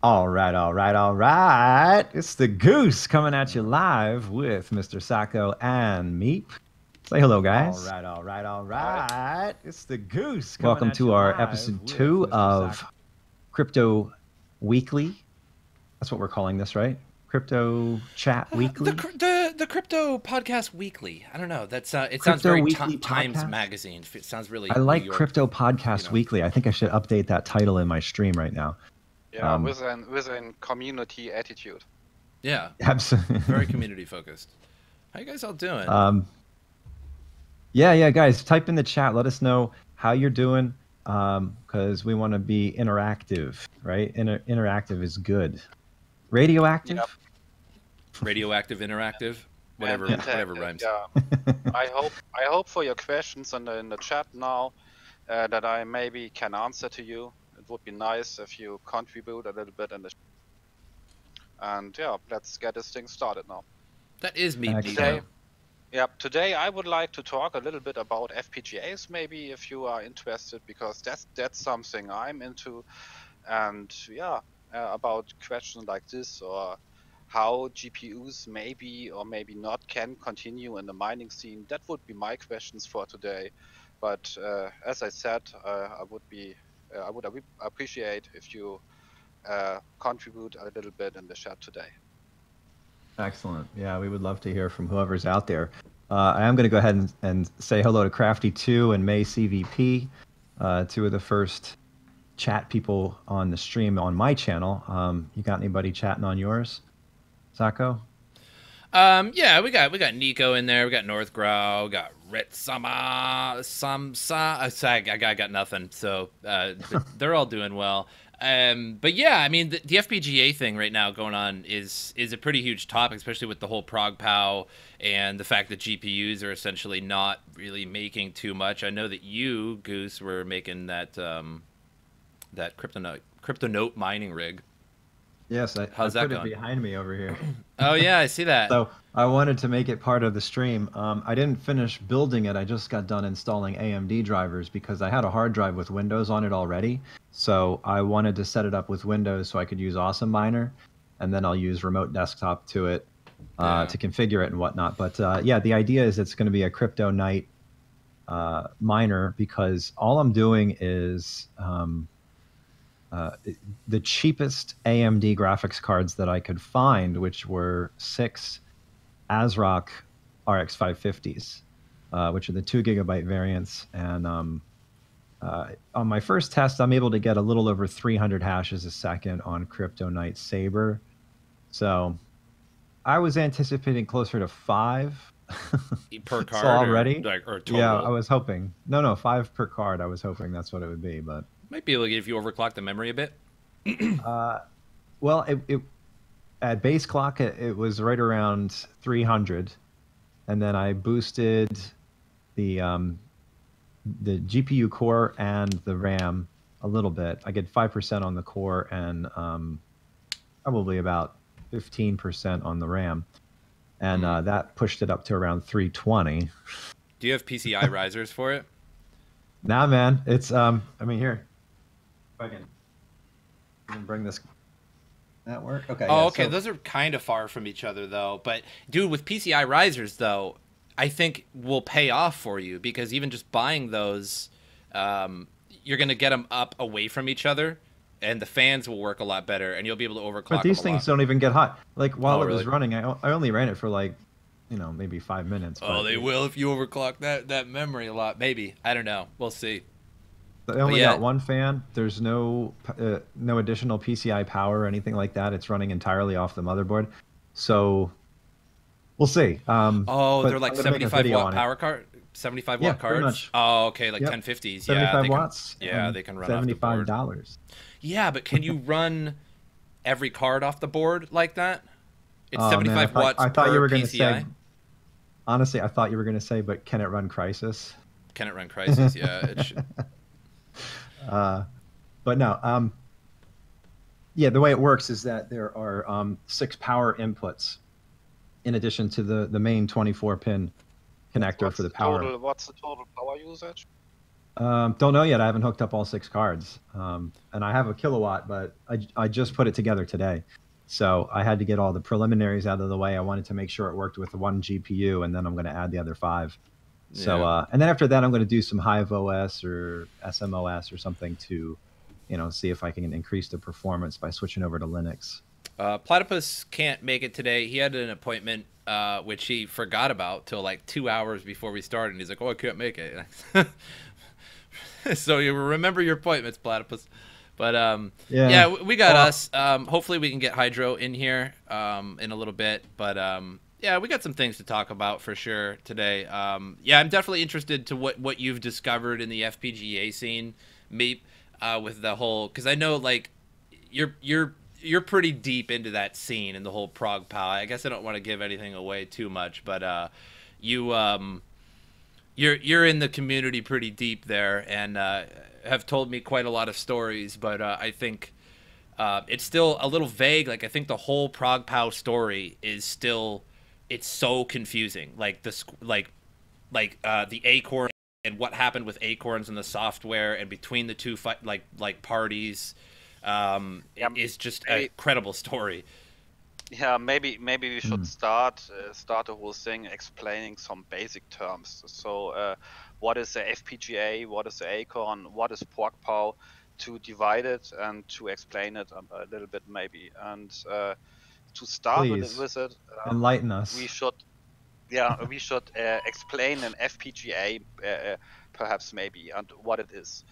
All right, all right, all right. It's the Goose coming at you live with MrSotko and Meep. Say hello, guys. All right, all right, all right. It's the Goose coming Welcome to our episode 2 of Crypto Weekly. That's what we're calling this, right? Crypto Chat Weekly. The Crypto Podcast Weekly. I don't know. That's it sounds very Times Magazine. It sounds really. I like New York, Crypto Podcast Weekly. I think I should update that title in my stream right now. Yeah, with an community attitude. Yeah, absolutely. Very community focused. How you guys all doing? Yeah, guys, type in the chat. Let us know how you're doing, because we want to be interactive, right? Interactive is good. Radioactive. Yep. Radioactive, interactive, whatever rhymes. Yeah. I hope for your questions in the chat now that I maybe can answer to you. It would be nice if you contribute a little bit in the. And yeah, let's get this thing started now. That is me. Today I would like to talk a little bit about FPGAs, maybe if you are interested, because that's something I'm into, and about questions like this, or how GPUs maybe or maybe not can continue in the mining scene. That would be my questions for today. But as I said, I would appreciate if you contribute a little bit in the chat today. Excellent. Yeah, we would love to hear from whoever's out there. I am going to go ahead and say hello to Crafty2 and May CVP, two of the first chat people on the stream on my channel. You got anybody chatting on yours, Sako? Yeah, we got Nico in there. We got Northgrow. We got Ritsama, Samsa. I got nothing. So they're all doing well. But yeah, I mean, the FPGA thing right now going on is a pretty huge topic, especially with the whole ProgPoW and the fact that GPUs are essentially not really making too much. I know that you, Goose, were making that that CryptoNote mining rig. Yes, How's that put going? It behind me over here. Oh yeah, I see that. So I wanted to make it part of the stream. I didn't finish building it. I just got done installing AMD drivers because I had a hard drive with Windows on it already. So I wanted to set it up with Windows so I could use Awesome Miner, and then I'll use Remote Desktop to it to configure it and whatnot. But yeah, the idea is it's going to be a Crypto Night miner, because all I'm doing is the cheapest AMD graphics cards that I could find, which were 6 ASRock RX 550s, which are the 2 GB variants. And on my first test, I'm able to get a little over 300 hashes a second on Crypto Night Saber. So I was anticipating closer to 5 per card. So already, or total? Yeah, I was hoping. No, 5 per card. I was hoping that's what it would be, but. Might be able to get if you overclock the memory a bit. Well, it at base clock it was right around 300, and then I boosted the GPU core and the RAM a little bit. I get 5% on the core and probably about 15% on the RAM, and that pushed it up to around 320. Do you have PCI risers for it? Nah, man. It's I mean, here. I can bring this. That work? Okay. Oh, yeah, okay. so, Those are kind of far from each other, though. But, dude, with PCI risers, though, I think will pay off for you, because even just buying those, you're going to get them up away from each other, and the fans will work a lot better, and you'll be able to overclock. But these things don't even get hot. Like, while it really? was running, I only ran it for like, maybe 5 minutes. Oh, they will if you overclock that memory a lot. Maybe. I don't know. We'll see. I only got one fan. There's no additional PCI power or anything like that. It's running entirely off the motherboard. So we'll see. They're like 75 watt power card, 75 watt cards. Much. Oh, okay, like 1050s. 75 watts. Yeah, they can run $75. off the board. Yeah, but can you run every card off the board like that? It's 75 watts I thought per you were going to PCI. say. Honestly, I thought you were going to say, but can it run Crysis? Can it run Crysis? Yeah, it should. But no, yeah, the way it works is that there are 6 power inputs in addition to the main 24-pin connector for the power. What's the total power usage? Don't know yet. I haven't hooked up all 6 cards. And I have a kilowatt, but I just put it together today. So I had to get all the preliminaries out of the way. I wanted to make sure it worked with the one GPU, and then I'm going to add the other 5. So, Yeah. and then after that, I'm going to do some Hive OS or SMOS or something to, see if I can increase the performance by switching over to Linux. Platypus can't make it today. He had an appointment, which he forgot about till like 2 hours before we started. And he's like, "Oh, I can't make it." So you remember your appointments, Platypus. But Yeah. yeah, we got us. Hopefully, we can get Hydro in here in a little bit. But yeah, we got some things to talk about for sure today. Yeah, I'm definitely interested to what you've discovered in the FPGA scene, Meep, with the whole, because I know like you're pretty deep into that scene and the whole ProgPoW. I guess I don't want to give anything away too much, but you you're in the community pretty deep there, and have told me quite a lot of stories. But I think it's still a little vague. Like I think the whole ProgPoW story is still, it's so confusing. Like the Acorn and what happened with Acorns and the software and between the two like parties, Yeah, is just a maybe, credible story. yeah, maybe we should Hmm. start the whole thing explaining some basic terms. So, what is a FPGA? What is a Acorn? What is ProgPoW? To divide it and to explain it a little bit maybe. And to start Please with it, enlighten we us. should explain an FPGA, perhaps maybe, and what it is.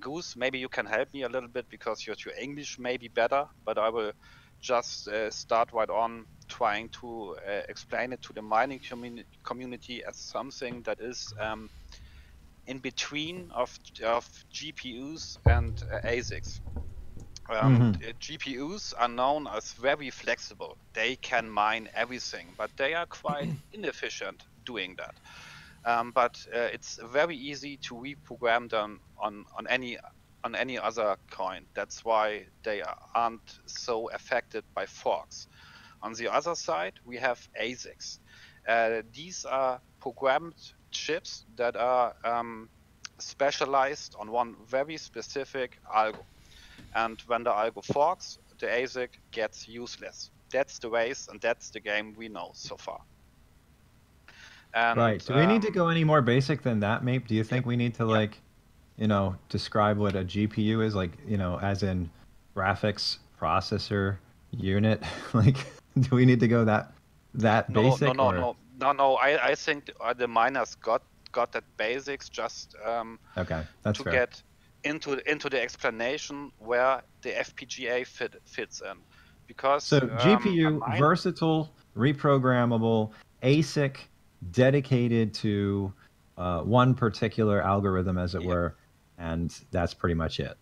Goose, maybe you can help me a little bit because your English may be better, but I will just start right on trying to explain it to the mining community as something that is in between of GPUs and ASICs. Hmm. GPUs are known as very flexible. They can mine everything, but they are quite inefficient doing that. But it's very easy to reprogram them on any other coin. That's why they aren't so affected by forks. On the other side, we have ASICs. These are programmed chips that are specialized on one very specific algo. And when the algo forks, the ASIC gets useless. That's the race, and that's the game we know so far. And Right. Do we need to go any more basic than that, Mape? Do you yeah, think we need to yeah. like, describe what a GPU is, like, as in graphics processor unit? Like, do we need to go that No, no, basic no, or no, no, no. I think the miners got that basics just okay, that's to fair. get into the explanation where the FPGA fits in, So because a GPU, mine, versatile, reprogrammable, ASIC, dedicated to one particular algorithm, as it yeah, were, and that's pretty much it.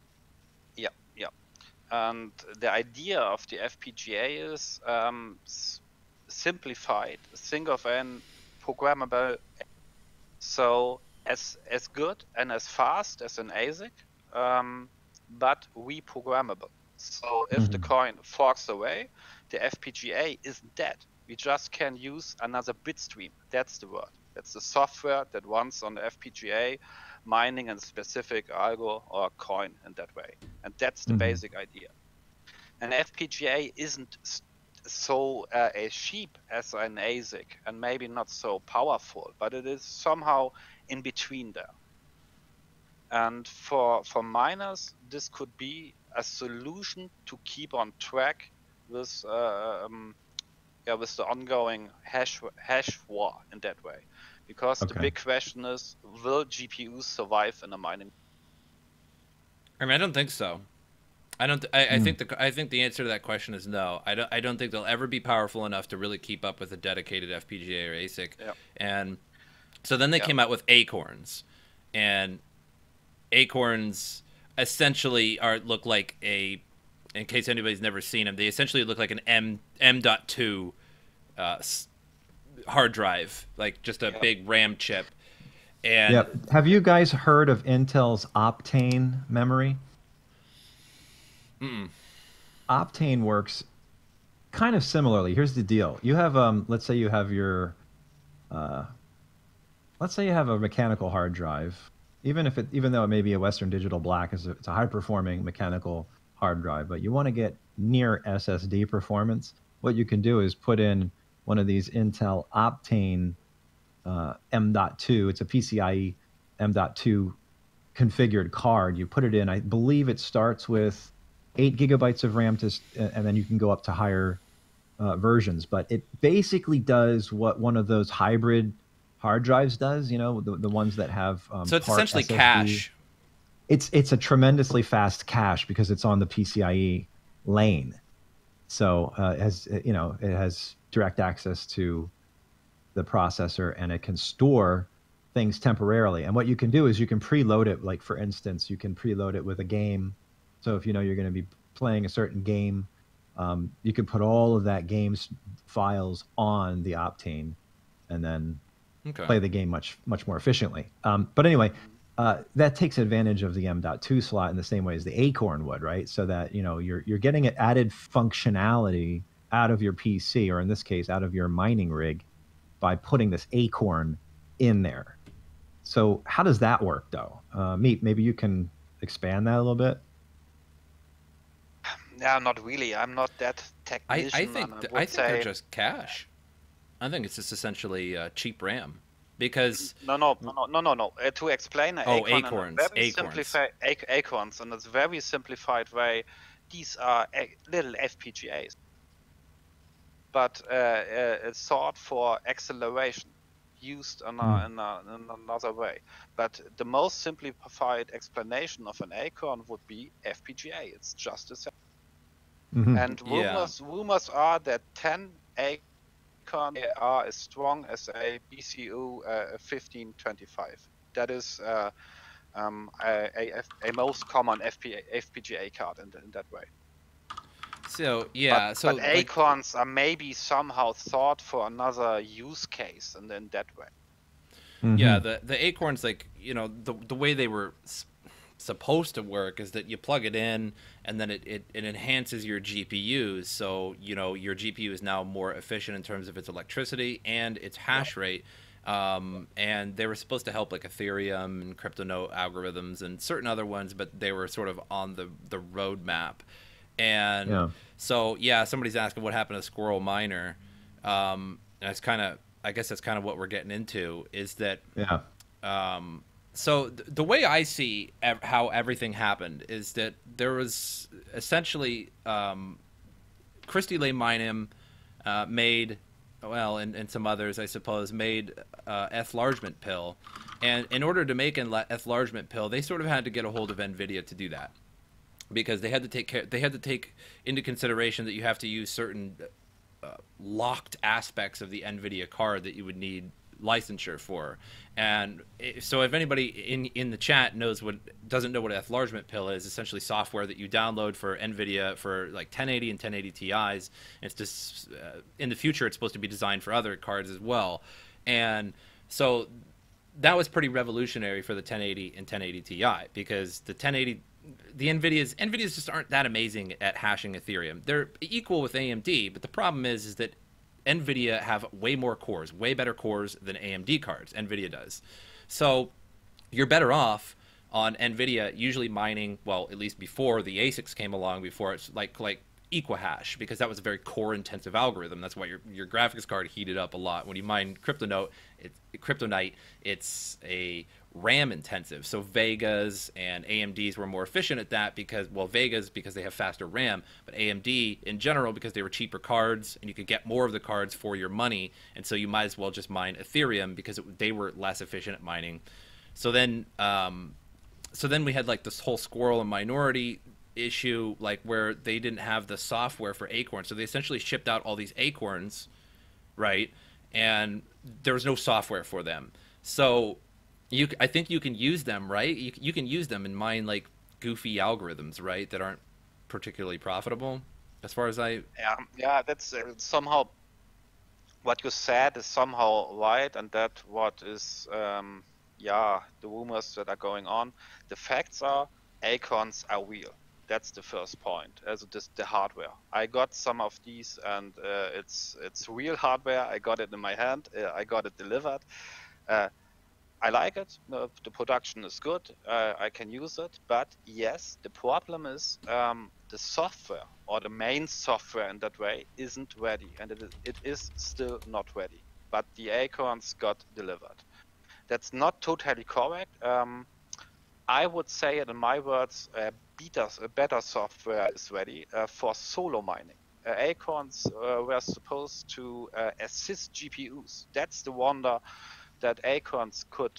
yeah, yeah. And the idea of the FPGA is simplified. Think of an programmable, so as good and as fast as an ASIC, but reprogrammable. So if the Hmm. coin forks away, the FPGA isn't dead. We just can use another bit stream. That's the word. That's the software that runs on the FPGA, mining a specific algo or coin in that way. And that's the Hmm. basic idea. An FPGA isn't so a cheap as an ASIC, and maybe not so powerful, but it is somehow in between there. And for miners, this could be a solution to keep on track with with the ongoing hash war in that way, because the Okay. big question is, will GPUs survive in a mining? I mean, I don't think so. I don't. Mm. I think the answer to that question is no. I don't think they'll ever be powerful enough to really keep up with a dedicated FPGA or ASIC. Yeah, And so then they yeah, came out with Acorns, and Acorns essentially look like a. In case anybody's never seen them, they essentially look like an M.2 uh, hard drive, like just a yeah. big RAM chip. And Yep. Have you guys heard of Intel's Optane memory? mm, Optane works kind of similarly. Here's the deal. You have let's say you have your uh let's say you have a mechanical hard drive. even though it may be a Western Digital Black, it's a high performing mechanical hard drive, but you want to get near SSD performance. What you can do is put in one of these Intel Optane M.2. It's a PCIe M.2 configured card. You put it in. I believe it starts with 8 GB of RAM and then you can go up to higher versions. But it basically does what one of those hybrid hard drives does. You know, the ones that have So it's part essentially SSD. cache. It's a tremendously fast cache because it's on the PCIe lane. So it has direct access to the processor, and it can store things temporarily. And what you can do is you can preload it. Like, for instance, you can preload it with a game. So if you know you're going to be playing a certain game, you can put all of that game's files on the Optane and then play the game much more efficiently. But anyway, that takes advantage of the M.2 slot in the same way as the Acorn would, right? So that, you know, you're getting an added functionality out of your PC, or in this case, out of your mining rig, by putting this Acorn in there. So how does that work, though? Meep, maybe you can expand that a little bit. Yeah, not really. I'm not that technician. I think they're just cache. I think it's just essentially cheap RAM, because no. To explain acorns, acorns, in a very simplified way, these are little FPGAs, but it's thought for acceleration, used in another way. But the most simplified explanation of an acorn would be FPGA. It's just a same. And rumors are that 10 acorn are as strong as a BCU 1525. That is a most common FPGA card in that way. So yeah, but acorns are maybe somehow thought for another use case, and in that way. Yeah, the acorns, like, you know, the way they were supposed to work is that you plug it in and then it enhances your GPUs. So, you know, your GPU is now more efficient in terms of its electricity and its hash rate. And they were supposed to help like Ethereum and CryptoNote algorithms and certain other ones, but they were sort of on the roadmap. And so, yeah, somebody's asking what happened to Squirrel Miner. And it's kind of, I guess that's kind of what we're getting into, is that, so the way I see how everything happened is that there was essentially Christy Lay Minim made, well, and some others, I suppose, made F-largement pill. And in order to make an F-largement pill, they sort of had to get a hold of NVIDIA to do that, because they had to take into consideration that you have to use certain locked aspects of the NVIDIA card that you would need licensure for. And so if anybody in the chat doesn't know what an F-largement pill is, essentially software that you download for NVIDIA for like 1080 and 1080 Ti's. It's just in the future it's supposed to be designed for other cards as well. And so that was pretty revolutionary for the 1080 and 1080 Ti, because the 1080, the NVIDIA's just aren't that amazing at hashing Ethereum. They're equal with AMD, but the problem is that NVIDIA have way more cores, way better cores than AMD cards. NVIDIA does. So you're better off on NVIDIA usually mining, well, at least before the ASICs came along, before it's like Equihash, because that was a very core intensive algorithm. That's why your graphics card heated up a lot. When you mine Kryptonite, it's a RAM intensive. So Vegas and AMDs were more efficient at that because they have faster RAM, but AMD in general, because they were cheaper cards and you could get more of the cards for your money, and so you might as well just mine Ethereum because they were less efficient at mining. So then we had like this whole squirrel and minority issue, like where they didn't have the software for Acorn, so they essentially shipped out all these Acorns, right? And there was no software for them. So I think you can use them, right? You can use them and mine like goofy algorithms, right, that aren't particularly profitable, as far as I... Yeah, that's somehow what you said is somehow right, and that what is, the rumors that are going on. The facts are Acorns are real. That's the first point. As the hardware, I got some of these, and it's real hardware. I got it in my hand. I got it delivered. I like it. The production is good. I can use it. But yes, the problem is the software or the main software in that way isn't ready, and it is still not ready. But the acorns got delivered. That's not totally correct. I would say it in my words, a better software is ready for solo mining. Acorns were supposed to assist GPUs. That's the wonder that Acorns could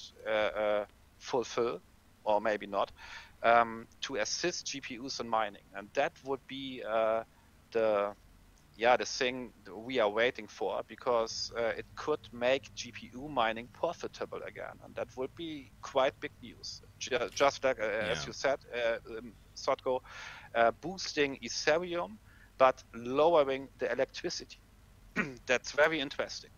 fulfill, or maybe not, to assist GPUs in mining. And that would be the thing we are waiting for, because it could make GPU mining profitable again, and that would be quite big news. Just like as you said, Sotko, boosting Ethereum, but lowering the electricity. That's very interesting.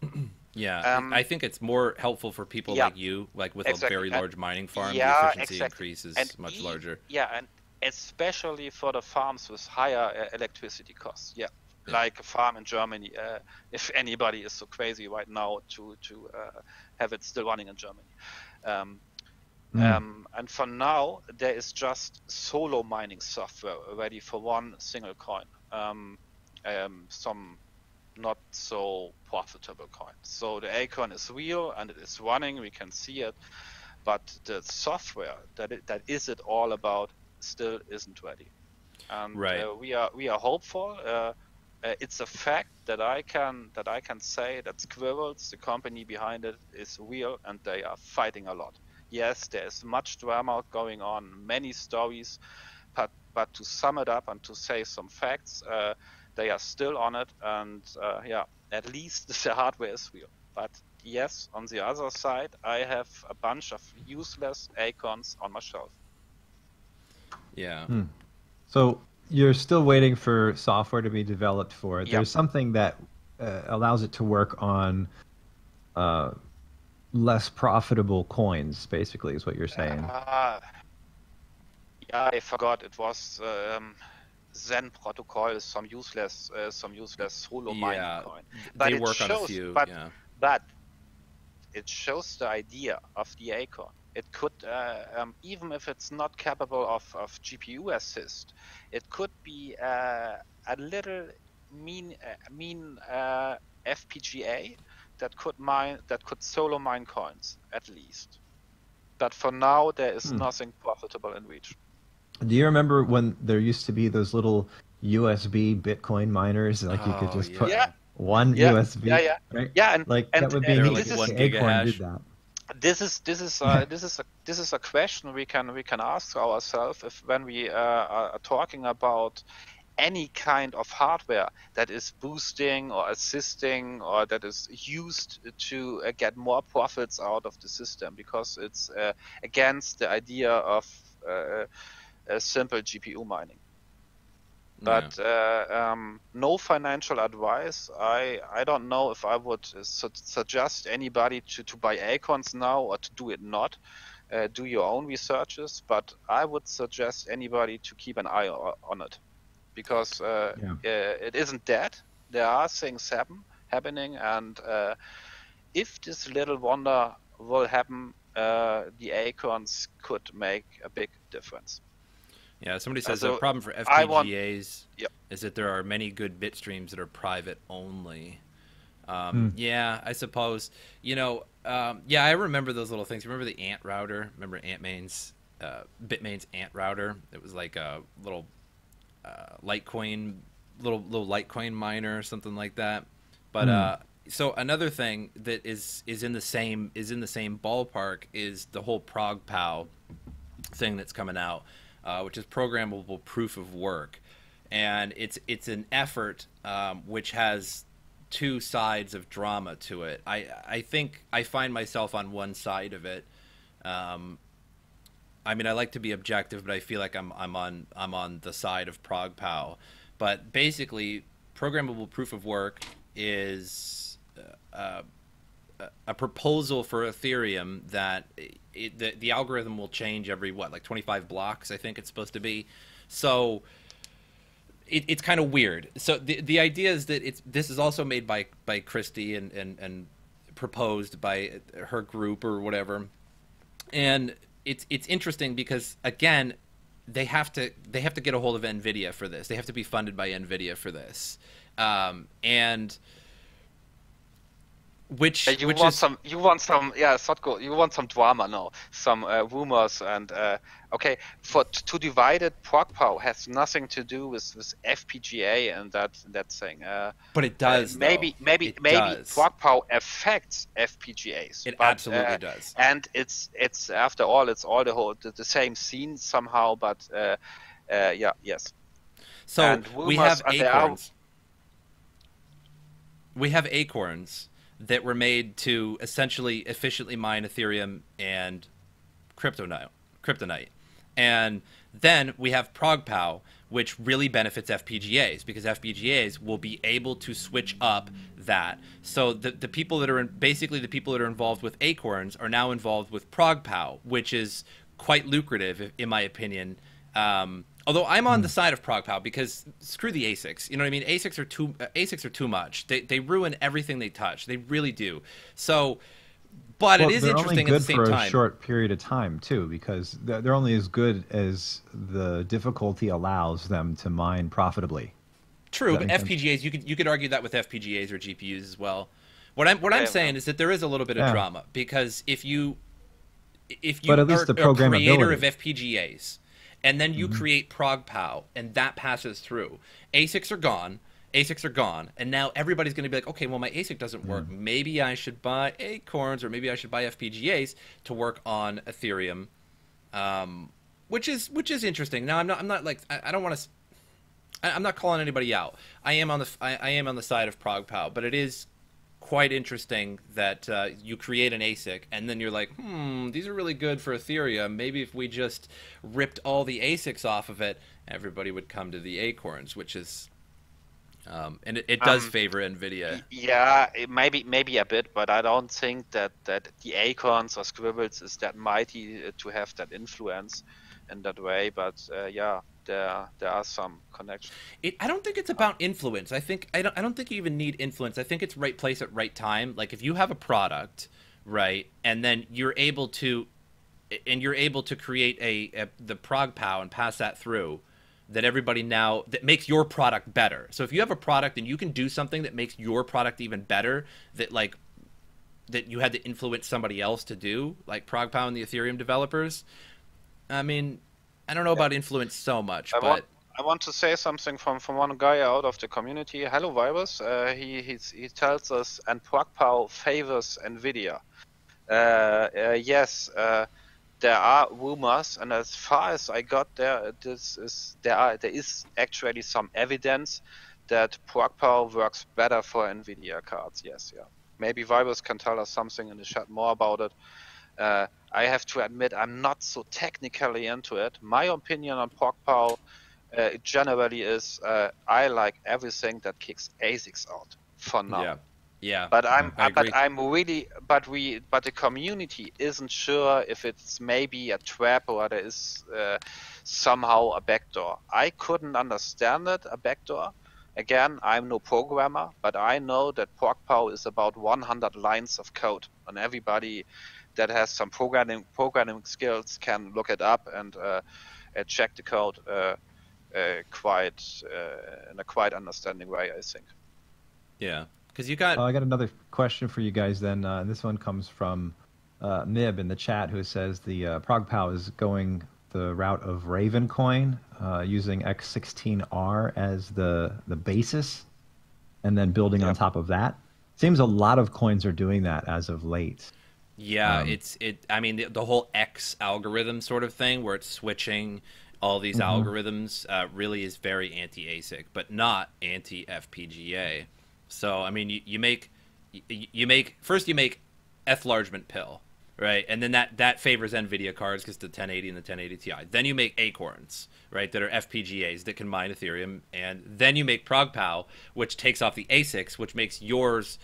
Yeah, I think it's more helpful for people like you, like with a very large mining farm. The efficiency increase is much larger. Yeah, and especially for the farms with higher electricity costs. Yeah. Like a farm in Germany, if anybody is so crazy right now to have it still running in Germany. And for now, there is just solo mining software ready for one single coin. Some not so profitable coins. So the acorn is real and it is running. We can see it, but the software that is it all about still isn't ready. And we are hopeful. It's a fact that I can say that Squirrels, the company behind it, is real, and they are fighting a lot. Yes, there is much drama going on, many stories, but to sum it up and to say some facts, they are still on it, and at least the hardware is real. But yes, on the other side, I have a bunch of useless acorns on my shelf. Yeah. So you're still waiting for software to be developed for it. Yep. There's something that allows it to work on less profitable coins, basically, is what you're saying. Yeah, I forgot. It was Zen protocol, some useless solo mining coin. But they work on a few. But it shows the idea of the acorn. It could, even if it's not capable of GPU assist, it could be a little mean FPGA that could solo mine coins at least. But for now, there is nothing profitable in reach. Do you remember when there used to be those little USB Bitcoin miners? Like you could just put one USB. Right? Yeah, and that would be like 1 gigahash. Did that. This is a question we can ask ourselves if when we are talking about any kind of hardware that is boosting or assisting or that is used to get more profits out of the system, because it's against the idea of simple GPU mining. But no financial advice. I don't know if I would suggest anybody to buy acorns now or to do it not. Do your own researches, but I would suggest anybody to keep an eye on it, because it isn't dead. There are things happening, and if this little wonder will happen, the acorns could make a big difference. Yeah, somebody says the problem for FPGAs is that there are many good bit streams that are private only. Yeah, I suppose. You know, I remember those little things. Remember the Ant router? Remember Bitmain's Ant router? It was like a little Litecoin, little Litecoin miner or something like that. But so another thing that is in the same ballpark is the whole ProgPoW thing that's coming out. Which is programmable proof of work, and it's an effort which has two sides of drama to it. I think I find myself on one side of it. I mean, I like to be objective, but I feel like I'm on the side of ProgPoW. But basically, programmable proof of work is a proposal for Ethereum that the algorithm will change every like 25 blocks, I think it's supposed to be. So it's kind of weird. So the idea is that this is also made by Christie and proposed by her group or whatever. And it's interesting because again, they have to get a hold of Nvidia for this. They have to be funded by Nvidia for this, and which You which want is some, yeah, Sotko, you want some drama now, some rumors, and okay, to divide it, ProgPoW has nothing to do with FPGA and that thing. but it does maybe though. maybe It maybe does. ProgPoW affects FPGAs, It but absolutely does. and it's after all, it's all the same scene somehow, but yeah, yes. So And we rumors, have and there are, acorns. We have acorns that were made to essentially efficiently mine Ethereum and kryptonite. And then we have ProgPoW, which really benefits FPGAs because FPGAs will be able to switch up that. So the people that are basically the people that are involved with acorns are now involved with ProgPoW, which is quite lucrative in my opinion. Although I'm on the side of ProgPoW because screw the ASICs. You know what I mean? ASICs are too much. They ruin everything they touch. They really do. So, but Well, it is they're only interesting at good the same for a time. short period of time too, because they're only as good as the difficulty allows them to mine profitably. Does True, that but make sense? FPGAs you could argue that with FPGAs or GPUs as well. What I'm okay, saying is that there is a little bit of Yeah. drama because if you But at least are the a creator of programmability. FPGAs and then you create ProgPoW and that passes through, ASICs are gone. ASICs are gone, and now everybody's going to be like, okay, well, my ASIC doesn't work. Maybe I should buy Acorns, or maybe I should buy FPGAs to work on Ethereum, which is interesting. Now, I'm not like I don't want to. I'm not calling anybody out. I am on the side of ProgPoW, but it is quite interesting that you create an ASIC and then you're like, these are really good for Ethereum. Maybe if we just ripped all the ASICs off of it, everybody would come to the Acorns, which is, and it does favor Nvidia. yeah, maybe a bit, but I don't think that the acorns or squirrels is that mighty to have that influence in that way. But yeah, there are some connections. I don't think it's about influence. I don't think you even need influence. I think it's right place at right time. Like if you have a product, right, and then you're able to create the ProgPoW and pass that through, that everybody now that makes your product better. So if you have a product and you can do something that makes your product even better, that you had to influence somebody else to do, like ProgPoW and the Ethereum developers. I mean, I don't know about influence so much, but I want to say something from one guy out of the community. Hello, Virus. He tells us, and ProgPoW favors Nvidia. Yes, there are rumors, and as far as I got there is actually some evidence that ProgPoW works better for Nvidia cards. Yes, yeah. Maybe Virus can tell us something in the chat more about it. I have to admit I'm not so technically into it. My opinion on ProgPoW generally is I like everything that kicks ASICs out for now. yeah. But I agree. but the community isn't sure if it's maybe a trap or there is somehow a backdoor. I couldn't understand it, a backdoor. Again, I'm no programmer, but I know that ProgPoW is about 100 lines of code, and everybody that has some programming skills can look it up and check the code in a quite understanding way, I think. Yeah, because you got. I got another question for you guys then. This one comes from Mib in the chat, who says the ProgPoW is going the route of Ravencoin, using X16R as the basis, and then building on top of that. Seems a lot of coins are doing that as of late. Yeah, I mean, the whole X algorithm sort of thing, where it's switching all these algorithms, really is very anti-ASIC, but not anti-FPGA. So, I mean, you make F-largement pill, right? And then that favors NVIDIA cards because the 1080 and the 1080 Ti. Then you make Acorns, right, that are FPGAs that can mine Ethereum. And then you make ProgPoW, which takes off the ASICs, which makes yours,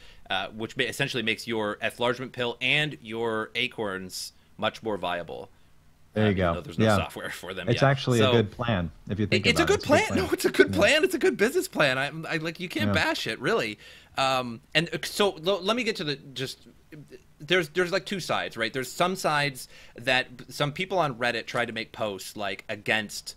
essentially makes your F-largement pill and your Acorns much more viable. There you go. Though there's no software for them. It's actually a good plan if you think about it. It's a good plan. No, it's a good plan. It's a good business plan. I like, you can't bash it, really. And so let me get to there's like two sides, right? There's some sides that some people on Reddit tried to make posts like against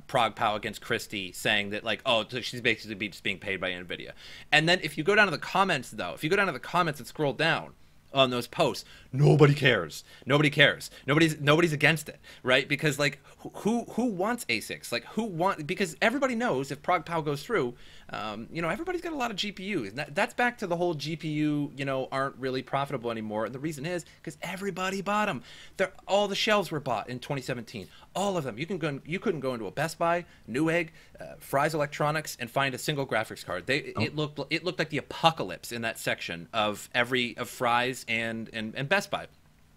ProgPoW, against Christie, saying that like, oh, she's basically just being paid by NVIDIA. And then if you go down to the comments, though, if you go down to the comments and scroll down on those posts, nobody cares. Nobody cares. Nobody's against it, right? Because like, who wants ASICs? Like, because everybody knows if ProgPoW goes through, everybody's got a lot of GPUs. That's back to the whole GPU, aren't really profitable anymore. And the reason is because everybody bought them. All the shelves were bought in 2017. All of them. You couldn't go into a Best Buy, Newegg, Fry's Electronics, and find a single graphics card. It looked like the apocalypse in that section of Fry's and Best Buy.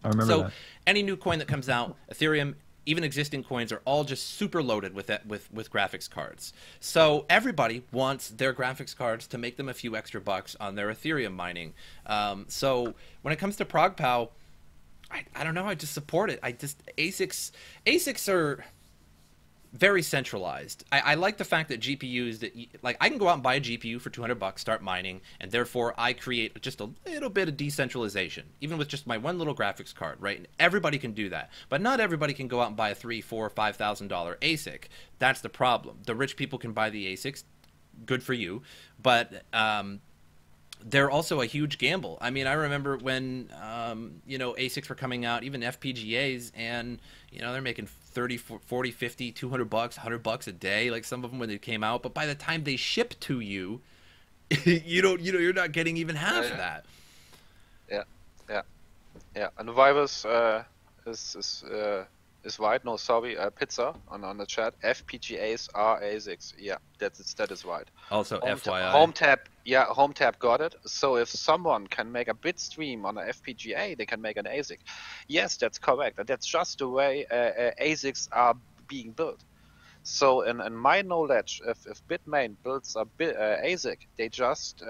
I remember that. Any new coin that comes out, Ethereum, even existing coins are all just super loaded with graphics cards. So everybody wants their graphics cards to make them a few extra bucks on their Ethereum mining. So when it comes to ProgPoW, I don't know. I just support it. ASICs are very centralized. I like the fact that GPUs I can go out and buy a GPU for $200, start mining, and therefore I create just a little bit of decentralization, even with just my one little graphics card, right? And everybody can do that, but not everybody can go out and buy a $3,000, $4,000, $5,000 ASIC. That's the problem. The rich people can buy the ASICs. Good for you, but they're also a huge gamble. I mean, I remember when ASICs were coming out, even FPGAs, and they're making 30, 40, 50, $200, $100 a day, like some of them when they came out. But by the time they ship to you, you're not getting even half of that. Yeah. And the virus is right. No, sorry, pizza on the chat. FPGAs are ASICs. Yeah, that is right. Also, FYI. Home tab got it. So if someone can make a bit stream on an FPGA, they can make an ASIC. Yes, that's correct. And that's just the way ASICs are being built. So in my knowledge, if Bitmain builds a ASIC, they just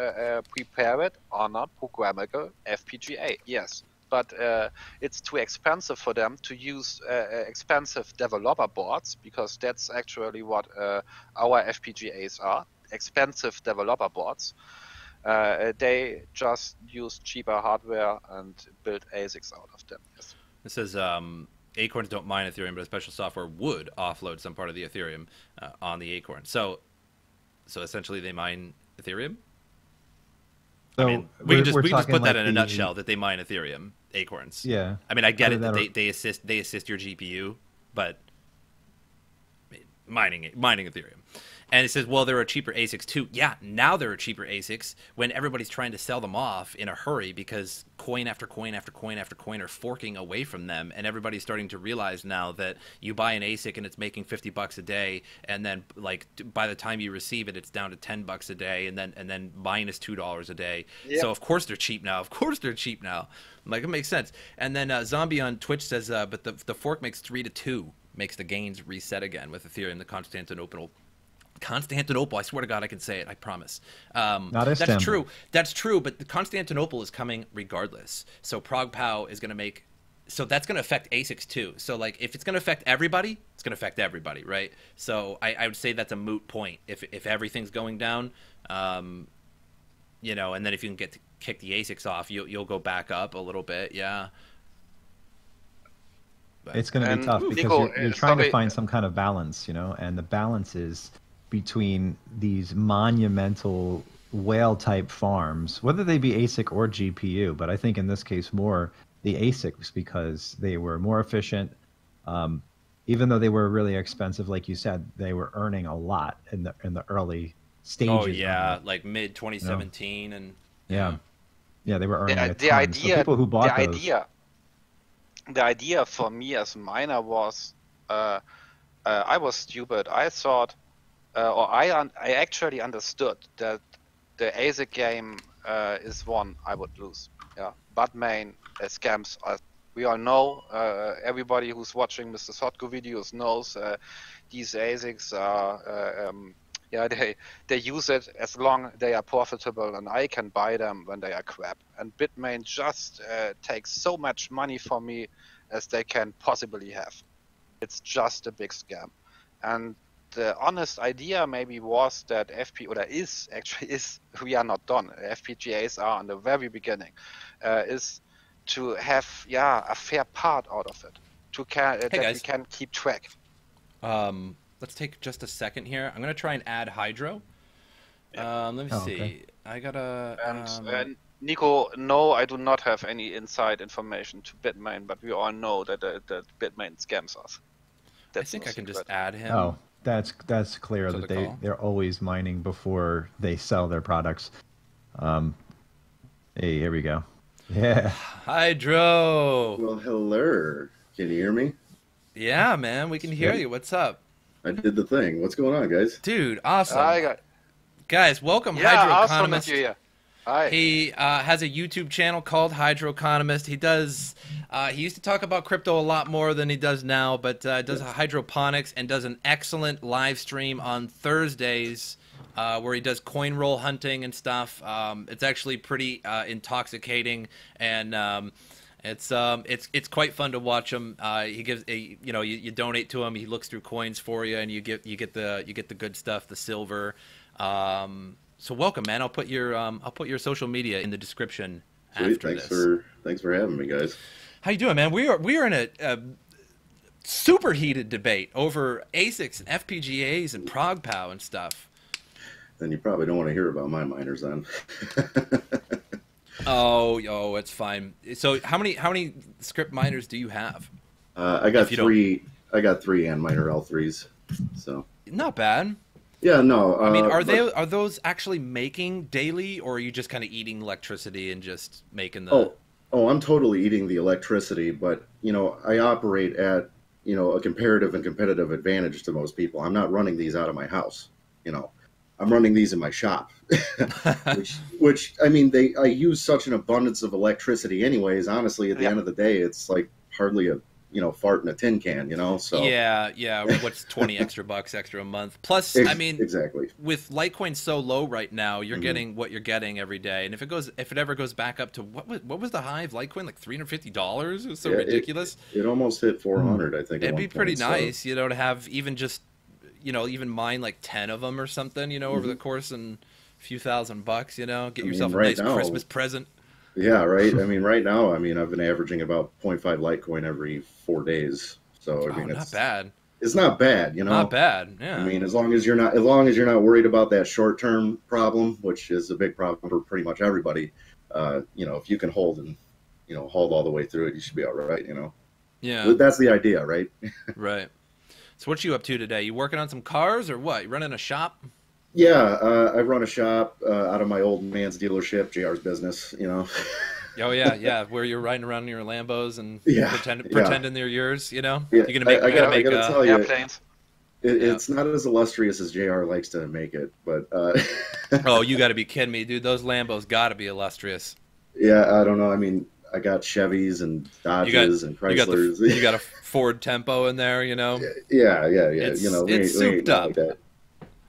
prepare it on a programmable FPGA. Yes. But it's too expensive for them to use expensive developer boards, because that's actually what our FPGAs are, expensive developer boards. They just use cheaper hardware and build ASICs out of them. Yes. It says Acorns don't mine Ethereum, but a special software would offload some part of the Ethereum on the Acorn. So essentially they mine Ethereum? So I mean, we can just put that in a nutshell, that they mine Ethereum Acorns. Yeah. I mean, I get it that they assist your GPU, but mining Ethereum. And it says, well, there are cheaper ASICs too. Yeah, now there are cheaper ASICs when everybody's trying to sell them off in a hurry because coin after coin after coin after coin are forking away from them, and everybody's starting to realize now that you buy an ASIC and it's making $50 a day, and then like by the time you receive it, it's down to $10 a day, and then minus $2 a day. Yep. So of course they're cheap now. I'm like, it makes sense. And then Zombie on Twitch says, but the fork makes 3 to 2, makes the gains reset again with Ethereum. The Constantinople, I swear to God I can say it, I promise. Not Istanbul. That's true, but the Constantinople is coming regardless. So ProgPoW is going to that's going to affect ASICs too. So like if it's going to affect everybody, it's going to affect everybody, right? So I would say that's a moot point if everything's going down, and then if you can get to kick the ASICs off, you'll go back up a little bit, yeah. But it's going to be tough because you're trying to find some kind of balance, and the balance is between these monumental whale-type farms, whether they be ASIC or GPU, but I think in this case more the ASICs because they were more efficient. Even though they were really expensive, like you said, they were earning a lot in the early stages. Oh yeah, like mid 2017 and yeah, they were earning a ton. The idea, so people who bought the idea for me as a miner was, I was stupid. I thought, I actually understood that the ASIC game is one I would lose. Yeah, but main scams. We all know. Everybody who's watching MrSotko videos knows these ASICs are. They use it as long they are profitable, and I can buy them when they are crap. And Bitmain just takes so much money from me as they can possibly have. It's just a big scam. And the honest idea maybe was that we are not done. FPGAs are in the very beginning. Is to have a fair part out of it, Hey that we guys, can keep track. let's take just a second here. I'm gonna try and add Hydro. Let me Oh, see. okay. I gotta. And Nico, no, I do not have any inside information to Bitmain, but we all know that that Bitmain scams us. I That's think no I can just secret. add him Oh, that's clear to that the call. they're always mining before they sell their products. Um, hey, here we go. Yeah. Hydro. Well, hello. Can you hear me? Yeah, man, we can hear Yep. you. What's up, I did the thing. What's going on, guys? dude? Awesome, I got guys. Welcome, awesome that Hydroeconomist. you're here. Hi. He has a YouTube channel called Hydroeconomist. He does. He used to talk about crypto a lot more than he does now, but does hydroponics and does an excellent live stream on Thursdays where he does coin roll hunting and stuff. It's actually pretty intoxicating, and it's quite fun to watch him. He gives you donate to him. He looks through coins for you, and you get the good stuff, the silver. So welcome, man. I'll put your social media in the description Sweet. after this. Thanks for having me, guys. How you doing, man? We are in a super heated debate over ASICs and FPGAs and ProgPoW and stuff. Then you probably don't want to hear about my miners then. Oh, it's fine. So how many script miners do you have? I got three. I got three Antminer L3s. So Not bad. yeah, no. I mean, are those actually making daily, or are you just kind of eating electricity and just making the? Oh, I'm totally eating the electricity, but I operate at a comparative and competitive advantage to most people. I'm not running these out of my house. I'm running these in my shop, which I mean, I use such an abundance of electricity anyways. Honestly, at the end of the day, it's like hardly a fart in a tin can, So Yeah. What's 20 extra bucks extra a month? Plus, I mean, exactly. With Litecoin so low right now, you're getting what you're getting every day. And if it ever goes back up to what was the high of Litecoin, like $350? It was so ridiculous. It almost hit 400, I think. It'd be pretty nice, to have even just even mine like 10 of them or something, over the course and a few $1,000, get yourself a nice Christmas present. Yeah, right. I mean, right now, I've been averaging about 0.5 Litecoin every 4 days. So I mean, not bad. It's not bad, Not bad. Yeah. I mean, as long as you're not worried about that short-term problem, which is a big problem for pretty much everybody, if you can hold and hold all the way through it, you should be all right. Yeah. That's the idea, right? Right. So what you up to today? You working on some cars or what? You running a shop? Yeah, I run a shop out of my old man's dealership, JR's business, Oh yeah, where you're riding around in your Lambos and pretending they're yours, Yeah, You're gonna make. I gotta tell you, Airplanes. It's not as illustrious as JR likes to make it, but Oh, you got to be kidding me, dude! Those Lambos got to be illustrious. Yeah, I don't know. I mean, I got Chevys and Dodges and Chryslers. You got a Ford Tempo in there, Yeah. It's souped up. Like that.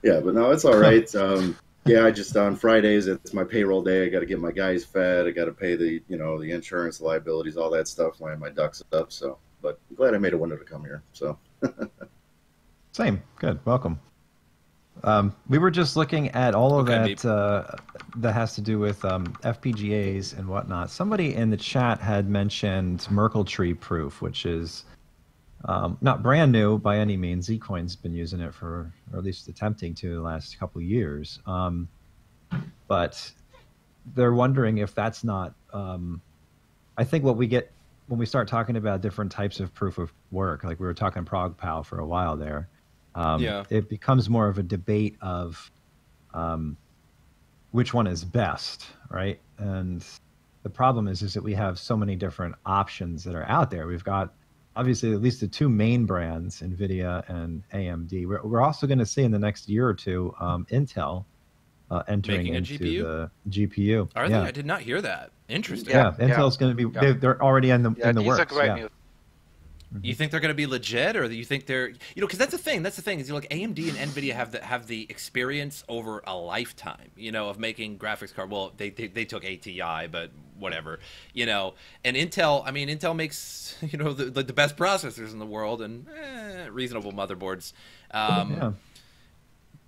Yeah, but no, it's all right. I just on Fridays it's my payroll day. I got to get my guys fed. I got to pay the the insurance, liabilities, all that stuff. Land my ducks up. So, but I'm glad I made a window to come here. So. Same. Good. Welcome. We were just looking at all of that that has to do with FPGAs and whatnot. Somebody in the chat had mentioned Merkle tree proof, which is not brand new by any means. Zcoin's been using it for, or at least attempting to, the last couple of years. But they're wondering if that's not. I think what we get when we start talking about different types of proof of work, like we were talking ProgPoW for a while there. It becomes more of a debate of which one is best, right? And the problem is that we have so many different options that are out there. We've got obviously at least the two main brands, NVIDIA and AMD. We're also going to see in the next year or two Intel entering into the GPU. Are they? I did not hear that. Interesting. Yeah, Intel's going to be. They're already in the works. These are great news. You think they're going to be legit, or do you think they're, because that's the thing. That's the thing is, like AMD and NVIDIA have the experience over a lifetime, of making graphics card. Well, they took ATI, but whatever, and Intel. I mean, Intel makes the best processors in the world and reasonable motherboards.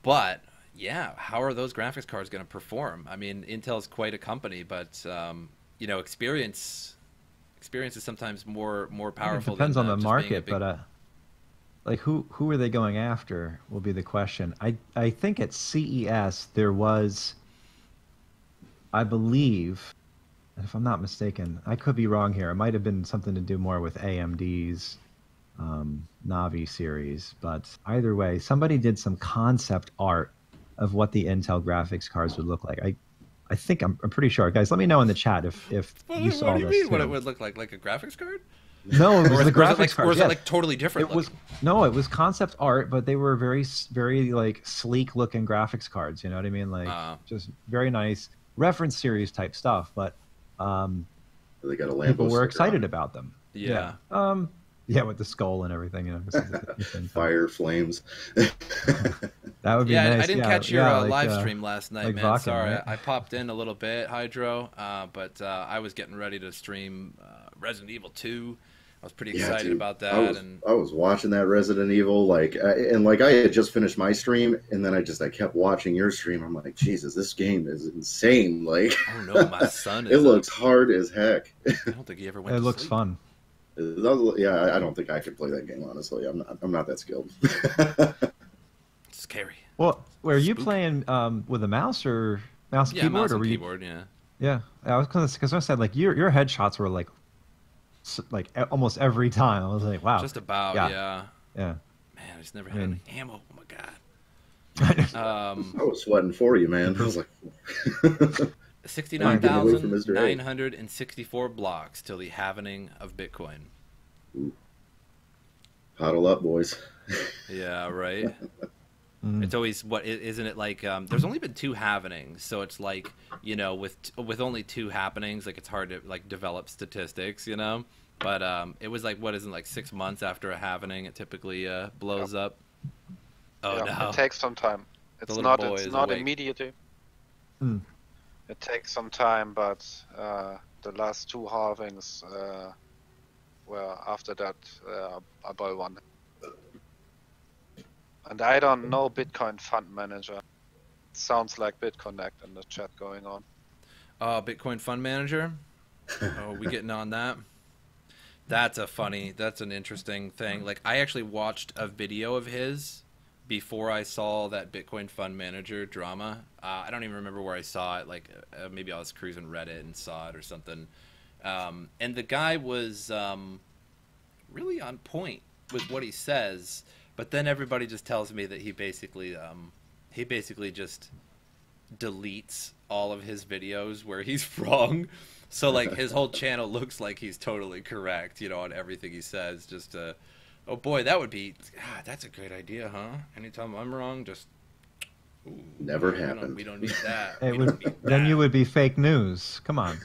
But yeah, how are those graphics cards going to perform? I mean, Intel's quite a company, but experience experience is sometimes more It powerful depends than on the just being a market, big... but like who are they going after will be the question. I think at CES there was, I believe, if I'm not mistaken, I could be wrong here. It might have been something to do more with AMD's Navi series, but either way, somebody did some concept art of what the Intel graphics cards would look like. I think I'm pretty sure. Guys, let me know in the chat if you What saw do you this mean? What it too. would look like a graphics card? No, it was the graphics cards. Or is it Yes. like totally different? It was no, it was concept art, but they were very like sleek looking graphics cards. You know what I mean? Like just very nice reference series type stuff. But They got a Lambo people were sticker excited on it. about them. Yeah. Yeah, with the skull and everything. You know, Fire, flames. that would be nice. I didn't catch your live stream last night, like man. Vakken, Sorry, right? I popped in a little bit, Hydro, but I was getting ready to stream Resident Evil 2. I was pretty excited dude, about that. I was watching that Resident Evil, I had just finished my stream, and then I kept watching your stream. I'm like, Jesus, this game is insane. Like, oh no, my son is. It looks hard as heck. I don't think he ever went. It to looks sleep. fun. Yeah, I don't think I could play that game, honestly. I'm not that skilled. It's scary. Well, were you playing with a mouse or mouse and keyboard? Mouse or and were you... keyboard, yeah. Yeah, I was because I said like your headshots were like almost every time. I was like, wow. Just about, yeah. Yeah. Man, I just never had any ammo. Oh my god. I was sweating for you, man. I was like, 69,964 blocks till the halvening of Bitcoin. Ooh. Huddle up, boys. Yeah, right. It's always isn't it like there's only been 2 halvenings, so it's like, you know, with only 2 happenings, like it's hard to like develop statistics, you know. But it was like, what isn't like 6 months after a halvening it typically blows up. Oh no, it takes some time. It's not immediate. It takes some time, but the last 2 halvings well, after that about 1. And I don't know Bitcoin Fund Manager. It sounds like BitConnect in the chat going on. Bitcoin Fund Manager? Oh, we getting on that? That's an interesting thing. Like, I actually watched a video of his before I saw that Bitcoin Fund Manager drama. I don't even remember where I saw it. Like, maybe I was cruising Reddit and saw it or something. And the guy was really on point with what he says. But then everybody just tells me that he basically just deletes all of his videos where he's wrong. So like his whole channel looks like he's totally correct, you know, on everything he says. Just oh boy, that would be that's a great idea, huh? Anytime I'm wrong, just never happened. We don't need that. Then you would be fake news. Come on.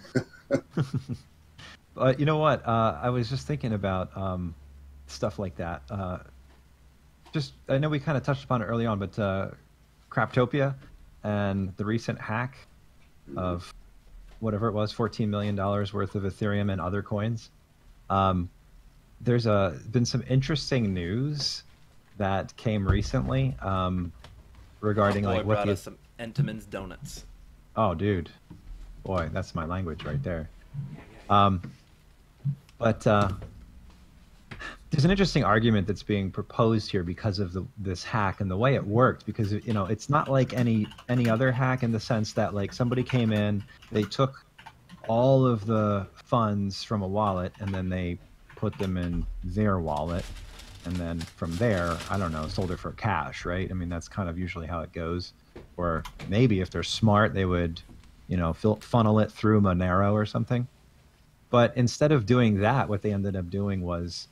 But you know what? I was just thinking about stuff like that. I know we kind of touched upon it early on, but Craptopia and the recent hack of whatever it was, $14 million worth of Ethereum and other coins. There's been some interesting news that came recently regarding like what brought us some Entenmann's donuts. Oh, dude, boy, that's my language right there. But there's an interesting argument that's being proposed here because of this hack and the way it worked. Because you know, it's not like any other hack in the sense that like somebody came in, they took all of the funds from a wallet and then they put them in their wallet, and then from there, I don't know, sold it for cash, right? I mean, that's kind of usually how it goes. Or maybe if they're smart, they would, you know, funnel it through Monero or something. But instead of doing that, what they ended up doing was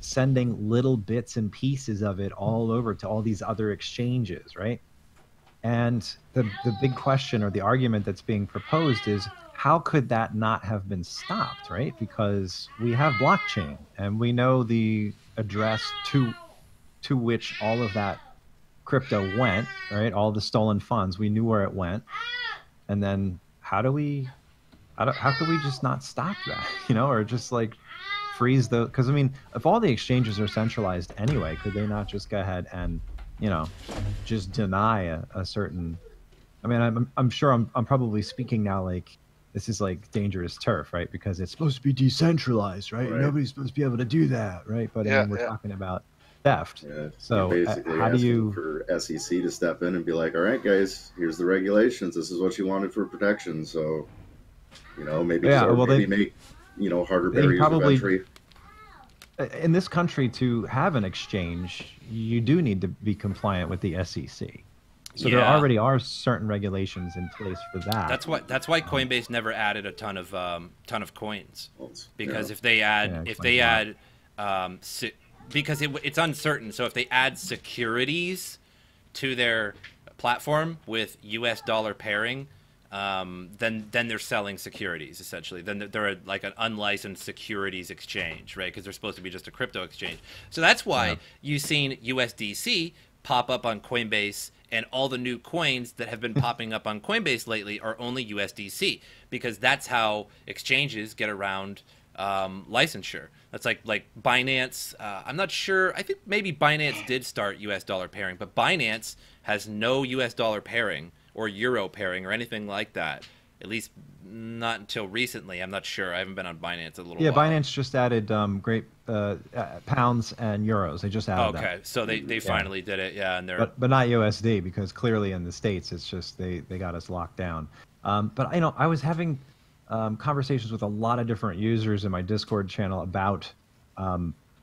sending little bits and pieces of it all over to all these other exchanges, right? And the big question or the argument that's being proposed is, how could that not have been stopped, right? Because we have blockchain and we know the address to which all of that crypto went, right? All the stolen funds, we knew where it went. And then how could we just not stop that, you know, or just like freeze the, because I mean, if all the exchanges are centralized anyway, could they not just go ahead and, you know, just deny a certain, I mean, I'm sure I'm probably speaking now like this is like dangerous turf, right? Because it's supposed to be decentralized, right? Right. Nobody's supposed to be able to do that, right? But I mean, we're talking about theft. Yeah, So you're basically how do asking you? for SEC to step in and be like, all right, guys, here's the regulations. This is what you wanted for protection. So, maybe maybe make, harder barriers of entry. In this country, to have an exchange, you do need to be compliant with the SEC. So there already are certain regulations in place for that. That's why Coinbase never added a ton of coins, because if they add because it's uncertain. So if they add securities to their platform with US dollar pairing, then they're selling securities essentially. Then they're like an unlicensed securities exchange, right? Because they're supposed to be just a crypto exchange. So that's why you've seen USDC pop up on Coinbase, and all the new coins that have been popping up on Coinbase lately are only USDC, because that's how exchanges get around licensure. That's like Binance. I'm not sure. I think maybe Binance did start US dollar pairing, but Binance has no US dollar pairing or euro pairing or anything like that. At least not until recently. I'm not sure. I haven't been on Binance a little while. Yeah, Binance just added pounds and euros. They just added okay, so they finally did it. Yeah, and they're but not USD, because clearly in the States it's just they got us locked down. But I was having conversations with a lot of different users in my Discord channel about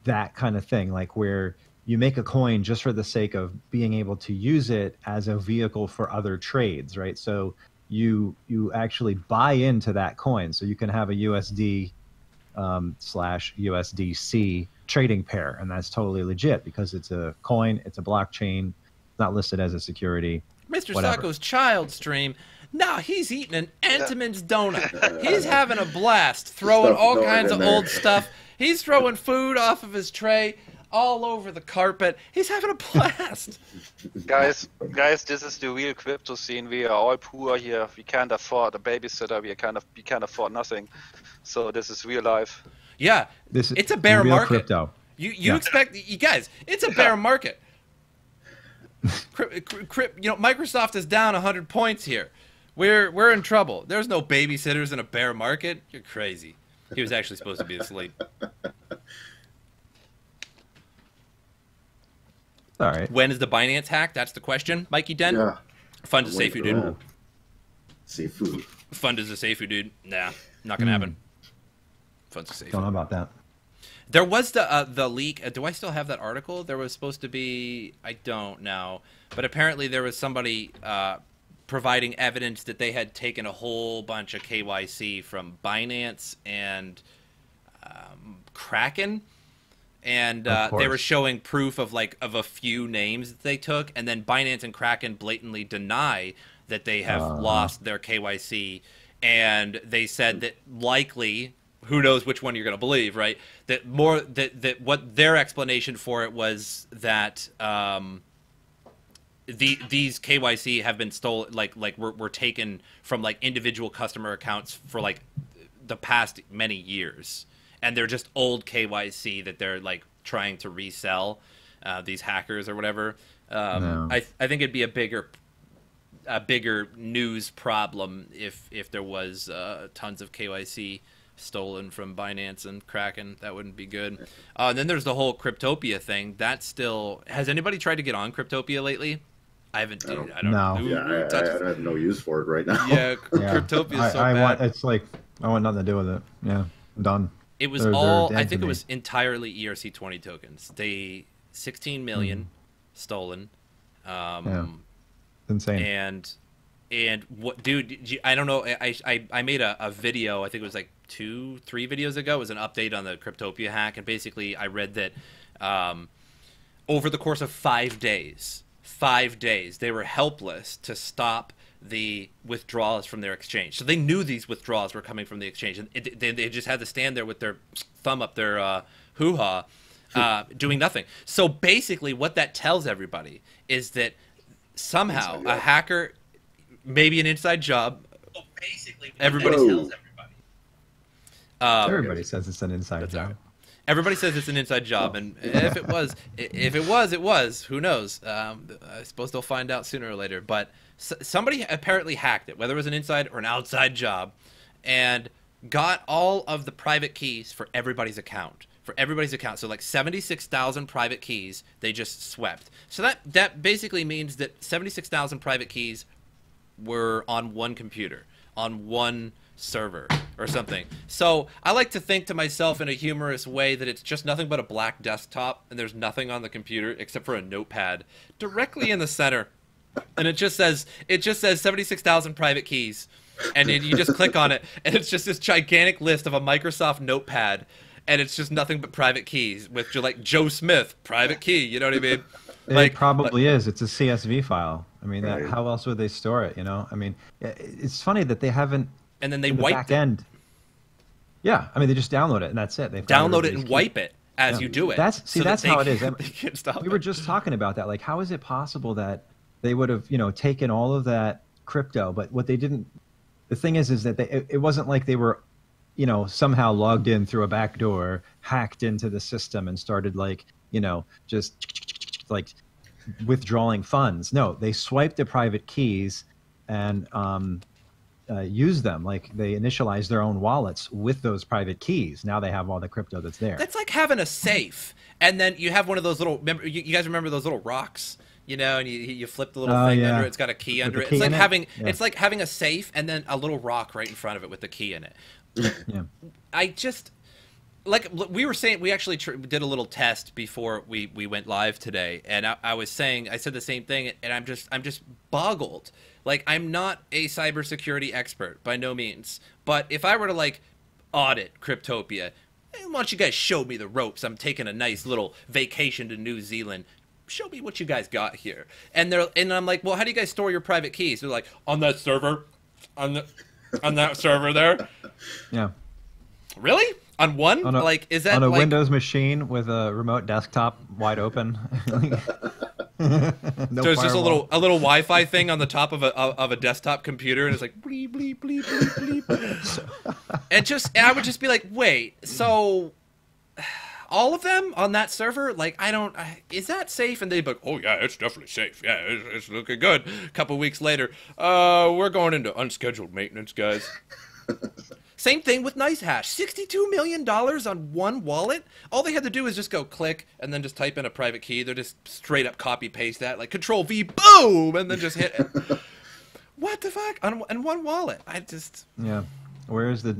that kind of thing, like where you make a coin just for the sake of being able to use it as a vehicle for other trades, right? So you actually buy into that coin, so you can have a USD slash USDC trading pair, and that's totally legit because it's a coin, it's a blockchain, it's not listed as a security. MrSotko's child stream. No, he's eating an Entenmann's donut. He's having a blast, throwing all kinds of old stuff. He's throwing food off of his tray all over the carpet. He's having a blast. Guys, this is the real crypto scene. We are all poor here. We can't afford a babysitter. We can't afford nothing. So this is real life. Yeah, it's a bear market. Crypto. You expect, you guys? It's a bear market. Microsoft is down 100 points here. We're in trouble. There's no babysitters in a bear market. You're crazy. He was actually supposed to be asleep. All right. When is the Binance hack? That's the question, Mikey Den. Yeah. Fund is Seifu, dude. Seifu. Fund is a Seifu, dude. Nah, not gonna happen. Fund's a Seifu. Don't know about that. There was the leak. Do I still have that article? There was supposed to be. I don't know, but apparently there was somebody providing evidence that they had taken a whole bunch of KYC from Binance and Kraken. And they were showing proof of a few names that they took, and then Binance and Kraken blatantly deny that they have lost their KYC, and they said that likely, who knows which one you're going to believe, right? That what their explanation for it was that these KYC have been stolen, were taken from individual customer accounts for the past many years. And they're just old KYC that they're trying to resell, these hackers or whatever. No. I think it'd be a bigger news problem if there was tons of KYC stolen from Binance and Kraken. That wouldn't be good. And then there's the whole Cryptopia thing. That's still, has anybody tried to get on Cryptopia lately? I haven't. Dude, I don't know. Yeah, I have no use for it right now. Yeah, Cryptopia is so bad. I want nothing to do with it. Yeah, I'm done. It was I think it was entirely ERC20 tokens. 16 million stolen. Yeah. Insane. And what, dude? I don't know. I made a video. I think it was 2-3 videos ago. It was an update on the Cryptopia hack, and basically I read that over the course of 5 days, they were helpless to stop the withdrawals from their exchange. So they knew these withdrawals were coming from the exchange, and they just had to stand there with their thumb up their hoo-ha, doing nothing. So basically what that tells everybody is that somehow a hacker, maybe an inside job, everybody tells everybody. Everybody says it's an inside job. Everybody says it's an inside job, and if it was, it was. Who knows? I suppose they'll find out sooner or later. But somebody apparently hacked it, whether it was an inside or an outside job, and got all of the private keys for everybody's account. So like 76,000 private keys they just swept. So that basically means that 76,000 private keys were on one computer, on one server or something. So I like to think to myself in a humorous way that it's just nothing but a black desktop and there's nothing on the computer except for a notepad directly in the center. And it just says 76,000 private keys. And then you just click on it and it's just this gigantic list of a Microsoft notepad, and it's just nothing but private keys with like Joe Smith, private key, you know what I mean? It probably is. It's a CSV file. I mean, Right. how else would they store it, you know? I mean, it's funny that they haven't... And then they in the wipe back end. Yeah, I mean, they just download it and that's it. They've got download it everybody's and key. wipe it as Yeah. you do it. That's they how it is. can't- they can't stop We were it. just talking about that. Like, how is it possible that they would have, taken all of that crypto, but what they didn't... The thing is that it wasn't like they were, somehow logged in through a back door, hacked into the system and started like, just like withdrawing funds. No, they swiped the private keys and used them. Like they initialized their own wallets with those private keys. Now they have all the crypto that's there. That's like having a safe, and then you have one of those little. You guys remember those little rocks? And you flip the little thing under it. It's got a key under it. It's like having it's like having a safe and then a little rock right in front of it with the key in it. Yeah. I just like we were saying. We actually did a little test before we went live today, and I said the same thing, and I'm just boggled. Like, I'm not a cybersecurity expert by no means, but if I were to like audit Cryptopia, why don't you guys show me the ropes? I'm taking a nice little vacation to New Zealand. Show me what you guys got here. And I'm like, well, how do you guys store your private keys? They're like, on that server, on that server there. Yeah. Really? On one? Is that on a like, Windows machine with a remote desktop wide open? No there's just a firewall. little Wi-Fi thing on the top of a desktop computer, and it's like bleep bleep bleep bleep bleep. and I would just be like, wait, so all of them on that server? Like, is that safe? And they'd be like, oh yeah, it's definitely safe. Yeah, it's looking good. A couple weeks later, we're going into unscheduled maintenance, guys. Same thing with NiceHash. $62 million on one wallet? All they had to do is just go click and then just type in a private key. They're just straight up copy paste that, like Control V, boom, and then just hit it. What the fuck? On one wallet. Yeah. Where's the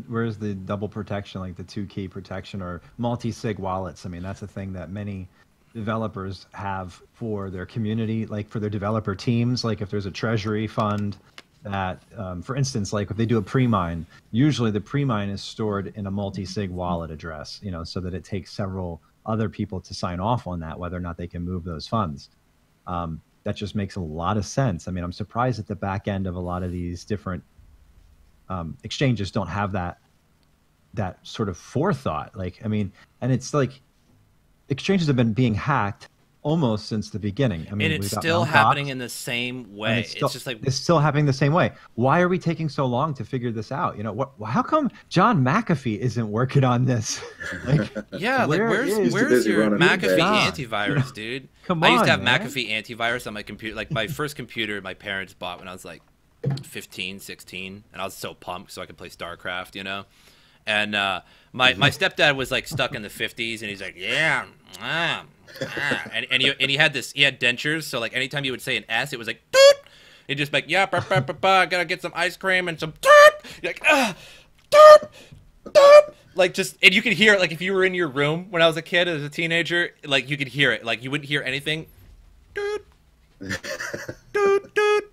double protection, like the 2-key protection or multi-sig wallets? I mean, that's a thing that many developers have for their community, like for their developer teams. Like if there's a treasury fund that, for instance, like if they do a pre-mine, usually the pre-mine is stored in a multi-sig wallet address, so that it takes several other people to sign off on that, whether or not they can move those funds. That just makes a lot of sense. I mean, I'm surprised at the back end of a lot of these different exchanges don't have that sort of forethought. Like, I mean, and it's like exchanges have been being hacked almost since the beginning. I mean, and it's still happening in the same way. It's just like it's still happening the same way. Why are we taking so long to figure this out? How come John McAfee isn't working on this? Like, yeah, like where's your McAfee antivirus, dude? Come on, I used to have man. McAfee antivirus on my computer. Like my first computer my parents bought when I was like 15, 16, and I was so pumped so I could play StarCraft, And my stepdad was like stuck in the 50s, and he's like, yeah, and he had dentures, so like anytime you would say an S, it was like doot. He'd just be like, yeah, gotta get some ice cream and some doot. You're like doot, doot. Like just, and you could hear it, like if you were in your room when I was a kid as a teenager, like you could hear it, like you wouldn't hear anything. Doot, doot, doot.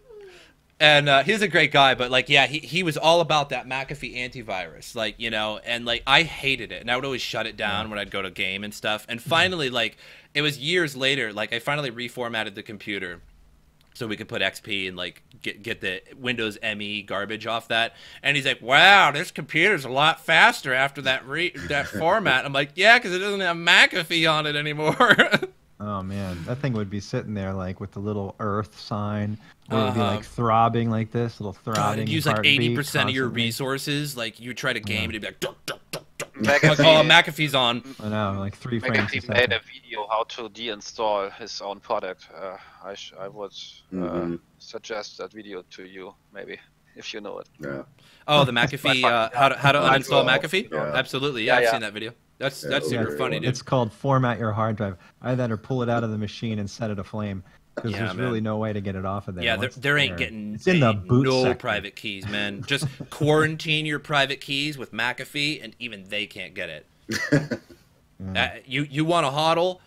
And he's a great guy, but like, yeah, he was all about that McAfee antivirus, like, and like I hated it, and I would always shut it down when I'd go to game and stuff. And finally, like, it was years later, like I finally reformatted the computer so we could put XP and like get the Windows ME garbage off that. And he's like, wow, this computer's a lot faster after that format. I'm like, yeah, because it doesn't have McAfee on it anymore. Oh man, that thing would be sitting there like with the little Earth sign. It would be like throbbing like this, little throbbing. It'd use like 80% of your constantly. resources. Like you try to game, it'd be like, duck, duck, duck, duck. McAfee, Like, oh, McAfee's on. I know, like 3 frames a McAfee second. made a video how to deinstall his own product. I would suggest that video to you, maybe. if you know it. Yeah. Oh, the McAfee, how to uninstall McAfee? Yeah. Absolutely, yeah, I've Yeah. seen that video. That's Yeah, super very funny, well. dude. It's called format your hard drive. Either that or pull it out of the machine and set it aflame, because Yeah, there's man. really no way to get it off of there. Yeah, Once there it's ain't getting It's in the boot no sector. private keys, man. Just quarantine your private keys with McAfee, and even they can't get it. You want a hodl?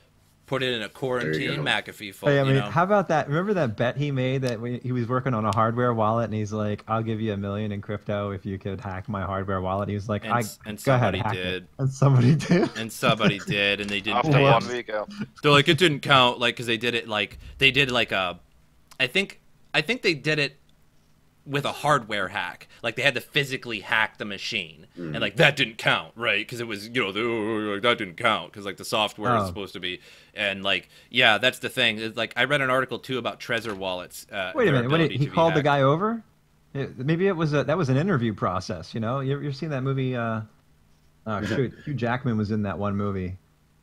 Put it in a quarantine go. McAfee fault. Hey, I mean, you know? how about that? Remember that bet he made that he was working on a hardware wallet, and he's like, "I'll give you $1 million in crypto if you could hack my hardware wallet." He was like, And go ahead, somebody hack did. it." And somebody did. And somebody did, and they didn't After pay him. 1 week, yeah. They're like, it didn't count, like, because they did like a, I think they did it with a hardware hack. Like, they had to physically hack the machine, and like that didn't count, right? Because it was, that didn't count because like the software is supposed to be, and like, yeah, that's the thing. It's like, I read an article too about Trezor wallets. Wait a their minute, ability he to be called the hacked. guy over? Maybe that was an interview process. You know, you've seen that movie? Hugh Jackman was in that one movie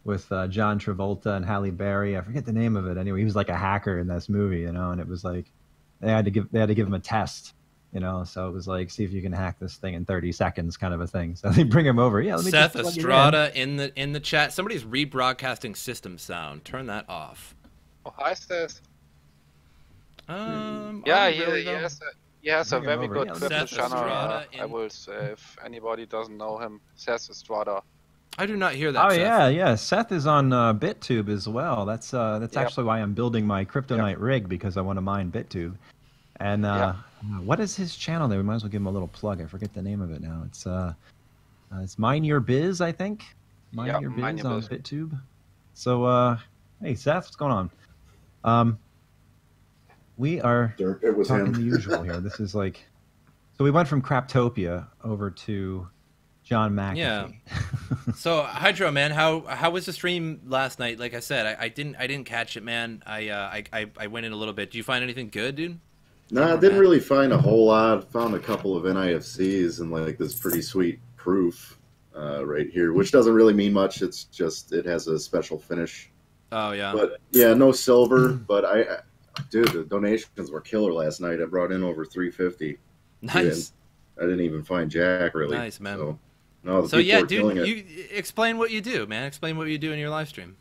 with John Travolta and Halle Berry. I forget the name of it. Anyway, he was like a hacker in this movie, you know, and it was like they had to give him a test, you know. So it was like, see if you can hack this thing in 30 seconds, kind of a thing. So they bring him over. Yeah, let me Seth just plug it Estrada in the chat. Somebody's rebroadcasting system sound. Turn that off. Oh, hi, Seth. Are Yeah, we really, though? he has a Bring him very over. good Yeah, crypto Seth channel. Estrada I will say, if anybody doesn't know him, Seth Estrada. I do not hear that. Oh Seth. yeah. Seth is on BitTube as well. That's actually why I'm building my Kryptonite rig, because I want to mine BitTube. And what is his channel there? We might as well give him a little plug. I forget the name of it now. It's Mine Your Biz, I think. Mine Your Biz on BitTube. So hey Seth, what's going on? We are It was talking him. the usual here. This is like, so we went from Craptopia over to John McAfee. Yeah. So Hydro, man, how was the stream last night? Like I said, I didn't catch it, man. I went in a little bit. Do you find anything good, dude? No, I didn't really find a whole lot. Found a couple of NIFCs and like this pretty sweet proof right here, which doesn't really mean much. It's just it has a special finish. Oh yeah. But yeah, no silver. But dude, the donations were killer last night. I brought in over 350. Nice. I didn't even find jack really. Nice, man. So, no, the So people yeah, were killing dude, it. you explain what you do, man. Explain what you do in your live stream.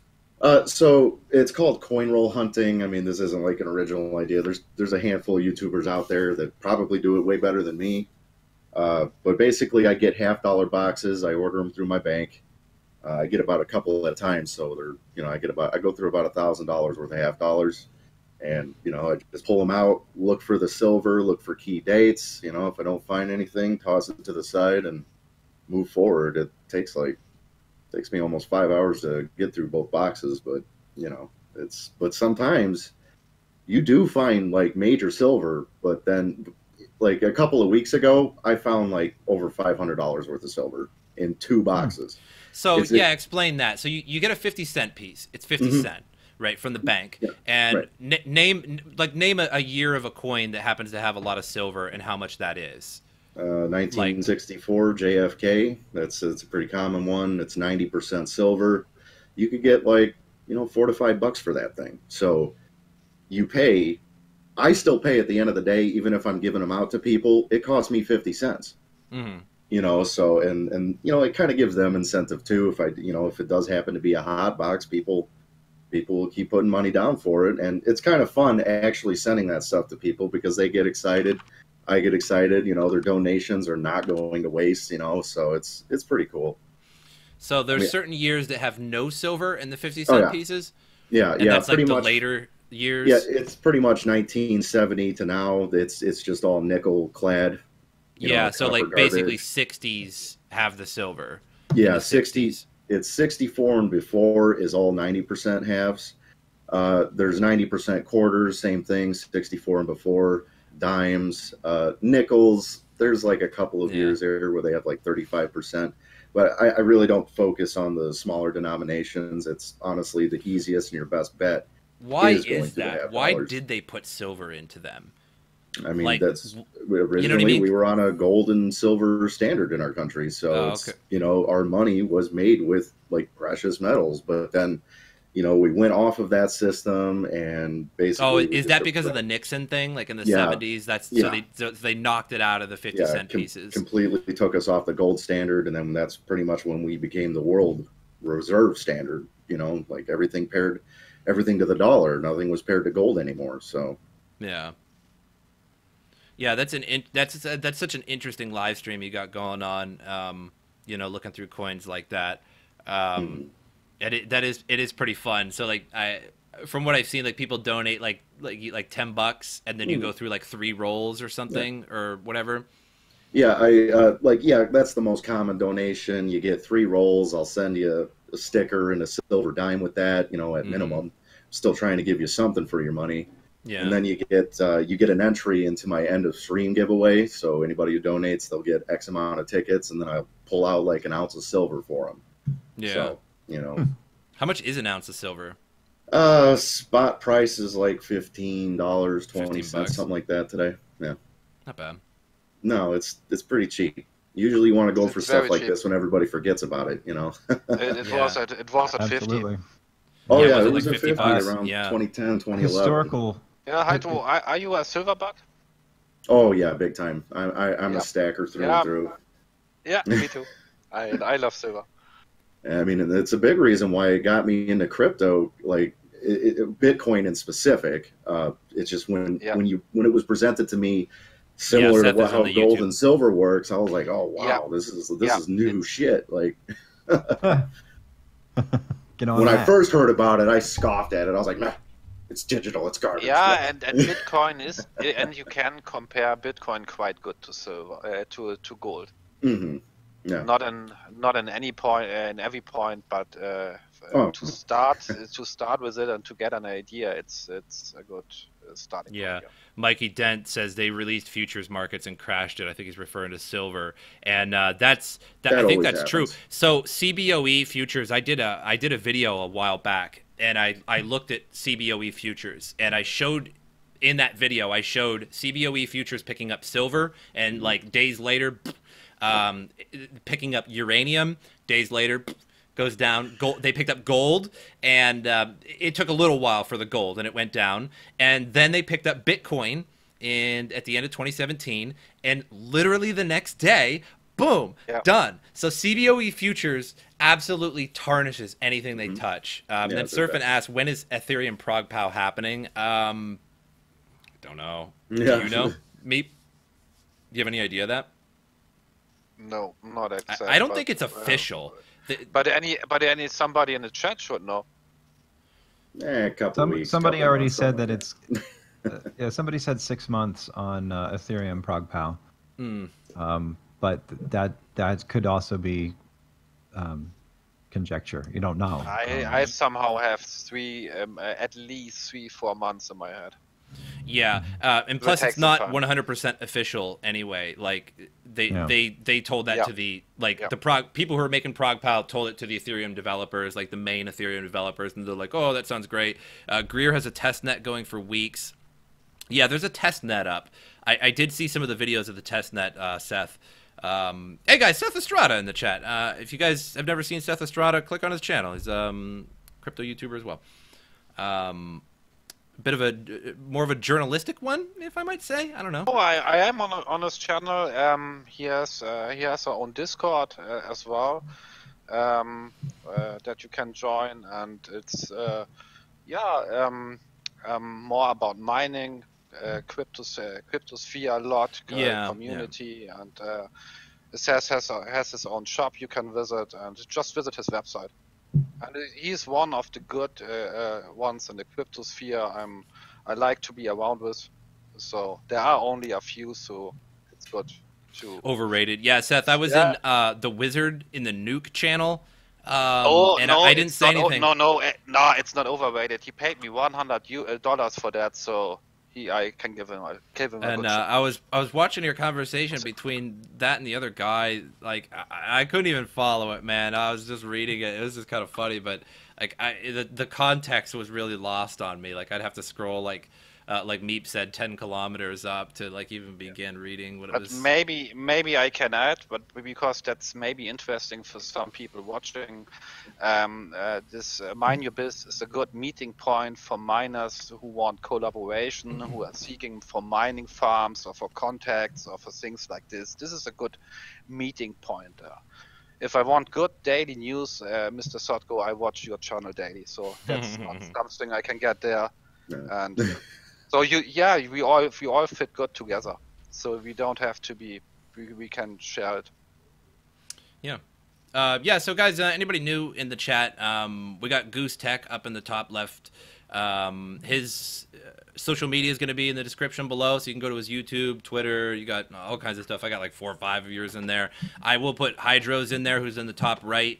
So it's called coin roll hunting. I mean, this isn't like an original idea. There's a handful of YouTubers out there that probably do it way better than me. But basically, I get $half boxes. I order them through my bank. I get about a couple at a time, so they're I go through about $1,000 worth of half dollars, and I just pull them out, look for the silver, look for key dates. If I don't find anything, toss it to the side and move forward. It takes me almost 5 hours to get through both boxes, but but sometimes you do find like major silver, but then like a couple of weeks ago, I found like over $500 worth of silver in 2 boxes. So explain that. So you get a 50-cent piece. It's 50 cent, right, from the bank. Yeah, and right. name a year of a coin that happens to have a lot of silver and how much that is. 1964 JFK. It's a pretty common one. It's 90% silver. You could get like $4 to $5 for that thing. So you pay. I still pay at the end of the day, even if I'm giving them out to people. It costs me 50 cents. Mm-hmm. So and it kind of gives them incentive too. If it does happen to be a hot box, people will keep putting money down for it, and it's kind of fun actually sending that stuff to people because they get excited. I get excited, their donations are not going to waste, so it's pretty cool. So there's certain years that have no silver in the 50-cent pieces? Yeah, and that's pretty like the much, later years? Yeah, it's pretty much 1970 to now. It's just all nickel clad. So like garbage. Basically 60s have the silver. Yeah, the 60s. It's 64 and before is all 90% halves. There's 90% quarters, same thing, 64 and before. Dimes, nickels. There's like a couple of years there where they have like 35%, but I really don't focus on the smaller denominations. It's honestly the easiest and your best bet. Why is that? Why did they put silver into them? I mean, like, that's originally what I mean? We were on a gold and silver standard in our country, so our money was made with like precious metals. But then, you know, we went off of that system and basically. Oh, is that because of the Nixon thing, like in the 70s? That's so they knocked it out of the 50-cent pieces. Completely took us off the gold standard, and then that's pretty much when we became the world reserve standard. You know, like everything to the dollar. Nothing was paired to gold anymore. So yeah, that's such an interesting live stream you got going on. You know, looking through coins like that. And it is pretty fun. So like from what I've seen, like people donate like $10, and then you go through like 3 rolls or something or whatever. Yeah, that's the most common donation. You get 3 rolls. I'll send you a sticker and a silver dime with that. You know, at minimum, still trying to give you something for your money. Yeah. And then you get an entry into my end of stream giveaway. So anybody who donates, they'll get X amount of tickets, and then I'll pull out like an ounce of silver for them. Yeah. So, you know. How much is an ounce of silver? Spot price is like $15, 20 cents, something like that today. Yeah. Not bad. No, it's pretty cheap. Usually you want to go for stuff like cheap. this when everybody forgets about it, you know. it was at 50. Oh yeah, it was like at 50 around 2010, 2011. Historical. Yeah, Heito, are you a silver bug? Oh yeah, big time. I'm a stacker through and through. Yeah, me too. I love silver. I mean, it's a big reason why it got me into crypto, like Bitcoin in specific. It's just when it was presented to me, similar to how gold and silver works, I was like, oh wow, this is new shit. Like, when I first heard about it, I scoffed at it. I was like, nah, it's digital, it's garbage. Yeah, and Bitcoin is, and you can compare Bitcoin quite good to silver, to gold. Mm-hmm. Yeah. Not in any point, in every point, but to start with it and to get an idea, it's a good starting point. Yeah. Mikey Dent says they released futures markets and crashed it. I think he's referring to silver, and I think that's true. So CBOE futures, I did a video a while back, and I looked at CBOE futures, and I showed. In that video, I showed CBOE futures picking up silver, and like days later, picking up uranium. Days later, goes down. Gold. They picked up gold, and it took a little while for the gold, and it went down. And then they picked up Bitcoin at the end of 2017, and literally the next day, boom, done. So CBOE futures absolutely tarnishes anything they touch. Then Surfin asks, when is Ethereum ProgPoW happening? Don't know. Yeah. Do you know? Meep? Do you have any idea of that? No, not exactly. I don't think it's official. But somebody in the chat should know. A couple weeks. Somebody already said that it's. Somebody said 6 months on Ethereum ProgPoW. But that could also be conjecture. You don't know. I somehow have at least 3-4 months in my head. Yeah, and plus it's not 100% official anyway. Like they told that to the people who are making ProgPoW told it to the Ethereum developers, like the main Ethereum developers, and they're like, oh, that sounds great. Greer has a test net going for weeks. Yeah, there's a test net up. I did see some of the videos of the test net, Seth. Hey guys, Seth Estrada in the chat. If you guys have never seen Seth Estrada, click on his channel. He's crypto YouTuber as well. Bit of more of a journalistic one, if I might say. I don't know. Oh, I am on his channel. He has our own Discord as well that you can join, and it's more about mining, cryptosphere a lot, community, and Seth has his own shop you can visit, and just visit his website. And he's one of the good ones in the cryptosphere I like to be around with. So there are only a few, so it's good to... Overrated. Yeah, Seth, I was in The Wizard in the Nuke channel, I didn't say anything. No, it's not overrated. He paid me $100 for that, so I can give him a and I was watching your conversation between that and the other guy. Like I couldn't even follow it, man. I was just reading it. It was just kind of funny, but like the context was really lost on me. Like I'd have to scroll like like Meep said, 10 kilometers up to like even begin reading what it But was. maybe I can add, but because that's maybe interesting for some people watching. This Mine Your Biz is a good meeting point for miners who want collaboration, who are seeking for mining farms or for contacts or for things like this. This is a good meeting point. If I want good daily news, MrSotko, I watch your channel daily, so that's not something I can get there. Yeah. And so we all fit good together. So we don't have to be. We can share it. Yeah. Yeah, so guys, anybody new in the chat, we got Goose-Tech up in the top left. His social media is going to be in the description below, so you can go to his YouTube, Twitter. You got all kinds of stuff. I got like 4 or 5 of yours in there. I will put Hydro's in there, who's in the top right.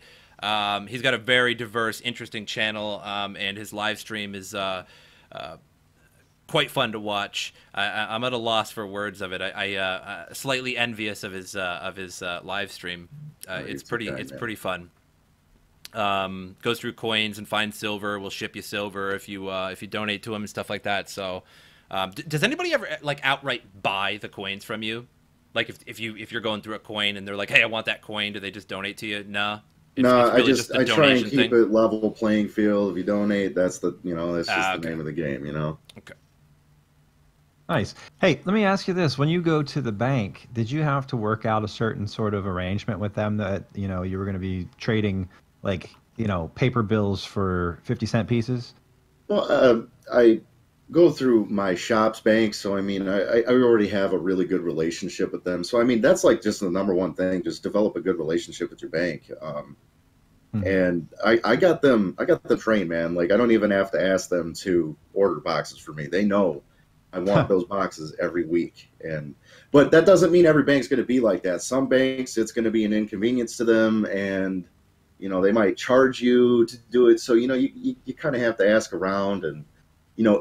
He's got a very diverse, interesting channel, and his live stream is quite fun to watch. I'm at a loss for words of it. I slightly envious of his live stream. It's pretty fun. Goes through coins and finds silver. Will ship you silver if you donate to him and stuff like that. So, does anybody ever like outright buy the coins from you? Like if you're going through a coin and they're like, hey, I want that coin, do they just donate to you? Nah. No, really I try and keep it level playing field. If you donate, that's just the name of the game, Okay. Nice. Hey, let me ask you this. When you go to the bank, did you have to work out a certain sort of arrangement with them that, you were going to be trading like, paper bills for 50-cent pieces? Well, I go through my shop's bank, so I mean, I already have a really good relationship with them. So I mean, that's like just the number one thing. Just develop a good relationship with your bank. And I got them trained, man. Like I don't even have to ask them to order boxes for me. They know I want those boxes every week. But that doesn't mean every bank's going to be like that. Some banks, it's going to be an inconvenience to them, and they might charge you to do it. So you kind of have to ask around and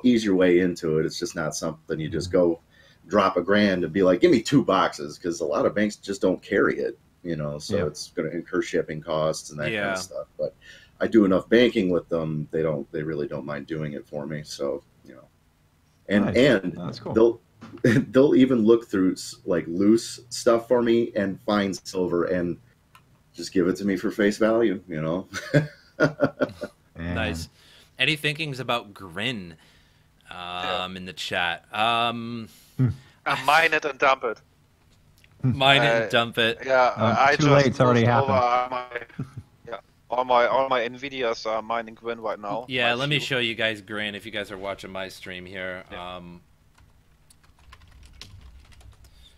ease your way into it. It's just not something you just go drop $1,000 and be like, give me 2 boxes, because a lot of banks just don't carry it. So it's going to incur shipping costs and that kind of stuff. But I do enough banking with them; they really don't mind doing it for me. So and That's cool. they'll even look through like loose stuff for me and find silver and just give it to me for face value. Nice. Any thinkings about Grin in the chat? Mine it and dump it. Mine it and dump it. Yeah, I too just late. It's already happened. All my Nvidias are mining Grin right now. Yeah, let me show you guys Grin if you guys are watching my stream here. Yeah.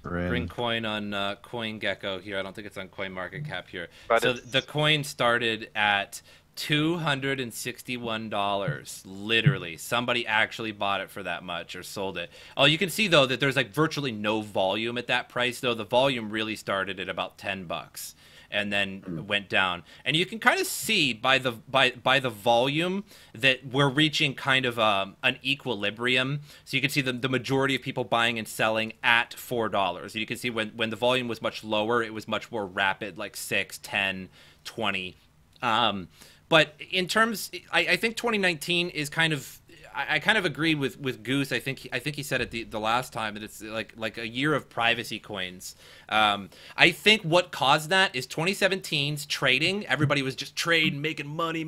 Grin coin on CoinGecko here. I don't think it's on CoinMarketCap here. But so the coin started at $261. Literally, somebody actually bought it for that much or sold it. Oh, you can see though that there's like virtually no volume at that price. Though the volume really started at about $10. And then went down, and you can kind of see by the volume that we're reaching kind of an equilibrium. So you can see the majority of people buying and selling at $4. You can see when the volume was much lower, it was much more rapid, like 6, 10, 20. But in terms, I think 2019 is kind of. I kind of agree with Goose. I think he said it the last time that it's like a year of privacy coins. I think what caused that is 2017's trading. Everybody was just trading, making money,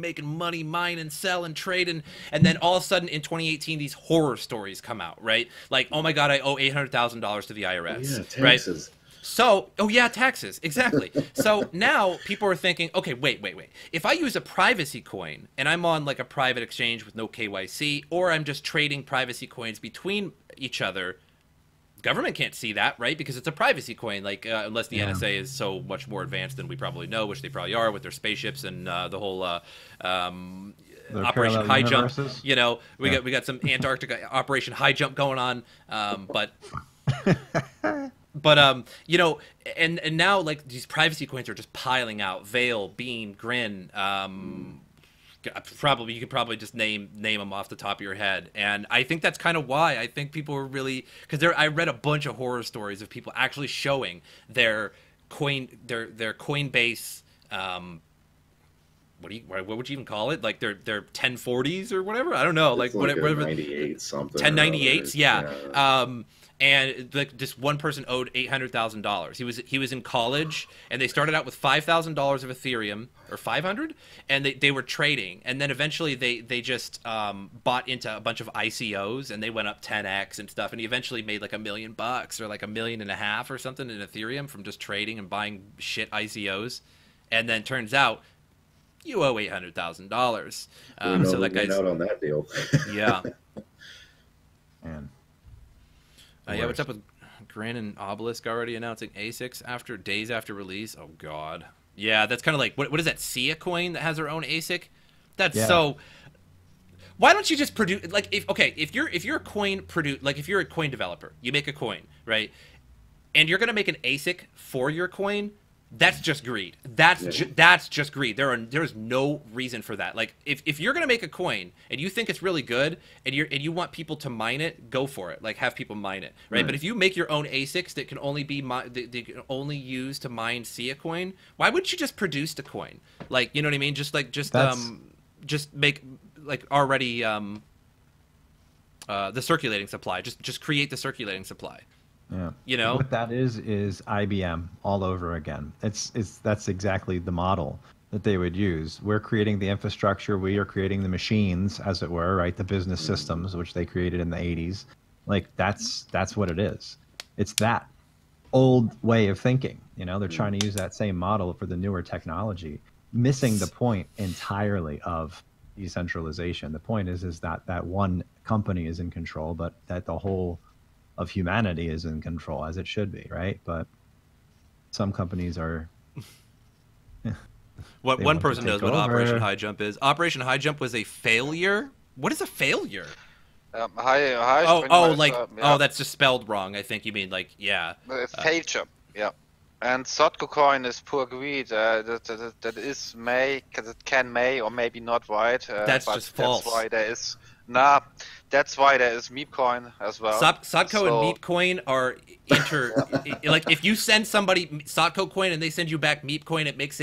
mine and sell and trade, and then all of a sudden in 2018 these horror stories come out, right? Like, oh my God, I owe $800,000 to the IRS. Yeah, taxes. Right? So, taxes, exactly. So now people are thinking, okay, wait. If I use a privacy coin and I'm on like a private exchange with no KYC, or I'm just trading privacy coins between each other, government can't see that, right? Because it's a privacy coin, like unless the NSA is so much more advanced than we probably know, which they probably are with their spaceships and the whole Operation High Jump. We got some Antarctica Operation High Jump going on, but and now like these privacy coins are just piling out. Veil, Beam, Grin. You could probably just name them off the top of your head, and I think that's kind of why I think people were really, because I read a bunch of horror stories of people actually showing their Coinbase what would you even call it? Like they're 1040s or whatever. I don't know. It's like whatever 98 something. 1098s, yeah. And this one person owed $800,000. He was in college, and they started out with $5,000 of Ethereum, or 500, and they were trading, and then eventually they just bought into a bunch of ICOs, and they went up 10x and stuff, and he eventually made like $1 million or like $1.5 million or something in Ethereum from just trading and buying shit ICOs, and then turns out you owe $800,000. So that guy's out on that deal. Yeah. Man. Yeah, what's up with Grin and Obelisk already announcing ASICs days after release? Oh God. Yeah, that's kind of like what is that? Sia coin that has their own ASIC? That's so. Why don't you just produce like if you're a coin if you're a coin developer, you make a coin, right? And you're gonna make an ASIC for your coin. That's just greed. That's just greed. There's no reason for that. Like if you're gonna make a coin and you think it's really good and you want people to mine it, go for it. Like have people mine it, right? But if you make your own ASICs that can only be they can only use to mine Sia coin, why wouldn't you just produce the coin? Like you know what I mean? Just make like already the circulating supply. Just create the circulating supply. Yeah. You know what that is IBM all over again. That's exactly the model that they would use. We're creating the infrastructure, we are creating the machines, as it were, right? The business systems which they created in the 80s. Like that's what it is. It's that old way of thinking. You know, they're trying to use that same model for the newer technology, missing the point entirely of decentralization. The point is that one company is in control, but that the whole of humanity is in control, as it should be, right? But some companies are. What one person knows what Operation High Jump is. Operation High Jump was a failure. What is a failure? That's just spelled wrong. I think you mean like fail jump. Yeah. And Sotko coin is pure greed. That is may or maybe not right. That's just false. That's why there is that's why there is Meep coin as well. Sotko and Meep coin are like if you send somebody Sotko coin and they send you back Meep coin, it makes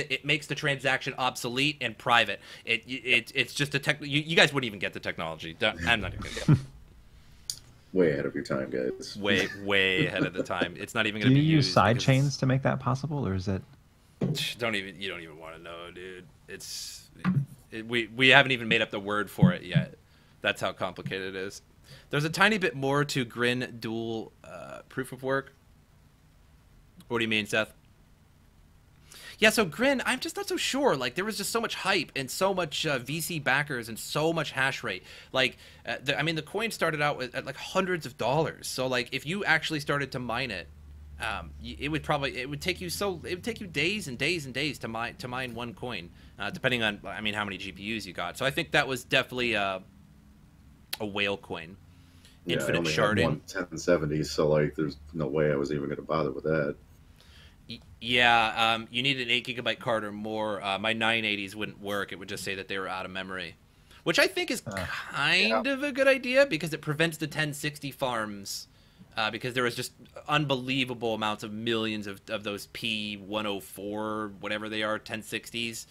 the transaction obsolete and private. It's just a tech. You guys wouldn't even get the technology. I'm not even gonna get it. Way ahead of your time, guys. Way ahead of the time. It's not even going to be used. Do you use side chains to make that possible, or is it? You don't even want to know, dude. We haven't even made up the word for it yet. That's how complicated it is. There's a tiny bit more to Grin dual proof of work. What do you mean, Seth? Yeah, so Grin, I'm just not so sure. Like, there was just so much hype and so much VC backers and so much hash rate. Like, the coin started out at like hundreds of dollars. So, like, if you actually started to mine it, it would take you days and days and days to mine one coin, depending on how many GPUs you got. So I think that was definitely a whale coin. Infinite I only sharding. Had one 1070, so like, there's no way I was even going to bother with that. Yeah, you need an 8 GB card or more. My 980s wouldn't work. It would just say that they were out of memory, which I think is kind of a good idea because it prevents the 1060 farms. Because there was just unbelievable amounts of millions of those P104, whatever they are, 1060s.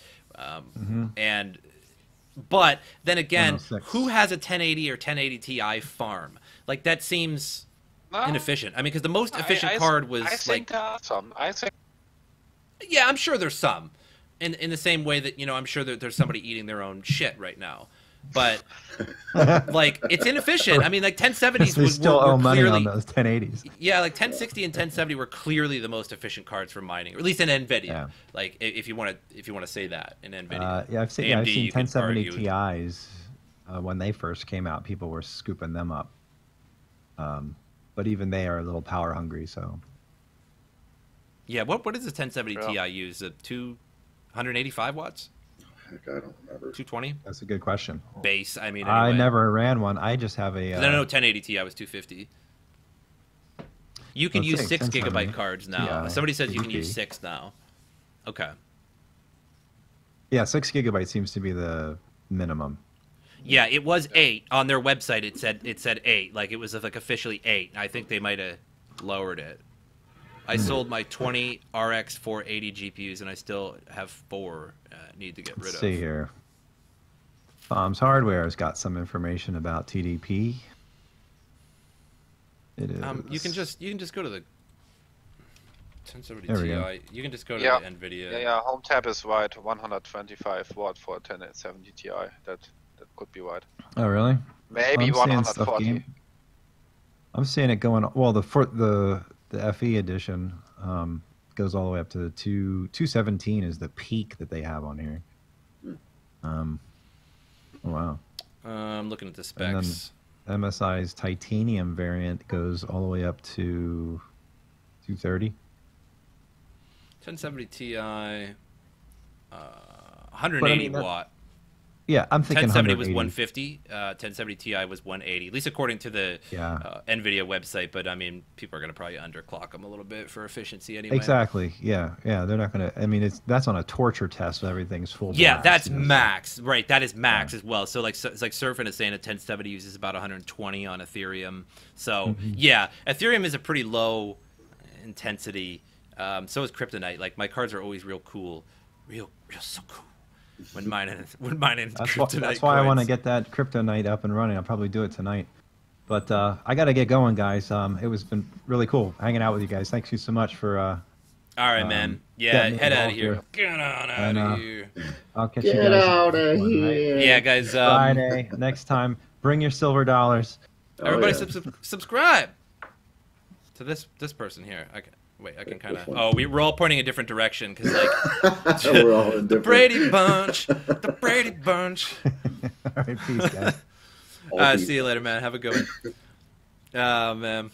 But then again, who has a 1080 or 1080 Ti farm? Like, that seems inefficient. I mean, because the most efficient card was I think there are some. Yeah, I'm sure there's some. In the same way that, I'm sure that there's somebody eating their own shit right now. But, like, it's inefficient. I mean, like, 1070s they still were owe money clearly, on those 1080s. Yeah, like, 1060 and 1070 were clearly the most efficient cards for mining, or at least in NVIDIA. Yeah. Like, if you want to say that, in NVIDIA. I've seen 1070 Ti's when they first came out. People were scooping them up. But even they are a little power hungry, so. Yeah, what does the 1070 Ti use? 285 watts? Heck, I don't remember. 220? That's a good question. Base, anyway. I never ran one. I just have a... No, 1080 Ti was 250. You can use 6 GB cards now. Somebody says you can use 6 now. Okay. Yeah, 6 GB seems to be the minimum. Yeah, it was 8 on their website. It said 8, like it was like officially 8. I think they might have lowered it. I sold my 20 RX 480 GPUs, and I still have 4 need to get rid of. Let's see here. Bombs Hardware has got some information about TDP. It is. You can just go to the 1070 There we Ti. go. You can just go to Yeah. the NVIDIA. Yeah, home tab is right. 125 watt for 1070 Ti. That could be right. Oh, really? Maybe I'm seeing stuff 140. I'm seeing it going. Well, the FE edition goes all the way up to the 217 is the peak that they have on here. Oh, wow. I'm looking at the And then specs. MSI's titanium variant goes all the way up to 230. 1070 Ti, 180 that- watt. Yeah, I'm thinking 1070 was 180. 150. 1070 Ti was 180. At least according to the NVIDIA website. But I mean, people are gonna probably underclock them a little bit for efficiency anyway. Exactly. Yeah. They're not gonna. I mean, that's on a torture test. Everything's full. Yeah, blast, that's you know, so- max, right? That is max as well. So it's like Surfing is saying a 1070 uses about 120 on Ethereum. So yeah, Ethereum is a pretty low intensity. So is Kryptonite. Like my cards are always real cool, real so cool. When mining Kryptonite. That's why I want to coins. get that Kryptonite up and running. I'll probably do it tonight. But I got to get going, guys. It was been really cool hanging out with you guys. Thanks you so much for. All right, man. Yeah, getting head out of involved here. Get on out And, of here. I'll catch you Get guys. out next of one, right? here. Yeah, guys. Friday next time. Bring your silver dollars. Everybody yeah. subscribe to this person here. I can kind of. Which one? Oh, we're all pointing a different direction because like We're all in the different. Brady Bunch, the Brady Bunch. All right, peace, guys. See you later, man. Have a good one. Man,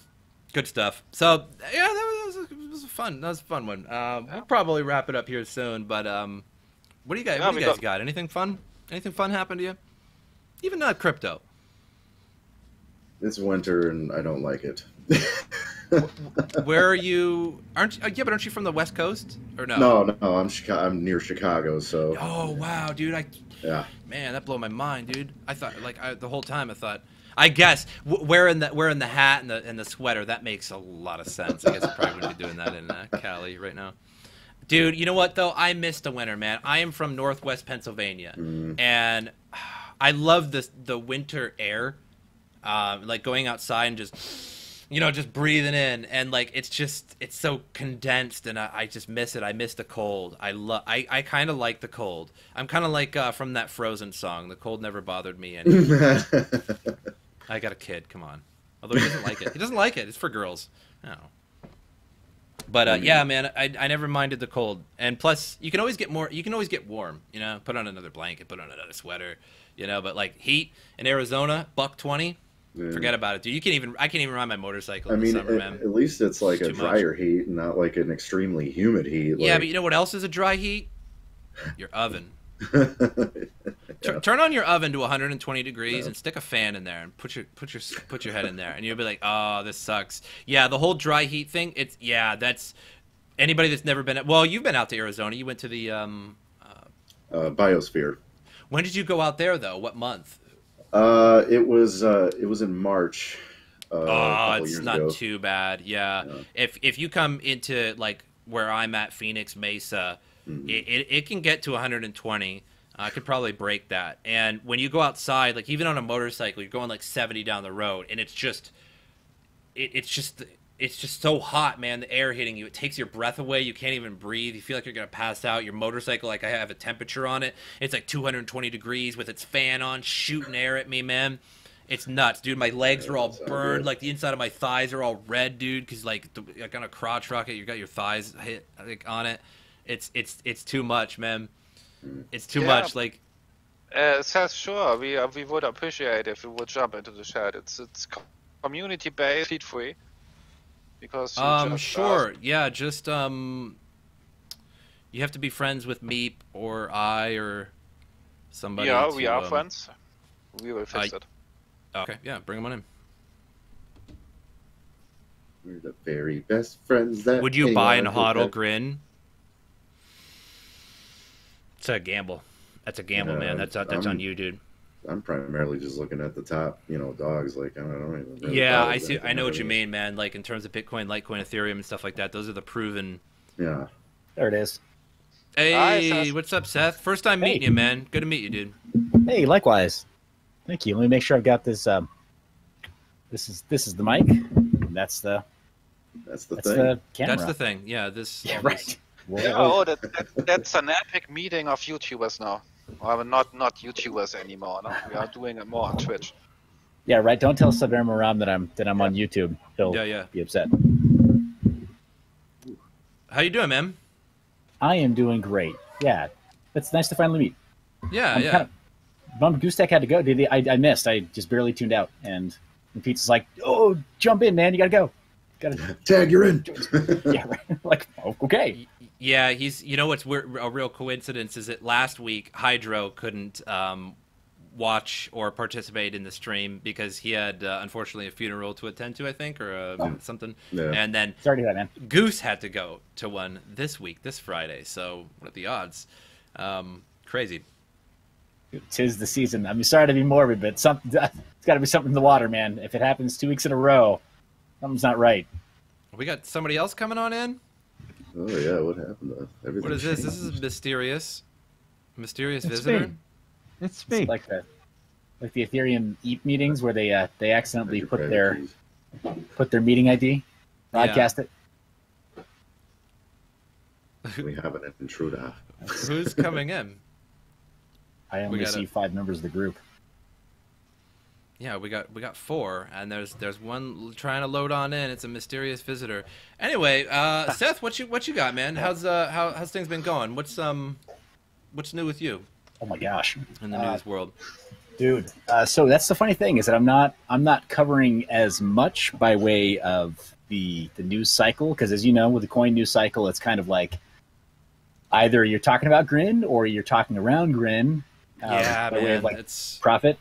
good stuff. So yeah, that was fun. That was a fun one. We'll probably wrap it up here soon. But what do you guys? Yeah, What do we you guys got- got? Anything fun? Anything fun happened to you? Even not crypto. It's winter and I don't like it. Where are you? Aren't yeah? But aren't you from the West Coast or no? No, I'm near Chicago, so Oh wow, dude! yeah. Man, that blew my mind, dude. I thought the whole time I thought. I guess wearing the hat and the sweater, that makes a lot of sense. I guess I probably wouldn't be doing that in Cali right now. Dude, you know what though? I miss the winter, man. I am from Northwest Pennsylvania, and I love the winter air, like going outside and just breathing in, and like it's so condensed, and I just miss it. I miss the cold. I kind of like the cold. I'm kind of like from that Frozen song. The cold never bothered me anymore. I got a kid. Come on. Although he doesn't like it. He doesn't like it. It's for girls. No. But yeah, man, I never minded the cold. And plus, you can always get warm. You know, put on another blanket, put on another sweater. You know, but like heat in Arizona, $120. Yeah. Forget about it, dude. I can't even ride my motorcycle I in mean, the summer, man. at least it's like It's a too much. drier heat and not like an extremely humid heat. Yeah, like... but you know what else is a dry heat? Your oven. Yeah. Turn on your oven to 120 degrees and stick a fan in there and put your head in there, and you'll be like, oh, this sucks. Yeah, the whole dry heat thing. That's anybody that's never been. Well, you've been out to Arizona. You went to the. Biosphere. When did you go out there though? What month? It was in March. A Oh, couple it's years not ago. too bad. Yeah. If you come into like where I'm at, Phoenix Mesa, it can get to 120. I could probably break that. And when you go outside, like even on a motorcycle, you're going like 70 down the road, and it's just so hot, man. The air hitting you, it takes your breath away. You can't even breathe. You feel like you're gonna pass out. Your motorcycle, like I have a temperature on it. It's like 220 degrees with its fan on, shooting air at me, man. It's nuts, dude. My legs are all Sounds burned. good. Like the inside of my thighs are all red, dude. Because like on a crotch rocket, you got your thighs hit like on it. It's too much, man. It's too Yeah. much. Like Says sure. We would appreciate if you would jump into the chat. It's community based, feed free. Because you just sure, yeah. Just you have to be friends with Meep or I or somebody. Yeah, we to, are friends. We will fix it. Okay, yeah, bring them on in. We're the very best friends that. Would you buy an anyone could HODL have. grin? It's a gamble. That's a gamble, man. That's on you, dude. I'm primarily just looking at the top, dogs. Like I don't even really Yeah, bother I with see. I anything know what other you than- mean, man. Like in terms of Bitcoin, Litecoin, Ethereum, and stuff like that. Those are the proven. Yeah. There it is. Hi, Hey, Seth. what's up, Seth? First time meeting Hey. you, man. Good to meet you, dude. Hey, likewise. Thank you. Let me make sure I've got this. This is the mic. And that's the That's the that's thing. the camera. That's the thing. Yeah, this. Yeah, all right. this- Whoa. Yeah, oh, that's an epic meeting of YouTubers now. Well, not YouTubers anymore. No? We are doing it more on Twitch. Yeah, right. Don't tell Saber Maram that I'm on YouTube. He'll Yeah. be upset. How you doing, man? I am doing great. Yeah, it's nice to finally meet. Yeah, I'm yeah. kind of bummed Goose-Tech had to go. I missed. I just barely tuned out, and Pete's like, "Oh, jump in, man! You gotta go. Gotta." Tag, you're in. Yeah, right. Like, oh, okay. Yeah, he's. You know what's weird, a real coincidence is that last week Hydro couldn't watch or participate in the stream because he had unfortunately a funeral to attend to, I think, or something. Yeah. And then Sorry to hear that, man. Goose had to go to one this week, this Friday. So what are the odds? Crazy. Tis the season. I'm sorry to be morbid, but it's got to be something in the water, man. If it happens 2 weeks in a row, something's not right. We got somebody else coming on in. Oh yeah, what happened to everything? What is this? This changed. is mysterious It's visitor. me. It's me. Like the Ethereum EAP meetings where they accidentally Your put gratitude. their meeting ID, broadcast it. We have an intruder. Who's coming in? I only gotta- see 5 members of the group. Yeah, we got 4, and there's one trying to load on in. It's a mysterious visitor. Anyway, Seth, what you got, man? How's things been going? What's new with you Oh my gosh, in the news world? dude! So that's the funny thing is that I'm not covering as much by way of the news cycle because, as you know, with the coin news cycle, it's kind of like either you're talking about Grin or you're talking around Grin. Yeah, by way man, of like it's profit.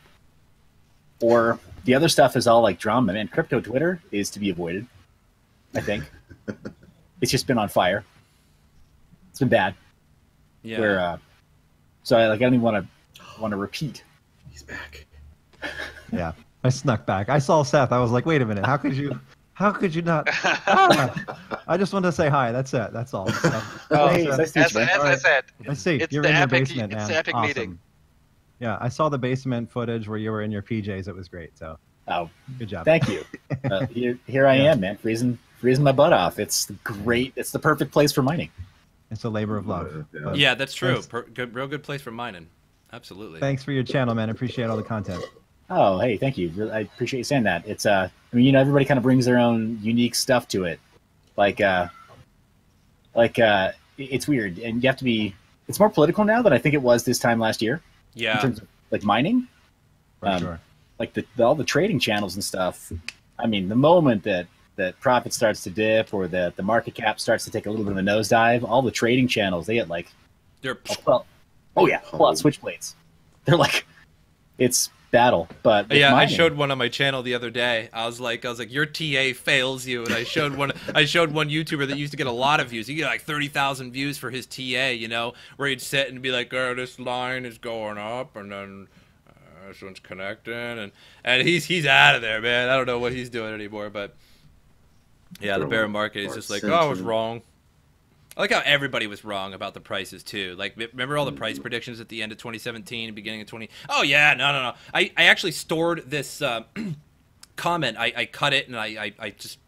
Or the other stuff is all like drama, man. Crypto Twitter is to be avoided, I think. It's just been on fire. It's been bad. yeah. Where, so I don't even want to repeat. He's back. Yeah, I snuck back. I saw Seth. I was like, wait a minute. How could you not? Ah! I just wanted to say hi. That's it. That's all. So, Oh, hey, Seth, nice to meet As, you, man. as I said, I see. it's You're the in your epic- basement, it's man. the epic Awesome. meeting. Yeah, I saw the basement footage where you were in your PJs. It was great. So Oh, good job. thank you. Here I am, man, freezing my butt off. It's great. It's the perfect place for mining. It's a labor of love. Yeah. But Yeah, that's true. Thanks. Real good place for mining. Absolutely. Thanks for your channel, man. I appreciate all the content. Oh, hey, thank you. I appreciate you saying that. It's I mean, everybody kind of brings their own unique stuff to it. It's weird, and you have to be. It's more political now than I think it was this time last year. In Yeah. terms of like mining, For sure. like all the trading channels and stuff. I mean, the moment that profit starts to dip or that the market cap starts to take a little bit of a nosedive, all the trading channels they get like, They're pull out switchblades. They're like, it's battle. But with Yeah, I mining- showed one on my channel the other day. I was like, your TA fails you, and I showed one YouTuber that used to get a lot of views. He get like 30,000 views for his TA, where he'd sit and be like, "Oh, this line is going up, and then this one's connecting," and he's out of there, man. I don't know what he's doing anymore, but yeah, the bear market is just like, oh, I was wrong. I like how everybody was wrong about the prices too. Like, remember all the price predictions at the end of 2017, beginning of 20? Oh yeah, no. I actually stored this comment. I cut it and I just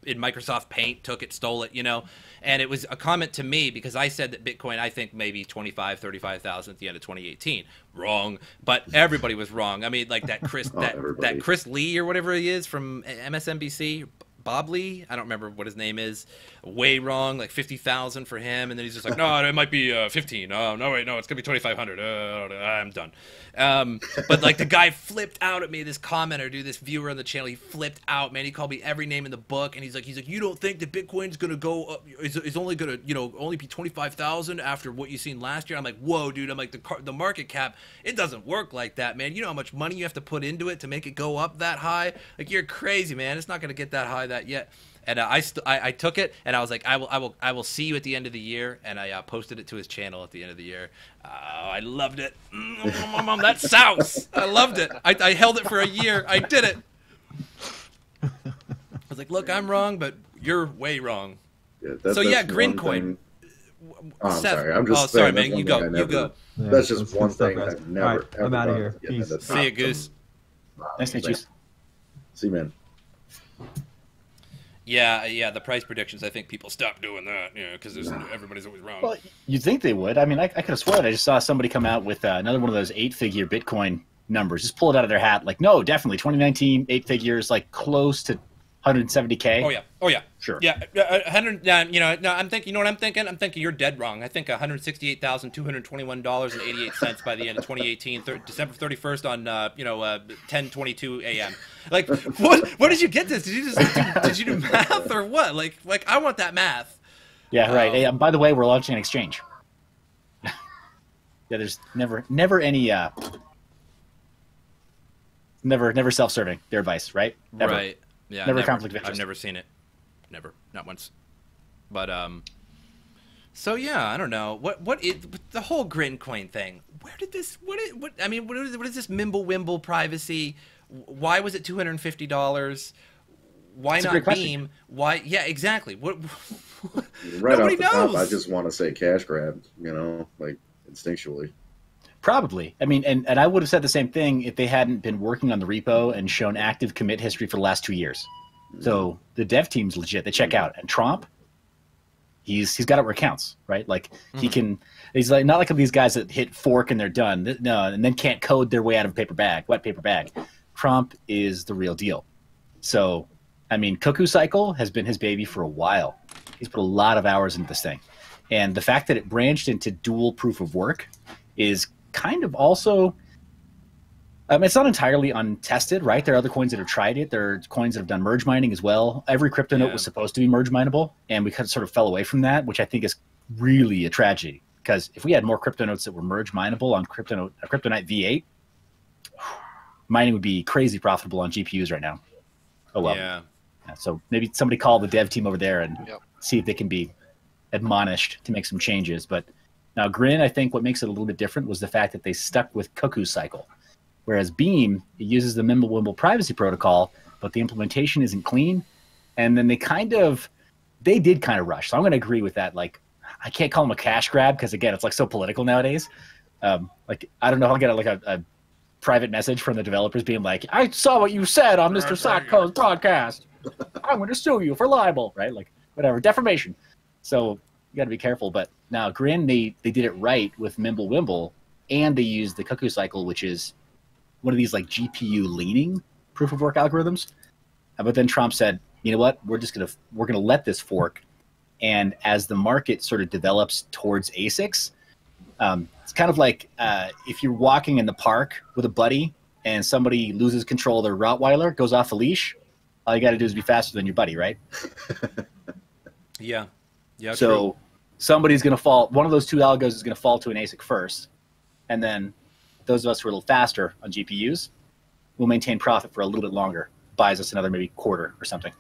in Microsoft Paint took it, stole it, and it was a comment to me because I said that Bitcoin I think maybe 35,000 at the end of 2018. Wrong, but everybody was wrong. I mean, like that Chris that Chris Lee or whatever he is from MSNBC. Bob Lee, I don't remember what his name is, way wrong, like 50,000 for him, and then he's just like, no, it might be 15. Oh, no, wait, no, it's gonna be 2,500. I'm done. But like the guy flipped out at me, this commenter, dude, this viewer on the channel, he flipped out, man. He called me every name in the book, and he's like, you don't think that Bitcoin's gonna go up? Is only gonna, only be 25,000 after what you seen last year? I'm like, whoa, dude. I'm like, the market cap, it doesn't work like that, man. You know how much money you have to put into it to make it go up that high? Like, you're crazy, man. It's not gonna get that high that yet. And I took it, and I was like, I will see you at the end of the year, and I posted it to his channel at the end of the year. I loved it. That souse. I loved it. I held it for a year. I did it. I was like, look, I'm wrong, but you're way wrong. Yeah, so yeah, Grincoin. Oh, I'm sorry. I'm just sorry, saying, man. You go. You go. Yeah, that's just one stuff, thing guys. I've never. All right, I'm out of ever here. done. Yeah, Peace. that's See you, not Goose. Nice to meet you. See you, man. Yeah. The price predictions. I think people stop doing that. Because everybody's always wrong. Well, you'd think they would. I mean, I could have sworn I just saw somebody come out with another one of those 8-figure Bitcoin numbers. Just pull it out of their hat. Like, no, definitely 2019 8 figures, like close to 170K. Oh yeah. Sure. Yeah, 100. No, I'm thinking. You know what I'm thinking? I'm thinking you're dead wrong. I think $168,221.88 by the end of 2018, December 31st on 10:22 a.m. Like, what did you get this? Did you do math or what? Like I want that math. Yeah, right. Hey, by the way, we're launching an exchange. Yeah, there's never any never self-serving their advice, right? Ever. Right. Yeah. Never conflict of interest. I've never seen it. Never. Not once. But so yeah, I don't know. What is the whole Grincoin thing? Where did this what is this Mimblewimble privacy? Why was it $250? Why not Beam? Why exactly. What Right nobody off the knows. top, I just want to say cash grab, like instinctually. Probably. I mean, and I would have said the same thing if they hadn't been working on the repo and shown active commit history for the last 2 years. So the dev team's legit. They check out. And Tromp, he's got it where it counts, right? Like he's like not like these guys that hit fork and they're done. No, and then can't code their way out of a wet paper bag. Tromp is the real deal. So, I mean, Cuckoo Cycle has been his baby for a while. He's put a lot of hours into this thing. And the fact that it branched into dual proof of work is kind of also it's not entirely untested, right? There are other coins that have tried it. There are coins that have done merge mining as well. Every crypto note was supposed to be merge mineable, and we kind of sort of fell away from that, which I think is really a tragedy. Because if we had more crypto notes that were merge mineable on Kryptonite V8, mining would be crazy profitable on GPUs right now. Oh well. Yeah. So maybe somebody call the dev team over there and see if they can be admonished to make some changes. But now Grin, I think what makes it a little bit different was the fact that they stuck with Cuckoo Cycle. Whereas Beam, it uses the Mimblewimble privacy protocol, but the implementation isn't clean. And then they did kind of rush. So I'm going to agree with that. Like, I can't call them a cash grab because, again, it's like so political nowadays. Like, I don't know if I'll get a private message from the developers being like, I saw what you said on MrSotko's podcast. I'm going to sue you for libel, right? Like, whatever, defamation. So you got to be careful. But now Grin, they did it right with Mimblewimble, and they used the Cuckoo Cycle, which is one of these like GPU leaning proof of work algorithms. But then Trump said, you know what, we're gonna let this fork. And as the market sort of develops towards ASICs, it's kind of like if you're walking in the park with a buddy and somebody loses control of their Rottweiler, goes off the leash, all you got to do is be faster than your buddy, right? Yeah. So somebody's going to fall. One of those two algos is going to fall to an ASIC first, and then those of us who are a little faster on GPUs will maintain profit for a little bit longer. Buys us another maybe quarter or something.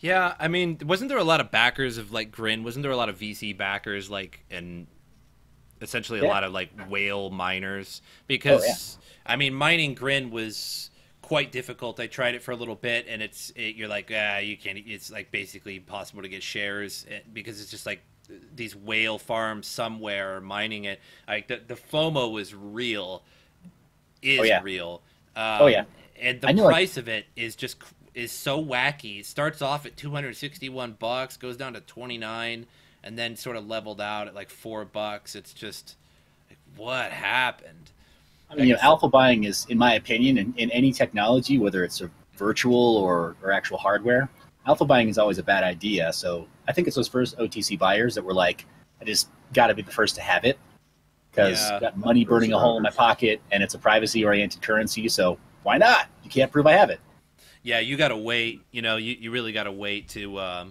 Yeah, I mean, wasn't there a lot of backers of like Grin? Wasn't there a lot of VC backers and essentially a lot of like whale miners? Because I mean, mining Grin was quite difficult. I tried it for a little bit, and you're like, you can't. It's like basically impossible to get shares because it's just like these whale farms somewhere are mining it. Like the FOMO was real, real. And the price of it is so wacky. It starts off at $261, goes down to 29, and then sort of leveled out at like $4. It's just like, what happened? I mean, alpha buying is, in my opinion, in any technology, whether it's a virtual or actual hardware, alpha buying is always a bad idea. So I think it's those first OTC buyers that were like, I just got to be the first to have it because I've got money burning a hole in my pocket and it's a privacy-oriented currency. So why not? You can't prove I have it. Yeah, you got to wait. You really got to wait to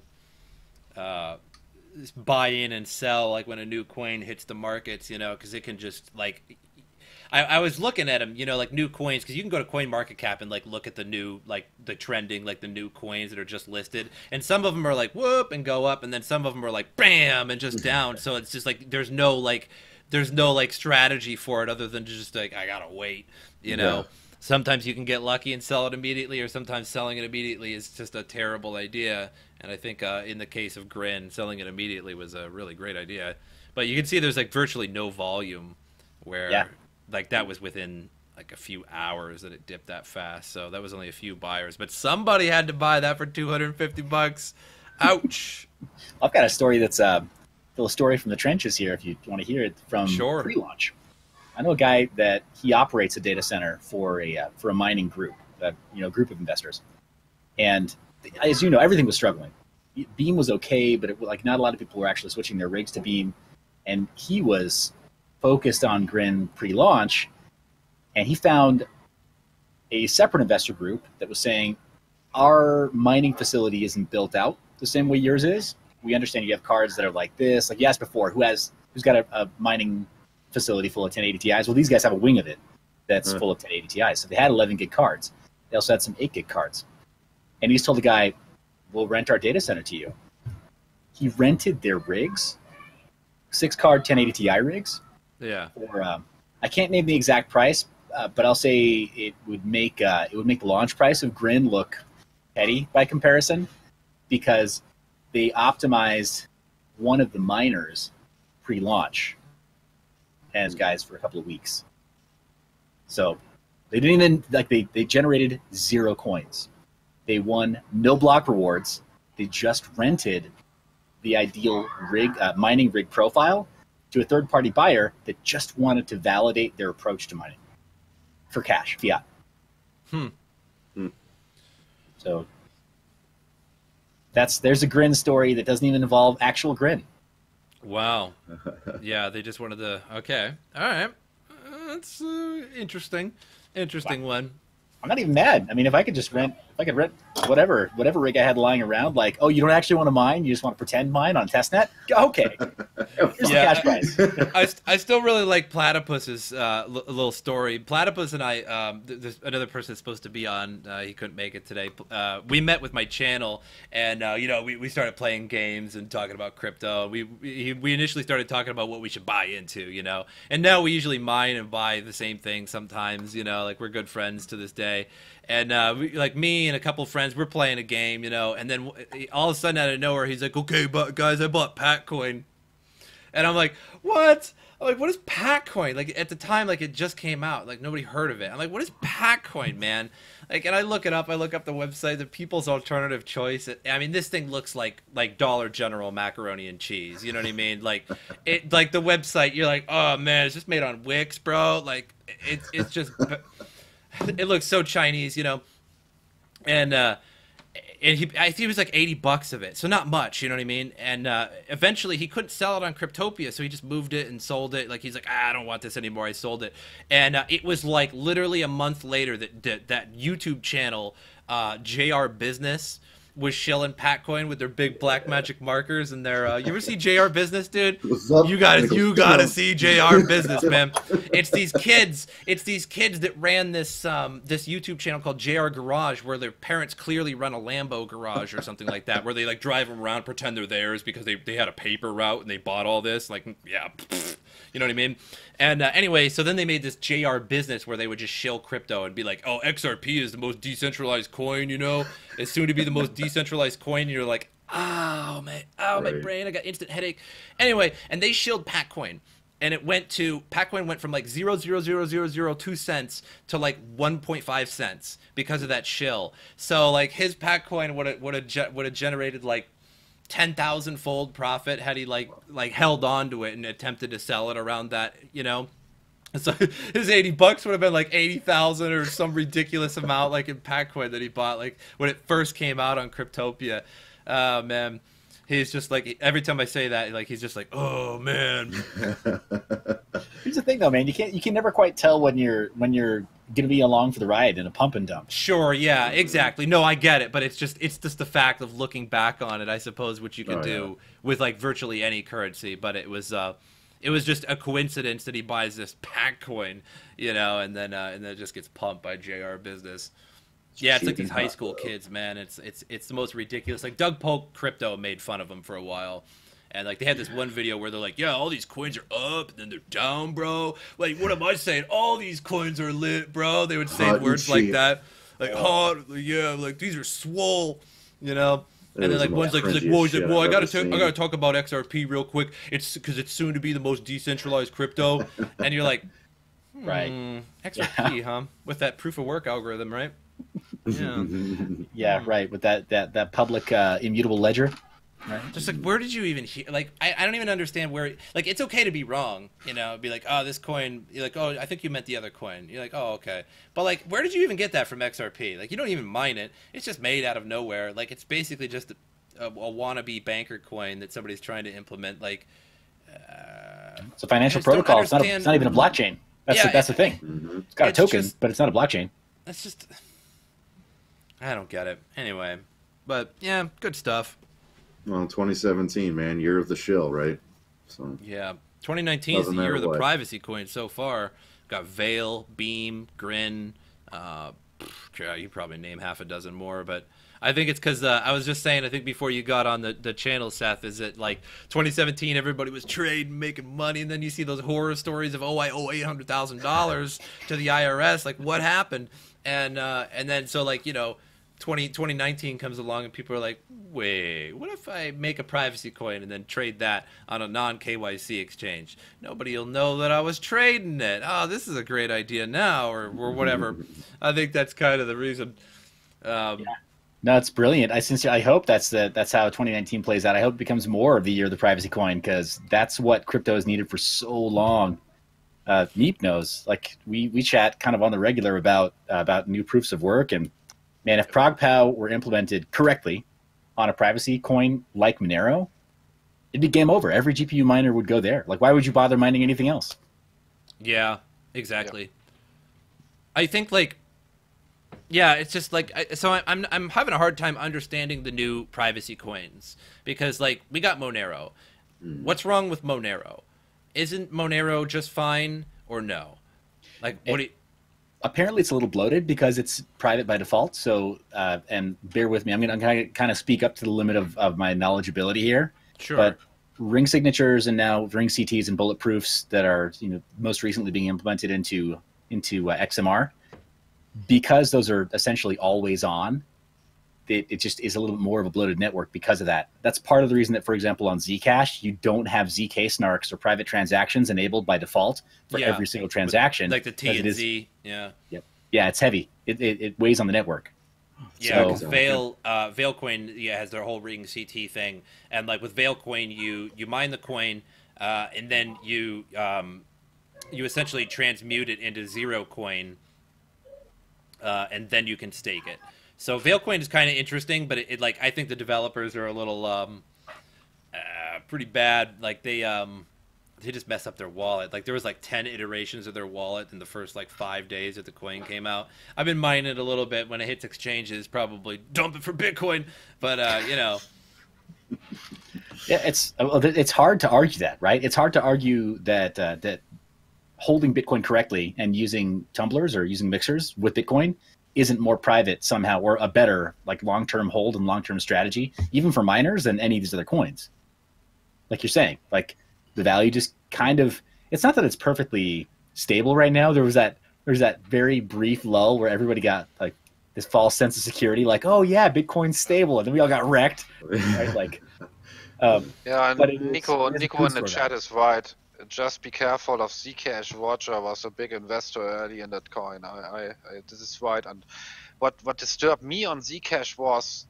buy in and sell like when a new coin hits the markets, because it can just like I was looking at them, you know, like new coins, because you can go to CoinMarketCap and like look at the new, like the trending, like the new coins that are just listed, and some of them are like whoop and go up, and then some of them are like bam and just down. So it's just like there's no like strategy for it other than just like I gotta wait, you know. Yeah. Sometimes you can get lucky and sell it immediately, or sometimes selling it immediately is just a terrible idea. And I think in the case of Grin, selling it immediately was a really great idea. But you can see there's like virtually no volume, where like that was within like a few hours that it dipped that fast. So that was only a few buyers, but somebody had to buy that for $250. Ouch. I've got a story that's a little story from the trenches here, if you want to hear it, from Sure. pre-launch. I know a guy that he operates a data center for a mining group, group of investors, and as you know, everything was struggling. Beam was okay, but like not a lot of people were actually switching their rigs to Beam, and he was focused on Grin pre-launch, and he found a separate investor group that was saying, our mining facility isn't built out the same way yours is. We understand you have cards that are like this, like you asked before, who's got a mining facility full of 1080 Ti's. Well, these guys have a wing of it that's full of 1080 Ti's. So they had 11 gig cards. They also had some 8 gig cards. And he's told the guy, we'll rent our data center to you. He rented their rigs, 6-card 1080 Ti rigs. Yeah. For, I can't name the exact price, but I'll say it would make the launch price of Grin look petty by comparison, because they optimized one of the miners pre-launch as guys for a couple of weeks. So they didn't even they generated 0 coins. They won no block rewards. They just rented the ideal mining rig profile to a third-party buyer that just wanted to validate their approach to mining for cash, fiat. So there's a Grin story that doesn't even involve actual Grin. Wow. Yeah, they just wanted to. Okay. All right. That's interesting. Interesting one. I'm not even mad. I mean, if I could rent whatever rig I had lying around, like, oh, you don't actually want to mine, you just want to pretend mine on testnet? Okay. Here's the cash price. I still really like Platypus's little story. Platypus and I, there's another person that's supposed to be on, he couldn't make it today. We met with my channel, and we started playing games and talking about crypto. We initially started talking about what we should buy into, and now we usually mine and buy the same thing sometimes, like we're good friends to this day. And me and a couple friends, we're playing a game, and then all of a sudden out of nowhere, he's like, okay, but guys, I bought Patcoin. And I'm like, what? I'm like, what is Patcoin? Like, at the time, like, it just came out. Like, nobody heard of it. I'm like, what is Patcoin, man? Like, and I look it up. I look up the website, the People's Alternative Choice. I mean, this thing looks like Dollar General macaroni and cheese. You know what I mean? Like, the website, you're like, oh, man, it's just made on Wix, bro. Like, it's just... It looks so Chinese, and I think it was like $80 of it, so not much, you know what I mean? And eventually he couldn't sell it on Cryptopia, so he just moved it and sold it. Like, he's like, I don't want this anymore. I sold it, and it was like literally a month later that YouTube channel, JR Business, was shilling Patcoin with their big black magic markers and their you ever see JR Business, dude? You gotta see JR Business, man. It's these kids that ran this YouTube channel called JR Garage, where their parents clearly run a Lambo garage or something like that, where they like drive them around, pretend they're theirs because they had a paper route and they bought all this, like, yeah, you know what I mean? And anyway, so then they made this JR Business where they would just shill crypto and be like, oh, XRP is the most decentralized coin, it's soon to be the most decentralized coin. And you're like, oh, man, my brain, I got instant headache. Anyway, and they shilled Patcoin. And Patcoin went from like 0.00002 cents to like 1.5 cents because of that shill. So like his Patcoin would have generated like 10,000-fold profit had he like held on to it and attempted to sell it around that, So his $80 would have been like 80,000 or some ridiculous amount, like in Patcoin that he bought like when it first came out on Cryptopia. Oh man, he's just like, every time I say that, like he's just like, oh man. Here's the thing though, man, you can never quite tell when you're gonna be along for the ride in a pump and dump. Sure, yeah, exactly. No, I get it, but it's just the fact of looking back on it, I suppose, which you can do with like virtually any currency. But it was it was just a coincidence that he buys this pack coin, you know, and then it just gets pumped by JR Business. Yeah, it's like these high school kids, man. It's the most ridiculous. Like Doug Polk Crypto made fun of him for a while. And like they had this one video where they're like, yeah, all these coins are up and then they're down, bro. Like, what am I saying? All these coins are lit, bro. They would say words like that. Like hot, yeah, like these are swole, you know. And then like one's like, whoa, he's like, whoa, I gotta talk about XRP real quick. It's because it's soon to be the most decentralized crypto. And you're like, right, XRP, huh? With that proof of work algorithm, right? Yeah. Yeah, right. With that public immutable ledger. Right. Just like, where did you even hear? Like, I don't even understand where. Like, it's okay to be wrong, you know. Be like, oh, this coin. You're like, oh, I think you meant the other coin. You're like, oh, okay. But like, where did you even get that from XRP? Like, you don't even mine it. It's just made out of nowhere. Like, it's basically just a wannabe banker coin that somebody's trying to implement. Like, it's a financial protocol. It's not even a blockchain. That's the thing. It's got a token, but it's not a blockchain. That's just. I don't get it. Anyway, but yeah, good stuff. Well, 2017, man, year of the shill, right? So yeah, 2019 is the year of the privacy coin so far. Got Veil, Beam, Grin. You probably name half a dozen more, but I think it's because I was just saying. I think before you got on the channel, Seth, is that like 2017, everybody was trading, making money, and then you see those horror stories of I owe $800,000 to the IRS. Like, what happened? And then so like 2019 comes along and people are like, wait, what if I make a privacy coin and then trade that on a non-KYC exchange? Nobody will know that I was trading it. Oh, this is a great idea now, or whatever. I think that's kind of the reason. Yeah. No, it's brilliant. I hope that's how 2019 plays out. I hope it becomes more of the year of the privacy coin, because that's what crypto has needed for so long. Meep knows. Like we chat kind of on the regular about new proofs of work, and man, if ProgPoW were implemented correctly on a privacy coin like Monero, it'd be game over. Every GPU miner would go there. Like, why would you bother mining anything else? Yeah, exactly. Yeah. I think like, yeah, it's just like, so I'm having a hard time understanding the new privacy coins, because like we got Monero. What's wrong with Monero? Isn't Monero just fine or no? Like, what do you... Apparently it's a little bloated because it's private by default. So, and bear with me, I'm going to kind of speak up to the limit of my knowledgeability here. Sure. But ring signatures and now ring CTs and bulletproofs that are most recently being implemented into XMR, because those are essentially always on, it just is a little bit more of a bloated network because of that. That's part of the reason that, for example, on Zcash, you don't have ZK snarks or private transactions enabled by with every single transaction. Like the T and Z. Yeah. Yep. Yeah, it's heavy. It weighs on the network. Yeah, because Veilcoin has their whole ring CT thing, and like with Veilcoin, you mine the coin, and then you essentially transmute it into zero coin, and then you can stake it. So Veilcoin is kind of interesting, but it like, I think the developers are a little pretty bad. Like they just mess up their wallet. Like there was like 10 iterations of their wallet in the first like 5 days that the coin came out. I've been mining it a little bit. When it hits exchanges, probably dump it for Bitcoin. But Yeah, it's hard to argue that, right? It's hard to argue that holding Bitcoin correctly and using tumblers or using mixers with Bitcoin isn't more private somehow, or a better like long-term hold and long-term strategy, even for miners, than any of these other coins. Like you're saying, like the value just kind of, it's not that it's perfectly stable right now. There's that very brief lull where everybody got like this false sense of security, like, oh yeah, Bitcoin's stable, and then we all got wrecked. Right? Like, yeah, and Nico in the chat is right. Just be careful of Zcash. Roger was a big investor early in that coin. This is right. And what disturbed me on Zcash was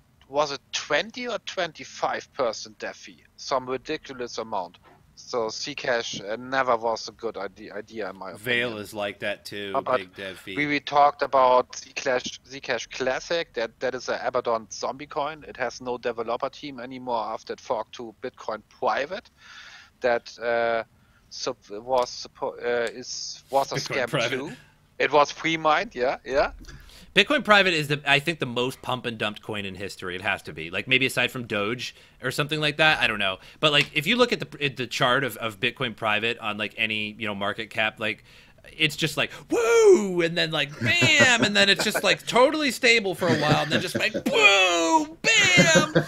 it 20 or 25% dev fee? Some ridiculous amount. So Zcash never was a good idea in my opinion. Veil is like that too, big dev fee. We talked about Zcash Classic. That is an Abaddon zombie coin. it has no developer team anymore after it forked to Bitcoin Private. That was a scam too. It was pre-mined, yeah. Bitcoin Private is I think the most pump and dumped coin in history. It has to be, like, maybe aside from Doge or something like that. I don't know, but like if you look at the chart of Bitcoin Private on like any market cap, like it's just like woo, and then like bam, and then it's just like totally stable for a while, and then just like woo, bam.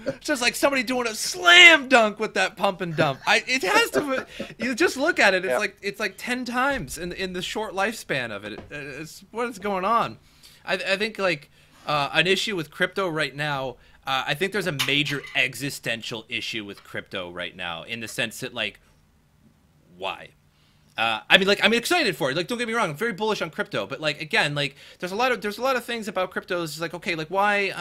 It's just like somebody doing a slam dunk with that pump and dump. It has to. You just look at it. It's like 10 times in the short lifespan of it. It's what is going on. I think like an issue with crypto right now. I think there's a major existential issue with crypto right now in the sense that like, why? I mean, like, I'm excited for it. Like, don't get me wrong, I'm very bullish on crypto, but like, again, like, there's a lot of things about crypto. It's like, okay, like, why,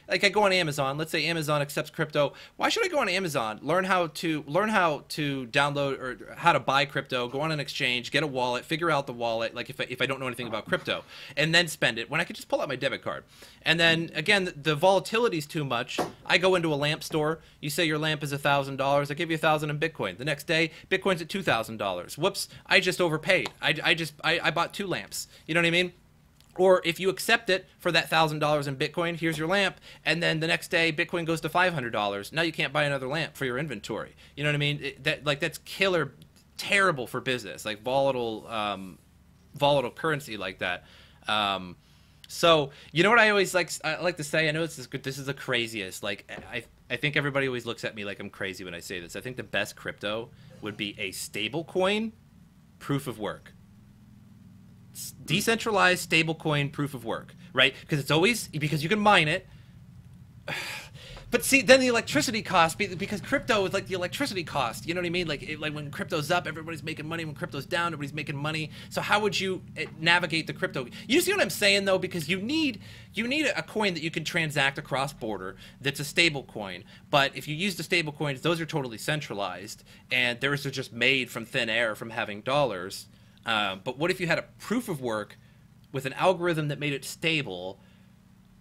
like I go on Amazon. Let's say Amazon accepts crypto. Why should I go on Amazon? Learn how to download or how to buy crypto. Go on an exchange, get a wallet, figure out the wallet. Like if I don't know anything about crypto, and then spend it when I could just pull out my debit card. And then again, the volatility is too much. I go into a lamp store. You say your lamp is $1,000. I give you $1,000 in Bitcoin. The next day, Bitcoin's at $2,000. Whoops! I just overpaid. I bought 2 lamps. You know what I mean? Or if you accept it for that $1,000 in Bitcoin, here's your lamp, and then the next day Bitcoin goes to $500. Now you can't buy another lamp for your inventory. You know what I mean? That's killer, terrible for business. Like volatile currency like that. So you know what I always like to say. I know this is the craziest. Like I think everybody always looks at me like I'm crazy when I say this. I think the best crypto would be a stable coin, proof of work. Decentralized stablecoin proof of work, right? Because you can mine it. But see, then the electricity cost, because crypto is like the electricity cost. You know what I mean? Like when crypto's up, everybody's making money. When crypto's down, nobody's making money. So how would you navigate the crypto? You see what I'm saying though? Because you need a coin that you can transact across border that's a stable coin. But if you use the stable coins, those are totally centralized, and theirs are just made from thin air from having dollars. But what if you had a proof of work with an algorithm that made it stable?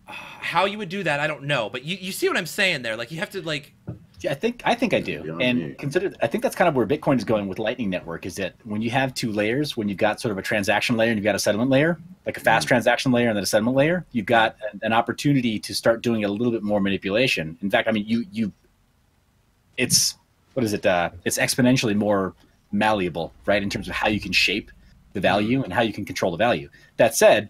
How you would do that, I don't know. But you see what I'm saying there? Like you have to like. Yeah, I think I do. And I think that's kind of where Bitcoin is going with Lightning Network. Is that when you have 2 layers, when you've got sort of a transaction layer and you've got a settlement layer, like a fast transaction layer and then a settlement layer, you've got an opportunity to start doing a little bit more manipulation. In fact, I mean, it's exponentially more malleable, right, in terms of how you can shape the value and how you can control the value. That said,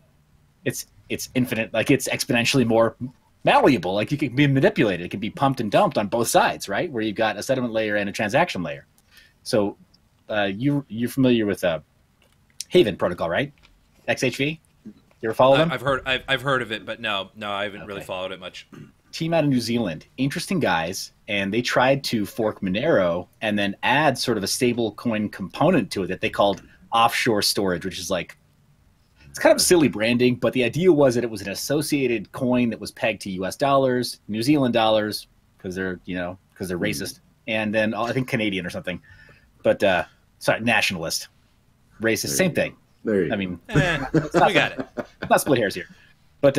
it's infinite, like it's exponentially more malleable. Like you can be manipulated. It can be pumped and dumped on both sides, right? Where you've got a settlement layer and a transaction layer. So you're familiar with Haven protocol, right? XHV. You ever follow them? I've heard of it, but no, I haven't really followed it much. Team out of New Zealand, interesting guys, and they tried to fork Monero and then add sort of a stable coin component to it that they called offshore storage, which is like, it's kind of silly branding, but the idea was that it was an associated coin that was pegged to US dollars, New Zealand dollars, because they're racist, and then I think Canadian or something. But sorry, nationalist, racist, same thing. I mean, we got it. Not split hairs here. But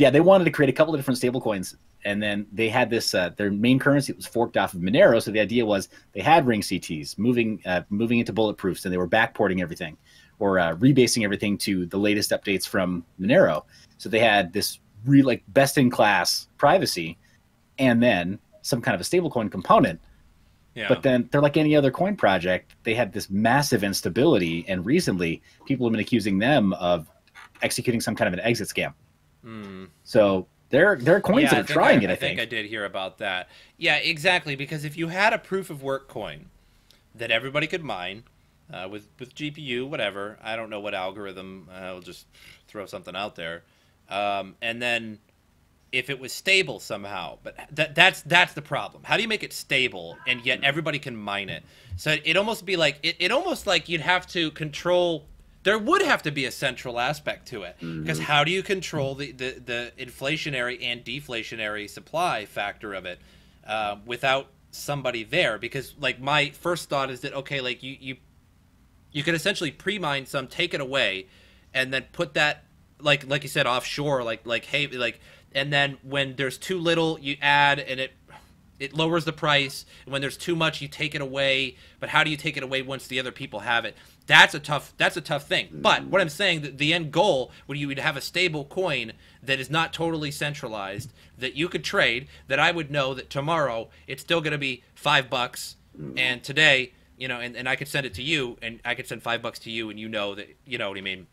yeah, they wanted to create a couple of different stable coins, and then they had this their main currency was forked off of Monero. So the idea was they had ring CTs moving into bulletproofs, and they were backporting everything or rebasing everything to the latest updates from Monero. So they had this really like best in class privacy, and then some kind of a stablecoin component. Yeah. But then they're like any other coin project. They had this massive instability, and recently people have been accusing them of executing some kind of an exit scam. So there are coins that are trying it. I think I did hear about that. Yeah, exactly. Because if you had a proof of work coin that everybody could mine with GPU, whatever, I don't know what algorithm. I'll just throw something out there, and then if it was stable somehow, but that's the problem. How do you make it stable and yet everybody can mine it? So it almost be like it almost like you'd have to control. There would have to be a central aspect to it, because how do you control the inflationary and deflationary supply factor of it without somebody there? Because like my first thought is that okay, like you could essentially pre-mine some, take it away, and then put that like you said offshore, like hey, like, and then when there's too little, you add, and It lowers the price. And when there's too much, you take it away. But how do you take it away once the other people have it? That's a tough thing. But what I'm saying, the end goal, when you would have a stable coin that is not totally centralized, that you could trade, that I would know that tomorrow it's still going to be $5, and today, you know, and I could send it to you, and I could send $5 to you, and you know that, you know what I mean?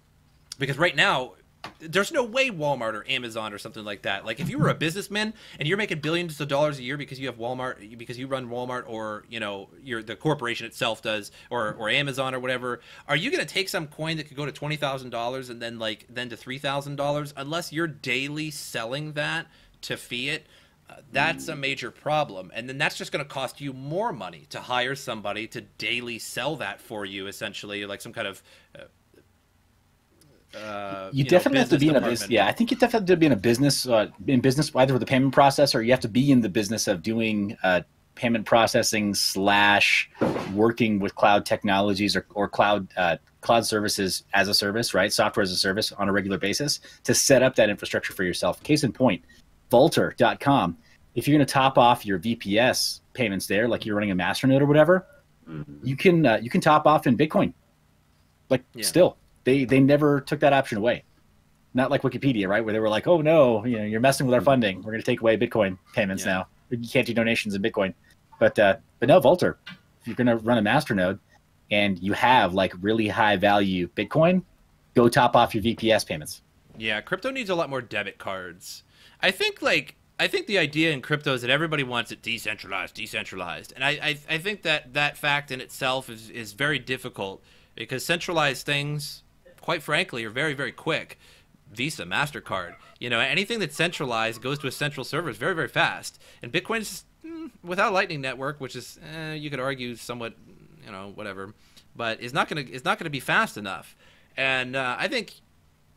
Because right now, there's no way Walmart or Amazon or something like that. Like if you were a businessman and you're making billions of dollars a year because you have Walmart, because you run Walmart, or you know the corporation itself does, or Amazon or whatever, are you going to take some coin that could go to $20,000 and then to $3,000 unless you're daily selling that to fiat? That's a major problem, and then that's just going to cost you more money to hire somebody to daily sell that for you, essentially, like some kind of you definitely have to be in a business. Yeah, I think you definitely have to be in a business, either with a payment processor, or you have to be in the business of doing payment processing / working with cloud technologies or cloud services as a service, right? Software as a service on a regular basis to set up that infrastructure for yourself. Case in point, Vultr.com. If you're going to top off your VPS payments there, like you're running a masternode or whatever, you can top off in Bitcoin. Still. They never took that option away. Not like Wikipedia, right? Where they were like, oh no, you know, you're messing with our funding. We're going to take away Bitcoin payments now. You can't do donations in Bitcoin. But no, Vultr. If you're going to run a masternode and you have like really high value Bitcoin, go top off your VPS payments. Yeah, crypto needs a lot more debit cards. I think the idea in crypto is that everybody wants it decentralized. And I think that fact in itself is very difficult, because centralized things, quite frankly, are very, very quick. Visa, MasterCard, you know, anything that's centralized goes to a central server is very, very fast. And Bitcoin is without a Lightning Network, which is you could argue somewhat, you know, whatever, but it's not gonna be fast enough. And I think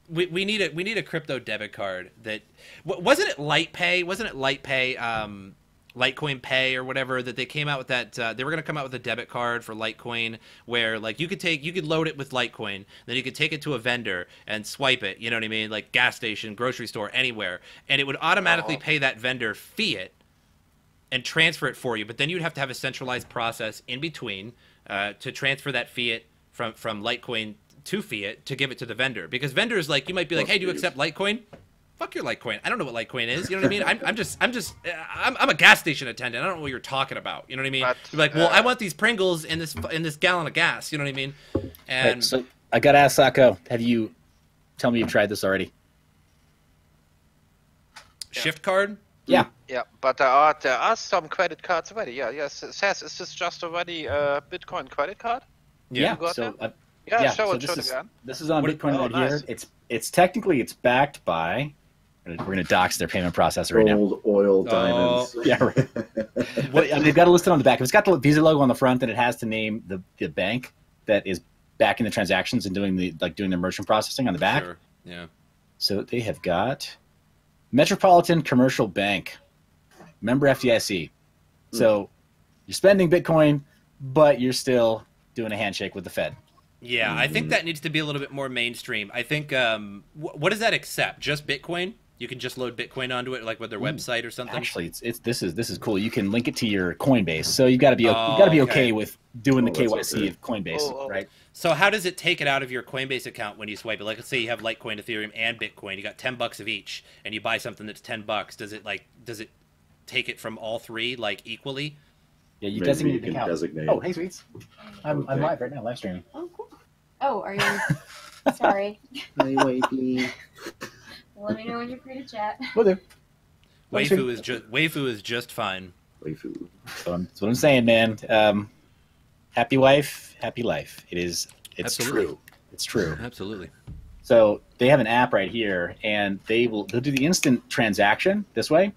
we need a crypto debit card that wasn't it LightPay? Wasn't it LightPay? Litecoin Pay or whatever, that they came out with that they were going to come out with a debit card for Litecoin where like you could load it with Litecoin, then you could take it to a vendor and swipe it, you know what I mean, like gas station, grocery store, anywhere, and it would automatically pay that vendor fiat and transfer it for you. But then you'd have to have a centralized process in between to transfer that fiat from Litecoin to fiat to give it to the vendor, because vendors, like, you might be like, hey, do you accept Litecoin? Fuck your Litecoin. I don't know what Litecoin is. You know what I mean? I'm a gas station attendant. I don't know what you're talking about. You know what I mean? You're like, well, I want these Pringles in this gallon of gas. You know what I mean? And right, so I got to ask Sotko, tell me you've tried this already. Shift card? Yeah. Yeah, but there are some credit cards already. Yeah, yes. It says, is this just already a Bitcoin credit card? Yeah. Show it again. This is on Bitcoin right here. It's technically backed by. We're going to dox their payment processor right now. Gold, oil, diamonds. Yeah, right. They've got it listed on the back. If it's got the Visa logo on the front, then it has to name the bank that is backing the transactions and doing the merchant processing on the back. Sure. Yeah. So they have got Metropolitan Commercial Bank, member FDIC. So you're spending Bitcoin, but you're still doing a handshake with the Fed. Yeah, I think that needs to be a little bit more mainstream. I think what does that accept? Just Bitcoin? You can just load Bitcoin onto it, like with their website or something. Actually, this is cool. You can link it to your Coinbase, so you got to be okay with doing the KYC of Coinbase, right? So how does it take it out of your Coinbase account when you swipe it? Like, let's say you have Litecoin, Ethereum, and Bitcoin. You got $10 of each, and you buy something that's $10. Does it take it from all three like equally? Yeah, you designate an account. Oh, hey, sweets. I'm live right now, live streaming. Oh, cool. Oh, are you? Sorry. Hey, wifey. Let me know when you're free to chat. Will do. Waifu is just fine. Waifu. That's what I'm saying, man. Happy wife, happy life. It's Absolutely. true. It's true. Absolutely. So they have an app right here, and they'll do the instant transaction this way.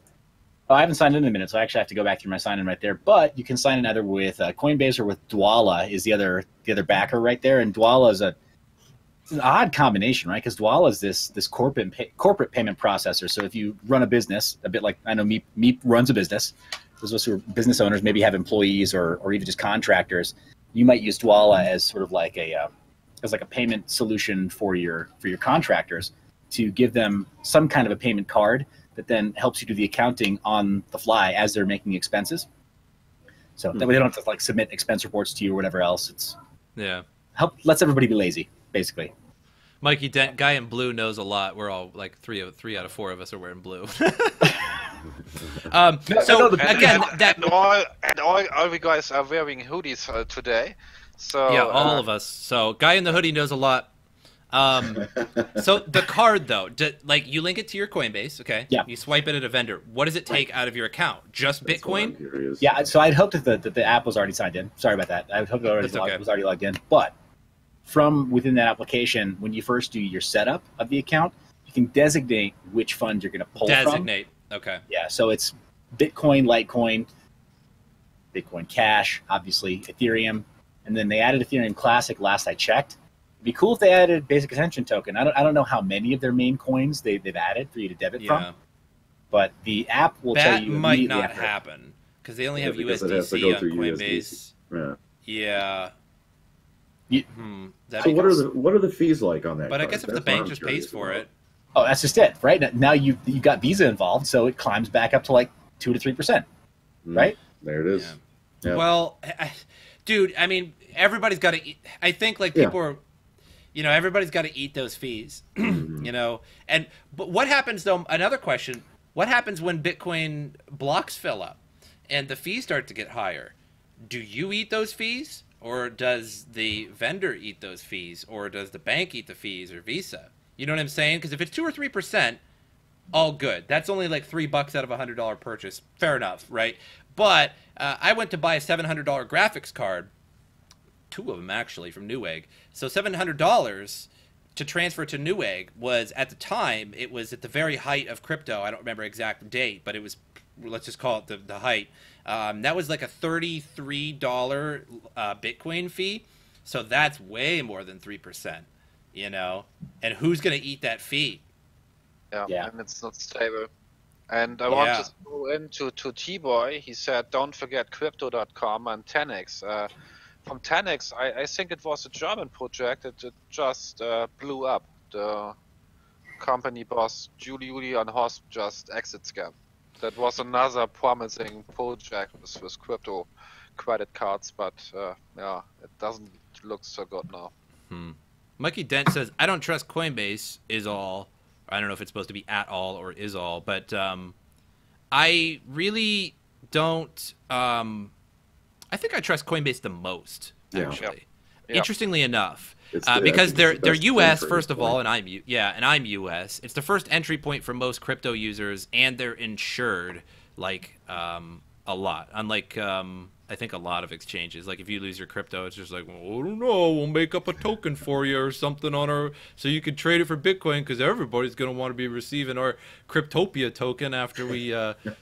Oh, I haven't signed in a minute, so I actually have to go back through my sign-in right there. But you can sign in either with Coinbase or with Dwolla is the other backer right there. And Dwolla is it's an odd combination, right? Because Dwolla is this corporate payment processor. So if you run a business, a bit like I know Meep runs a business. Those of us who are business owners maybe have employees or even just contractors. You might use Dwolla as sort of like a payment solution for your contractors to give them some kind of a payment card that then helps you do the accounting on the fly as they're making expenses. So that way they don't have to like submit expense reports to you or whatever else. It's lets everybody be lazy, basically. Mikey Dent, guy in blue, knows a lot. We're all like three out of 4 of us are wearing blue. And all you guys are wearing hoodies today. So yeah, all of us. So guy in the hoodie knows a lot. So the card though, like you link it to your Coinbase, okay? Yeah. You swipe it at a vendor. What does it take out of your account? Just Bitcoin? Yeah. So I'd hoped that the app was already signed in. Sorry about that. I would hope it was already logged in. But from within that application, when you first do your setup of the account, you can designate which fund you're going to pull from. Designate. Okay. Yeah. So it's Bitcoin, Litecoin, Bitcoin Cash, obviously Ethereum, and then they added Ethereum Classic last I checked. It'd be cool if they added Basic Attention Token. I don't know how many of their main coins they've added for you to debit from, but the app will tell you. That might not happen because they only have USDC on Coinbase. Yeah. So what are the fees like on that? But I guess if the bank just pays for it. Oh, that's just it, right? Now you've got Visa involved, so it climbs back up to like 2 to 3%, right? There it is. Yeah. Yeah. Well, dude, I mean, everybody's got to eat. I think like people are, everybody's got to eat those fees, but what happens though? Another question: what happens when Bitcoin blocks fill up and the fees start to get higher? Do you eat those fees? Or does the vendor eat those fees? Or does the bank eat the fees or Visa? You know what I'm saying? Because if it's 2 or 3%, all good. That's only like $3 out of a $100 purchase. Fair enough, right? But I went to buy a $700 graphics card, 2 of them actually from Newegg. So $700 to transfer to Newegg was at the time, it was at the very height of crypto. I don't remember exact date, but it was, let's just call it the height. That was like a $33 Bitcoin fee. So that's way more than 3%, and who's going to eat that fee? Yeah, and it's not stable. And I want to go into T-Boy. He said, don't forget crypto.com and 10x. From 10x, I think it was a German project. It just blew up. The company boss, Julian Hosp, just exit scam. That was another promising project with crypto credit cards, but it doesn't look so good now. Mikey Dent says, I don't trust Coinbase is all. I don't know if it's supposed to be at all or is all, but I really don't. I think I trust Coinbase the most, actually. Yeah. Interestingly enough. Because they're U.S. first of all, and I'm U.S. It's the first entry point for most crypto users, and they're insured like a lot. Unlike I think a lot of exchanges, like if you lose your crypto, it's just like, well, I don't know, we'll make up a token for you or something so you can trade it for Bitcoin because everybody's gonna want to be receiving our Cryptopia token after we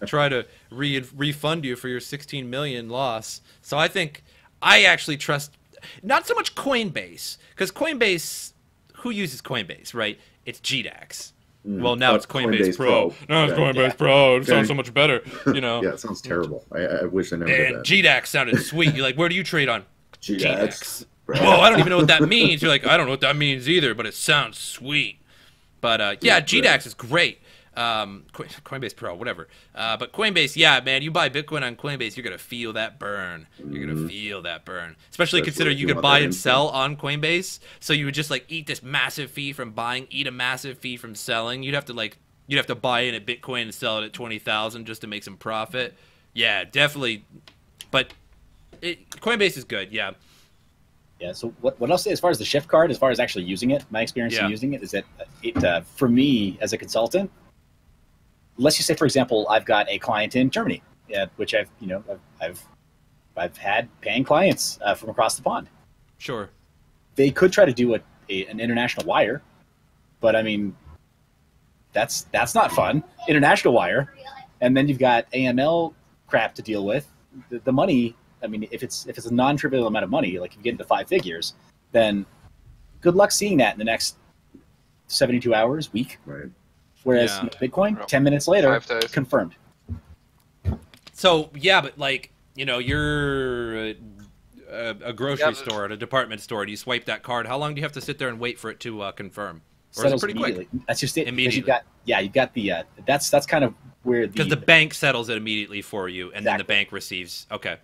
try to refund you for your 16 million loss. So I think I actually trust. Not so much Coinbase, because Coinbase, who uses Coinbase, right? It's GDAX. Well, now it's Coinbase Pro. Now it's Coinbase Pro. It sounds so much better, Yeah, it sounds terrible. I wish I never did that. GDAX sounded sweet. You're like, where do you trade on? GDAX. Whoa, I don't even know what that means. You're like, I don't know what that means either, but it sounds sweet. But GDAX is great. Coinbase Pro, whatever. But Coinbase, man, you buy Bitcoin on Coinbase, you're gonna feel that burn. You're gonna feel that burn. Especially consider you could buy and sell on Coinbase. So you would just like eat this massive fee from buying, eat a massive fee from selling. You'd have to buy in at Bitcoin and sell it at 20,000 just to make some profit. Yeah, definitely. But Coinbase is good. Yeah. Yeah. So what I'll say as far as the Shift card, as far as actually using it, my experience in using it is that it for me as a consultant. Let's just say, for example, I've got a client in Germany, which I've had paying clients from across the pond. Sure. They could try to do an international wire, but I mean, that's not fun. International wire, and then you've got AML crap to deal with. The money. I mean, if it's a non-trivial amount of money, like if you get into 5 figures, then good luck seeing that in the next 72 hours, week. Right. Whereas Bitcoin, 10 minutes later, confirmed. So, but like, you're a grocery store, at a department store, and you swipe that card. How long do you have to sit there and wait for it to confirm? Or is it settles pretty quick? immediately. That's just it. Immediately. You've got the that's kind of where Because the bank settles it immediately for you, and then the Exactly. bank receives. Okay.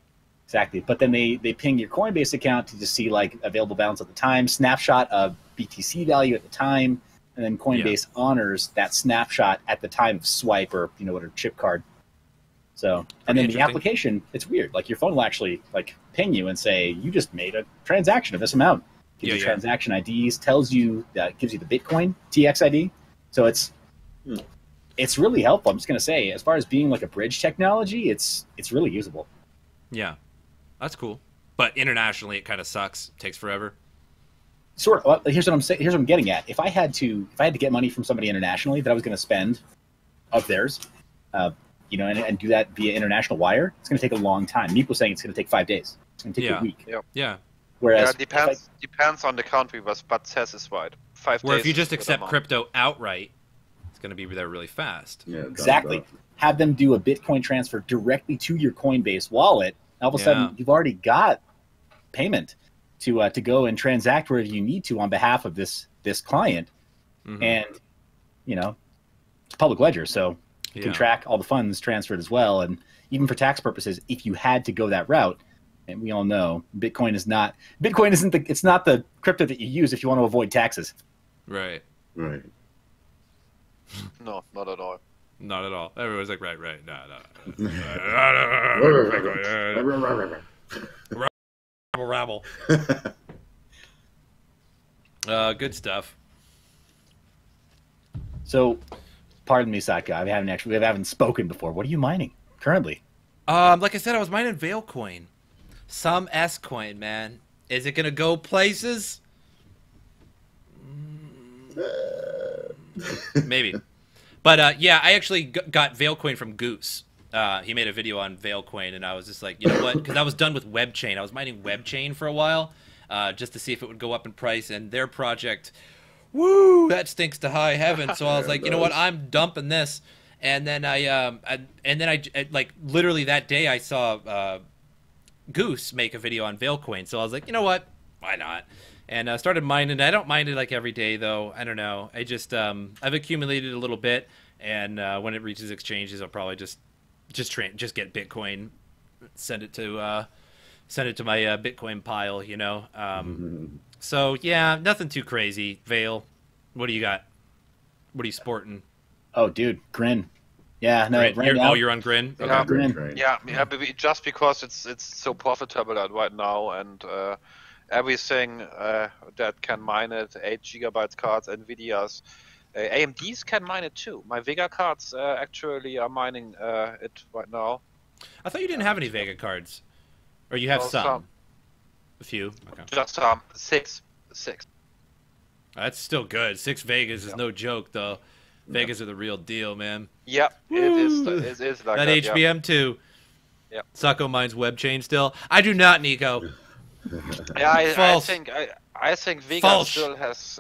exactly. But then they ping your Coinbase account to just see like available balance at the time, snapshot of BTC value at the time, and then Coinbase honors that snapshot at the time of swipe or whatever chip card. So and then the interesting. application, it's weird. Like your phone will actually like ping you and say you just made a transaction of this amount. Gives you transaction IDs, tells you gives you the Bitcoin TX ID. So it's really helpful. I'm just gonna say, as far as being like a bridge technology, it's really usable. Yeah, that's cool. But internationally, it kind of sucks. Takes forever. Sort of. Well, here's what I'm saying. Here's what I'm getting at. If I had to get money from somebody internationally that I was going to spend of theirs, and do that via international wire, it's going to take a long time. Meep was saying it's going to take 5 days. It's going to take a week. Yeah. Whereas depends on the country, but satisfied. 5 days. Where if you just accept crypto outright, it's going to be there really fast. Yeah, exactly. Have them do a Bitcoin transfer directly to your Coinbase wallet. All of a sudden, you've already got payment to go and transact wherever you need to on behalf of this client, and it's public ledger, so you can track all the funds transferred as well. And even for tax purposes, if you had to go that route, and we all know Bitcoin isn't the crypto that you use if you want to avoid taxes. Right. Right. No, not at all. Not at all. Everyone's like, right, no. Rabble. Good stuff. So, pardon me, Sotko. We haven't spoken before. What are you mining currently? Like I said, I was mining Veilcoin. Some S coin, man. Is it gonna go places? Maybe. But yeah, I actually got Veilcoin from Goose. He made a video on Veilcoin, and I was just like, you know what? Because I was done with WebChain. I was mining WebChain for a while, just to see if it would go up in price. And their project, that stinks to high heaven. So I was like, you know what? I'm dumping this. And then I like literally that day I saw Goose make a video on Veilcoin. So I was like, you know what? Why not? And I started mining. I don't mine it like every day though. I don't know. I just I've accumulated a little bit, and when it reaches exchanges, I'll probably just get Bitcoin, send it to my Bitcoin pile. So yeah, nothing too crazy. Veil, what do you got? What are you sporting? Oh, dude, Grin. Yeah, no. You're on Grin. Okay. Yeah, Grin. Right. Yeah, just because it's so profitable right now, and everything that can mine it, 8 GB cards, Nvidia's, AMD's can mine it too. My Vega cards actually are mining it right now. I thought you didn't have any Vega cards, or you have some. A few. Okay. Just 6. That's still good. 6 Vegas is no joke though. Vegas are the real deal, man. Yep, it is like that HBM too. Yep. Sotko mines WebChain still. I do not, Nico. Yeah, I think Vega still has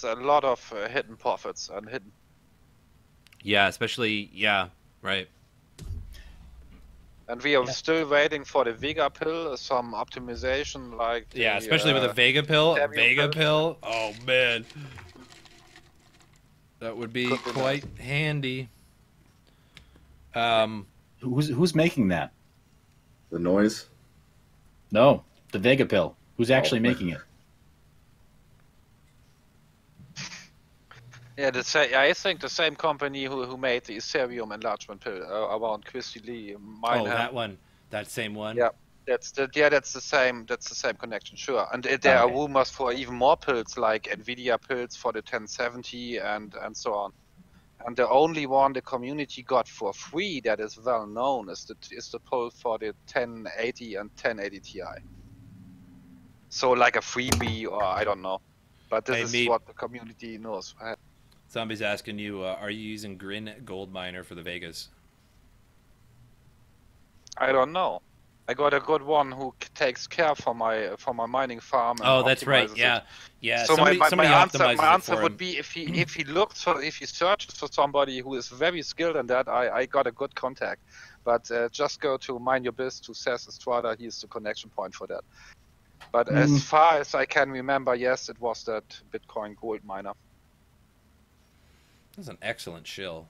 a lot of hidden profits and hidden. Yeah, especially right. And we are still waiting for the Vega pill, some optimization like. Especially with a Vega pill. Oh man, that would be quite handy. Who's making that? The noise? No, the Vega pill. Who's actually making it? Yeah, I think the same company who made the Ethereum enlargement pill around Christy Lee. That one, that same one. Yeah, that's the same connection, sure. And there are rumors for even more pills, like Nvidia pills for the 1070 and so on. And the only one the community got for free that is well known is the pill for the 1080 and 1080 Ti. So like a freebie, or I don't know, but this is what the community knows. Zombie's asking you, are you using Grin Gold Miner for the Vegas? I don't know. I got a good one who takes care for my mining farm. And that's right. Yeah. So somebody my answer would be if he searches for somebody who is very skilled in that, I got a good contact. But just go to Mind Your Biz to Seth Estrada. He is the connection point for that. But as far as I can remember, yes, it was that Bitcoin gold miner. That's an excellent shill.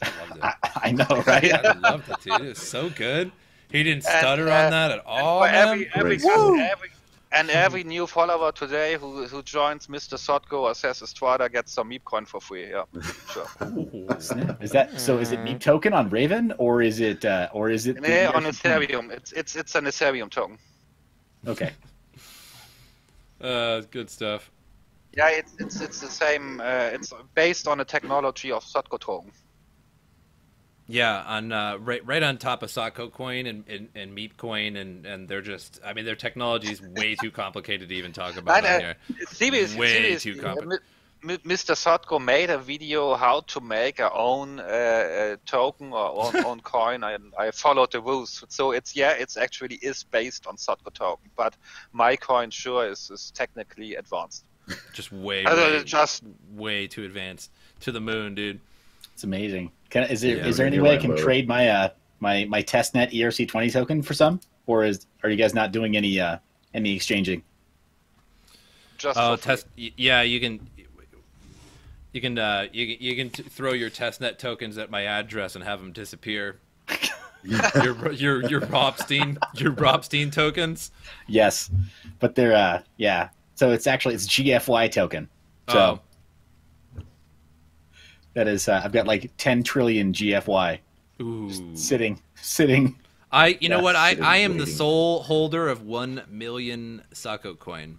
I loved it. I know, right? I loved it, dude. It was so good. He didn't stutter And, on that at all, for man. every new follower today who joins MrSotko or says Estrada gets some Meep coin for free. Yeah, sure. Snap. Is that so? Is it Meep token on Raven, or is it Yeah, on Ethereum. It's an Ethereum token. Okay. Good stuff. Yeah, it's the same. It's based on the technology of Sotko token. Yeah, on right on top of Sotko coin and Meep coin, and they're just, I mean, their technology is way too complicated to even talk about on here. Way too complicated. MrSotko made a video how to make our own token or own coin. I followed the rules, so it's actually is based on Sotko token, but my coin sure is technically advanced. Just way too advanced. To the moon, dude. It's amazing. Is there any way I can trade my my testnet ERC20 token for some, or are you guys not doing any exchanging? Just yeah, you can throw your testnet tokens at my address and have them disappear. your Robstein tokens. Yes, but they're yeah. So it's GFY token. So that is I've got like 10 trillion GFY. Ooh. Sitting. You know what? I am the sole holder of 1 million Sotko coin.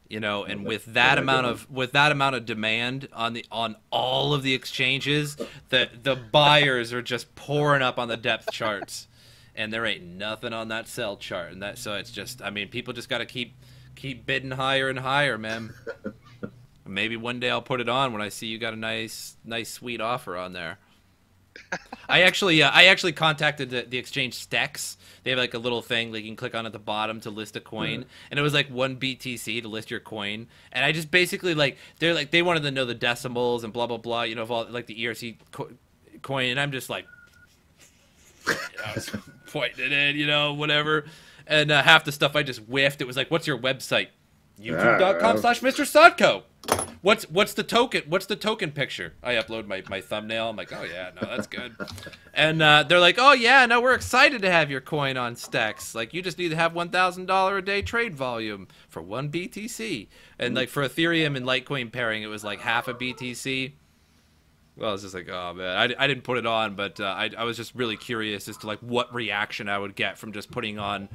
You know, and with that amount of demand on all of the exchanges, the buyers are just pouring up on the depth charts, and there ain't nothing on that sell chart, and so it's just, I mean, people just got to keep bidding higher and higher, man. Maybe one day I'll put it on when I see you got a nice sweet offer on there. I actually contacted the exchange Stex. They have like a little thing like you can click on at the bottom to list a coin, and it was like 1 BTC to list your coin. And I just basically they wanted to know the decimals and blah blah blah, you know, of all like the ERC coin, and I'm just like, I was pointing it in, you know, whatever. And half the stuff I just whiffed. It was like, what's your website? YouTube.com/MrSotko. What's the token? What's the token picture? I upload my thumbnail. I'm like, oh yeah, no, that's good. And they're like, oh yeah, no, we're excited to have your coin on Stex. Like, you just need to have $1,000 a day trade volume for 1 BTC. And like for Ethereum and Litecoin pairing, it was like half a BTC. Well, I was just like, oh man, I didn't put it on, but I was just really curious as to like what reaction I would get from just putting on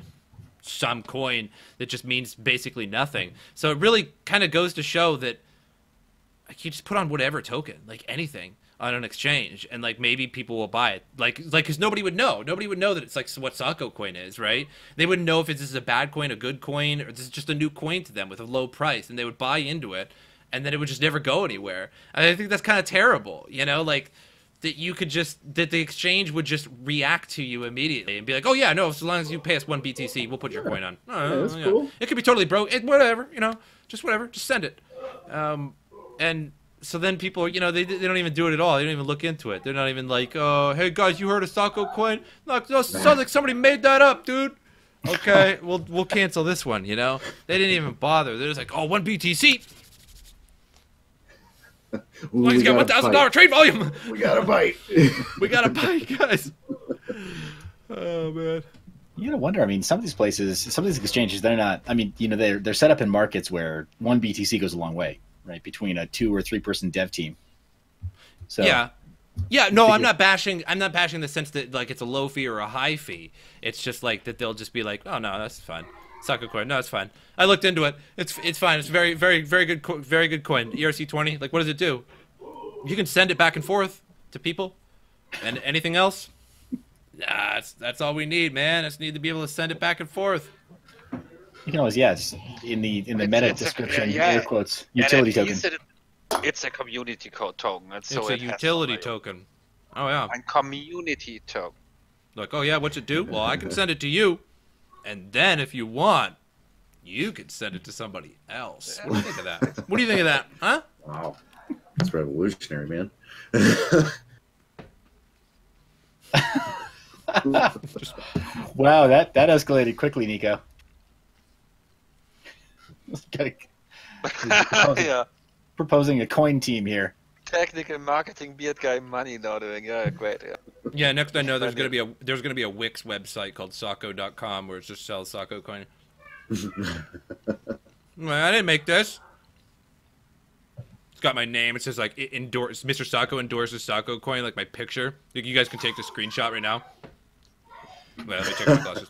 some coin that just means basically nothing. So it really kind of goes to show that you just put on whatever token, like anything, on an exchange, and like maybe people will buy it. Like because nobody would know that it's like what Sotko coin is, right? They wouldn't know if this is a bad coin, a good coin, or this is just a new coin to them with a low price, and they would buy into it, and then it would just never go anywhere. And I think that's kind of terrible, you know, like that the exchange would just react to you immediately and be like, oh yeah, no, as long as you pay us 1 BTC, we'll put your coin on. That's cool. It could be totally broke, whatever, you know, just whatever, just send it. And so then people, you know, they don't even do it at all. They don't even look into it. They're not even like, oh, hey guys, you heard of Sotko coin? No, sounds like somebody made that up, dude. Okay, we'll cancel this one, you know? They didn't even bother. They're just like, oh, 1 BTC. Ooh, He's got $1,000 trade volume. We got a bite. We got a bite, guys. Oh man. You gotta wonder. I mean, some of these places, some of these exchanges, they're not. I mean, you know, they're set up in markets where 1 BTC goes a long way, right? Between a 2 or 3 person dev team. So yeah. No, I'm not bashing. I'm not bashing the sense that like it's a low fee or a high fee. It's just like that they'll just be like, oh no, that's fine. Sotko coin, no, it's fine. I looked into it. It's fine. It's very good coin. ERC20. Like, what does it do? You can send it back and forth to people. And anything else? Nah, that's all we need, man. Just need to be able to send it back and forth. You can always, just in the meta description, air quotes, utility token. It's a community token. It's a utility token. Oh yeah. And community token. Like, oh yeah, what's it do? Well, I can send it to you. And then, if you want, you could send it to somebody else. What do you think of that? What do you think of that? Huh? Wow. That's revolutionary, man. Wow, that escalated quickly, Nico. Yeah. Proposing a coin team here. technical marketing beard guy money now doing. Yeah, great. Yeah. Yeah, next I know there's gonna be a Wix website called Sotko.com where it just sells Sotko coin. Well, I didn't make this. It's got my name. It says like endorse MrSotko endorses Sotko coin, like my picture. Like, you guys can take the screenshot right now. Wait, let me check my glasses.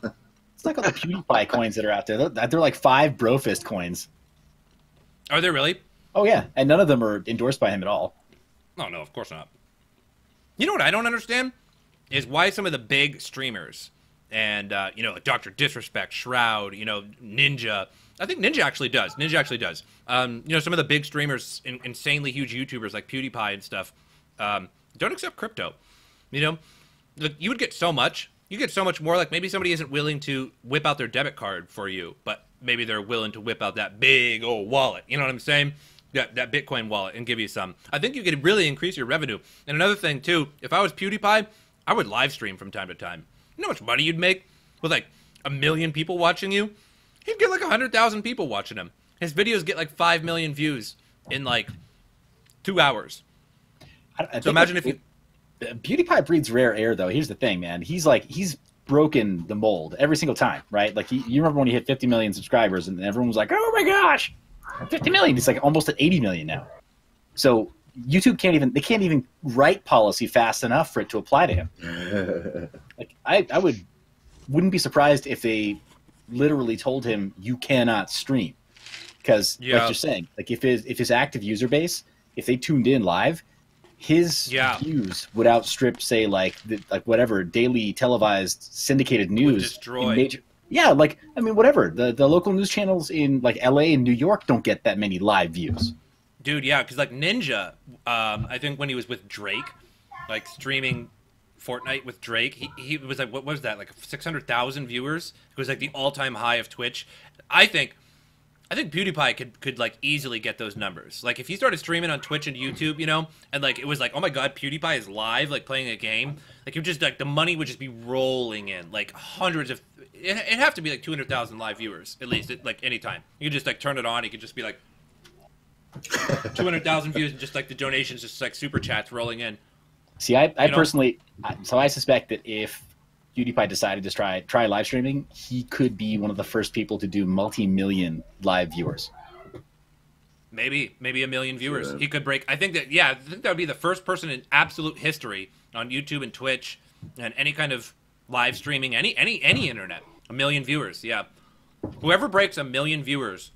It's like all the PewDiePie coins that are out there. They're like 5 Brofist coins. Are they really? Oh yeah, and none of them are endorsed by him at all. Oh no, of course not. You know what I don't understand is why some of the big streamers and you know, like Dr. Disrespect, Shroud, you know, Ninja. I think Ninja actually does. You know, some of the big streamers, insanely huge YouTubers like PewDiePie and stuff, don't accept crypto. You know, like, you would get so much. You get so much more. Like, maybe somebody isn't willing to whip out their debit card for you, but maybe they're willing to whip out that big old wallet. You know what I'm saying? That Bitcoin wallet and give you some. I think you could really increase your revenue. And another thing too, if I was PewDiePie, I would live stream from time to time. You know how much money you'd make with like 1 million people watching you? He'd get like 100,000 people watching him. His videos get like 5 million views in like 2 hours. So imagine if you... PewDiePie breeds rare air, though. Here's the thing, man. He's broken the mold every single time, right? Like, you remember when he hit 50 million subscribers and everyone was like, oh my gosh, 50 million. He's like almost at 80 million now. So YouTube can't even write policy fast enough for it to apply to him. Like, I wouldn't be surprised if they literally told him you cannot stream, because like you're saying, like if his active user base, if they tuned in live, his views would outstrip, say, like whatever daily televised syndicated news. Like, I mean, whatever. The local news channels in like LA and New York don't get that many live views. Dude, yeah, because like Ninja, I think when he was with Drake, like streaming Fortnite with Drake, he was like, what was that, like 600,000 viewers? It was like the all-time high of Twitch. I think PewDiePie could like easily get those numbers. Like if he started streaming on Twitch and YouTube, you know, and like it was like, oh my god, PewDiePie is live, like playing a game. Like you just like the money would just be rolling in, like hundreds of. It'd have to be like 200,000 live viewers at least, like anytime. You could just like turn it on. It could just be like 200,000 views, and just like the donations, just like super chats rolling in. See, I personally, so I suspect that if PewDiePie decided to try live streaming, he could be one of the first people to do multi-million live viewers. Maybe 1 million viewers. He could break. I think that would be the first person in absolute history on YouTube and Twitch and any kind of live streaming, any internet. 1 million viewers. Yeah, whoever breaks 1 million viewers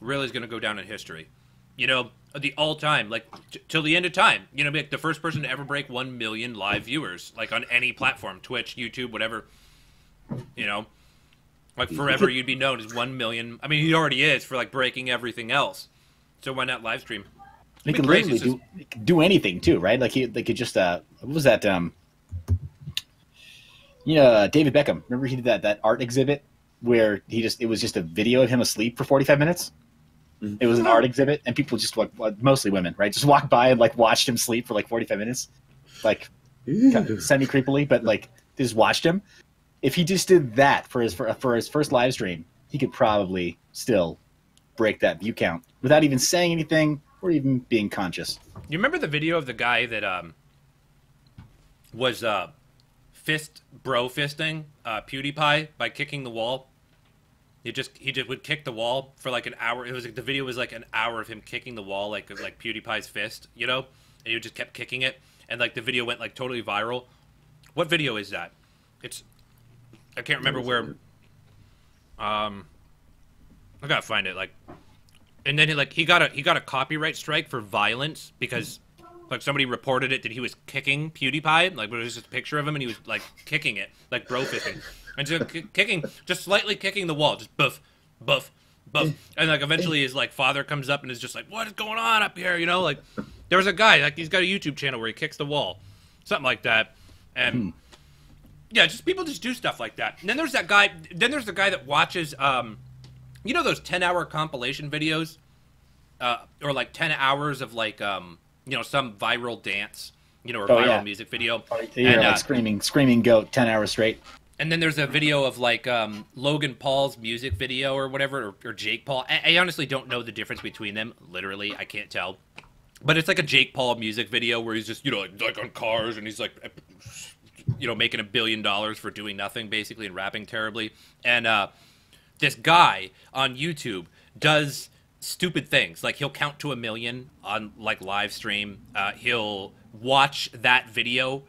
really is going to go down in history. You know, the all-time, like till the end of time. You know, be like the first person to ever break 1 million live viewers, like on any platform, Twitch, YouTube, whatever. You know, like forever you'd be known as 1 million. I mean, he already is for like breaking everything else. So why not live stream? He can literally do anything too, right? Like they could just what was that? David Beckham. Remember he did that art exhibit where it was just a video of him asleep for 45 mints. It was an art exhibit, and people just mostly women, right? Just walked by and like watched him sleep for like 45 minutes, like kind of semi creepily, but like they just watched him. If he just did that for his first live stream, he could probably still break that view count without even saying anything or even being conscious. You remember the video of the guy that was fisting PewDiePie by kicking the wall? He just would kick the wall for like an hour. It was like the video was like an hour of him kicking the wall like PewDiePie's fist, you know? And he just kept kicking it, and like the video went like totally viral. What video is that? I can't remember where. I gotta find it. Like, and then he got a copyright strike for violence because like somebody reported it that he was kicking PewDiePie. Like, it was just a picture of him and he was like kicking it, like bro fisting. And just slightly kicking the wall, just buff, buff, buff. And like eventually his like father comes up and is just like, what is going on up here? You know, like there was a guy, like he's got a YouTube channel where he kicks the wall. Something like that. And yeah, just people just do stuff like that. And then there's that guy, there's the guy that watches, you know those 10-hour compilation videos? Or like 10 hours of like, you know, some viral dance, you know, or viral music video. And like screaming goat 10 hours straight. And then there's a video of like Logan Paul's music video or whatever, or Jake Paul. I honestly don't know the difference between them. Literally, I can't tell. But it's like a Jake Paul music video where he's just, like on cars and he's like, making $1 billion for doing nothing basically and rapping terribly. And this guy on YouTube does stupid things. Like he'll count to 1 million on like live stream. He'll watch that video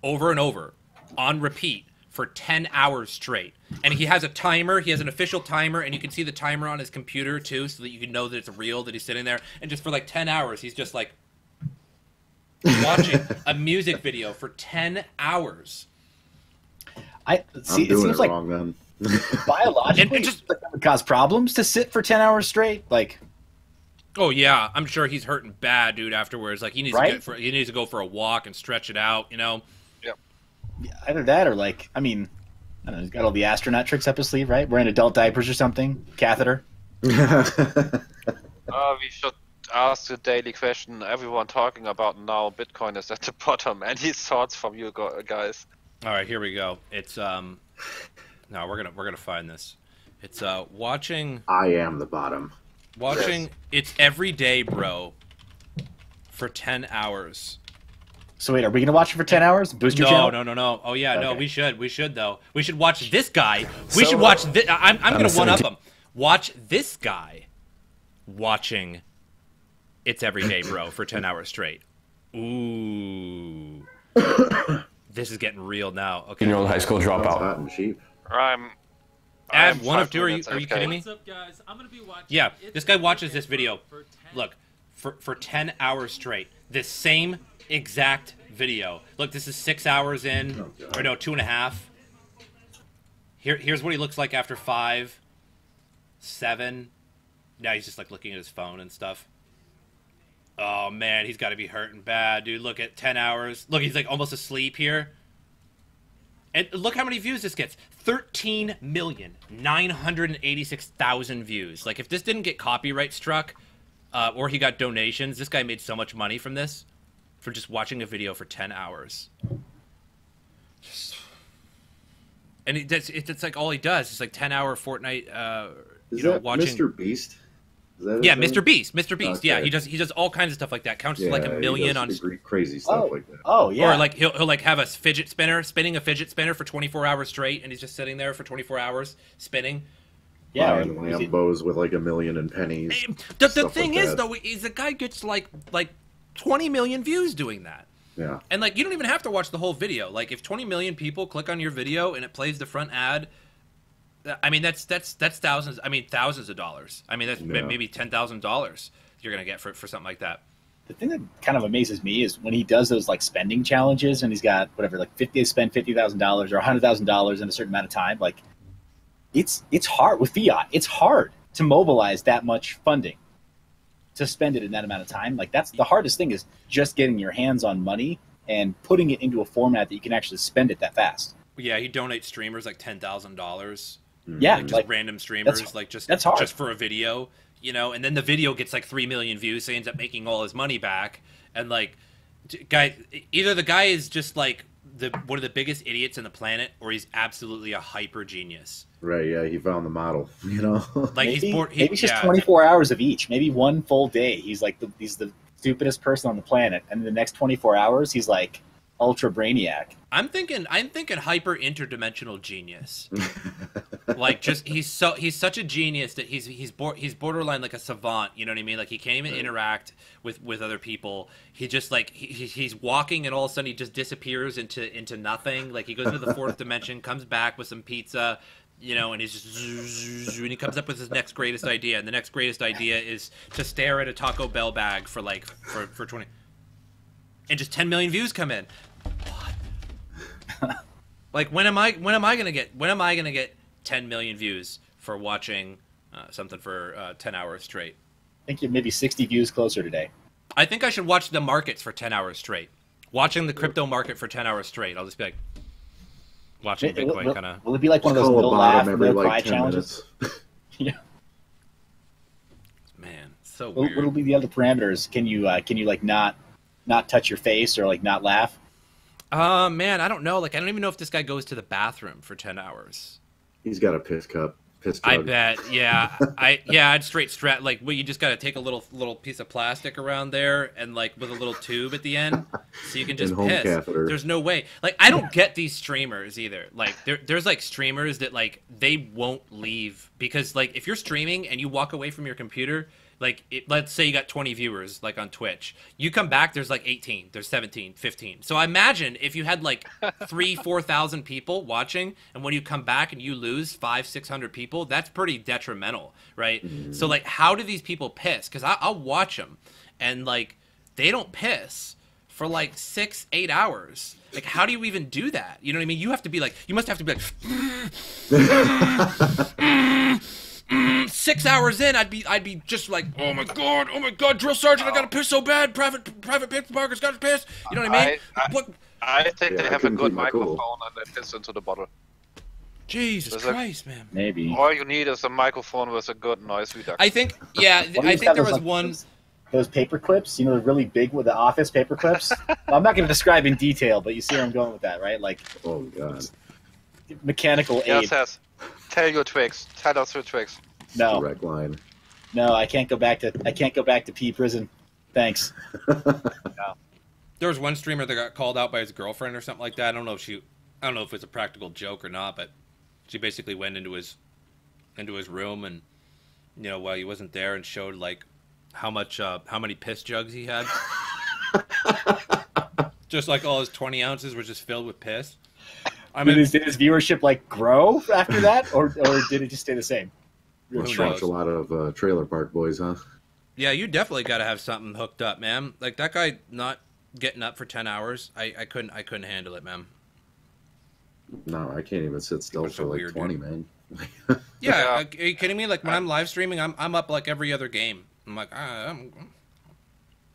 over and over on repeat for 10 hours straight. And he has a timer. He has an official timer, and you can see the timer on his computer too, so that you can know that it's real, that he's sitting there. And just for like 10 hours, he's just like watching a music video for 10 hours. I'm doing it wrong then. Biologically, and just, that would cause problems to sit for 10 hours straight. Like, oh yeah, I'm sure he's hurting bad, dude. Afterwards, like he needs to go for a walk and stretch it out. Yep. Either that or like, I mean, I don't know, he's got all the astronaut tricks up his sleeve, right? Wearing adult diapers or something, catheter. We should ask the daily question. Everyone talking about now. Bitcoin is at the bottom. Any thoughts from you guys? All right, here we go. It's no, we're gonna find this. It's watching. I am the bottom. Watching It's Every Day, Bro, for 10 hours. So wait, are we gonna watch it for 10 hours? Boost your channel? No. Oh yeah, Okay. no, we should. We should though. We should watch this guy. We should watch this. I'm gonna one up him. Watch this guy watching It's Every Day, Bro, for 10 hours straight. Ooh. This is getting real now. Okay. 10-year-old high school dropout. Hot and cheap. Add one of two. Are you kidding me? What's up, guys? I'm gonna be watching. Yeah, It's this guy Every watches Day, this Bro, video. for 10 Look, for 10 hours straight. This same exact video. Look, this is 6 hours in, or no, 2.5. Here's what he looks like after 5, 7. Now he's just like looking at his phone and stuff. Oh man, he's got to be hurting bad, dude. Look at 10 hours. Look, he's like almost asleep here. And look how many views this gets. 13,986,000 views. Like if this didn't get copyright struck, or he got donations, this guy made so much money from this. For just watching a video for 10 hours. And it's like all he does. It's like 10-hour Fortnite, Is that watching. Mr. Beast? Is that Yeah, his Mr. name? Beast. Mr. Beast. Okay. Yeah, he does all kinds of stuff like that. Counts to like 1 million on. Crazy stuff like that. Oh yeah. Or like he'll like have a fidget spinner, spinning a fidget spinner for 24 hours straight, and he's just sitting there for 24 hours spinning. yeah. Buying Lambos with like 1 million in pennies. The stuff thing like is that. though, is the guy gets like 20 million views doing that. Yeah. And like you don't even have to watch the whole video. Like if 20 million people click on your video and it plays the front ad, I mean that's thousands. I mean thousands of dollars. I mean that's maybe $10,000 you're gonna get for something like that. The thing that kind of amazes me is when he does those like spending challenges and he's got whatever like spend $50,000 or $100,000 in a certain amount of time. Like it's hard with fiat. It's hard to mobilize that much funding to spend it in that amount of time. Like that's the hardest thing is just getting your hands on money and putting it into a format that you can actually spend it that fast. Yeah, he donates streamers like $10,000. Yeah, like just random streamers, like just that's hard. just for a video, and then the video gets like 3 million views, so he ends up making all his money back. And like, either the guy is just like one of the biggest idiots on the planet, or he's absolutely a hyper genius. Right, yeah, he found the model, Like maybe, he's bored. Maybe just 24 hours of each. Maybe one full day. He's like he's the stupidest person on the planet, and in the next 24 hours, he's like ultra brainiac. I'm thinking hyper interdimensional genius. Like just he's such a genius that he's borderline like a savant. You know what I mean? Like he can't even interact with other people. He just like he's walking and all of a sudden he just disappears into nothing. Like he goes into the fourth dimension, comes back with some pizza. And he's just and he comes up with his next greatest idea, and the next greatest idea is to stare at a Taco Bell bag for 20, and just 10 million views come in. What? Like when am I gonna get 10 million views for watching something for 10 hours straight? I think you're maybe 60 views closer today. I think I should watch the markets for 10 hours straight. Watching the crypto market for 10 hours straight. I'll just be like watching Bitcoin kind of. Will it be like one of those no laugh, no cry challenges? Yeah. Man, so weird. What'll be the other parameters? Can you like not touch your face or like not laugh? Man, I don't know. Like I don't even know if this guy goes to the bathroom for 10 hours. He's got a piss cup. Piss I jug. bet, yeah, I'd straight strap like well, you just gotta take a little piece of plastic around there and like with a little tube at the end, so you can just And home piss. catheter. There's no way. Like I don't get these streamers either. Like there's like streamers that like they won't leave because like if you're streaming and you walk away from your computer. Like, let's say you got 20 viewers, like, on Twitch. You come back, there's, like, 18. There's 17, 15. So I imagine if you had, like, 4,000 people watching, and when you come back and you lose 600 people, that's pretty detrimental, right? Mm. So, like, how do these people piss? Because I'll watch them, and, like, they don't piss for, like, 6-8 hours. Like, how do you even do that? You know what I mean? You have to be, like, you must have to be, like... 6 hours in, I'd be just like, oh my god, drill sergeant, I gotta piss so bad. Private Parker's gotta piss. You know what I mean? I think they have a good microphone and they piss into the bottle. Jesus Christ, man. Maybe. All you need is a microphone with a good noise reduction. I think, yeah, I think there was like one. Those paper clips, you know, they're really big with the Office paper clips. Well, I'm not going to describe in detail, but you see where I'm going with that, right? Like, oh god, aid. Mechanical Yes. Tell your tricks. Tell us your tricks. No. Direct line. No, I can't go back to P prison. Thanks. No. There was one streamer that got called out by his girlfriend or something like that. I don't know if it was a practical joke or not, but she basically went into his room and you know while he wasn't there and showed like how many piss jugs he had. Just like all his 20 ounces were just filled with piss. I mean, did his viewership like grow after that, or did it just stay the same? Watch a lot of Trailer Park Boys, huh? Yeah, you definitely got to have something hooked up, man. Like that guy not getting up for 10 hours. I couldn't handle it, man. No, I can't even sit still for like weird, 20, dude. Man. Yeah, are you kidding me? Like when I'm live streaming, I'm up like every other game. I'm like,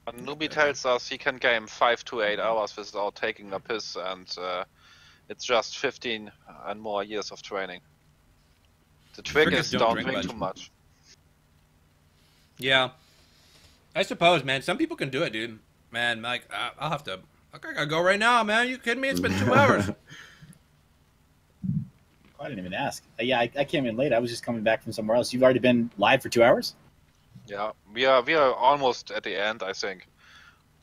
Newbie tells us he can game 5 to 8 hours without taking a piss, and it's just 15 and more years of training. The trick is don't drink too much. Yeah, I suppose, man. Some people can do it, dude. Man, like I'll have to. I gotta go right now, man. You kidding me? It's been 2 hours. I didn't even ask. Yeah, I came in late. I was just coming back from somewhere else. You've already been live for 2 hours? Yeah, we are almost at the end. I think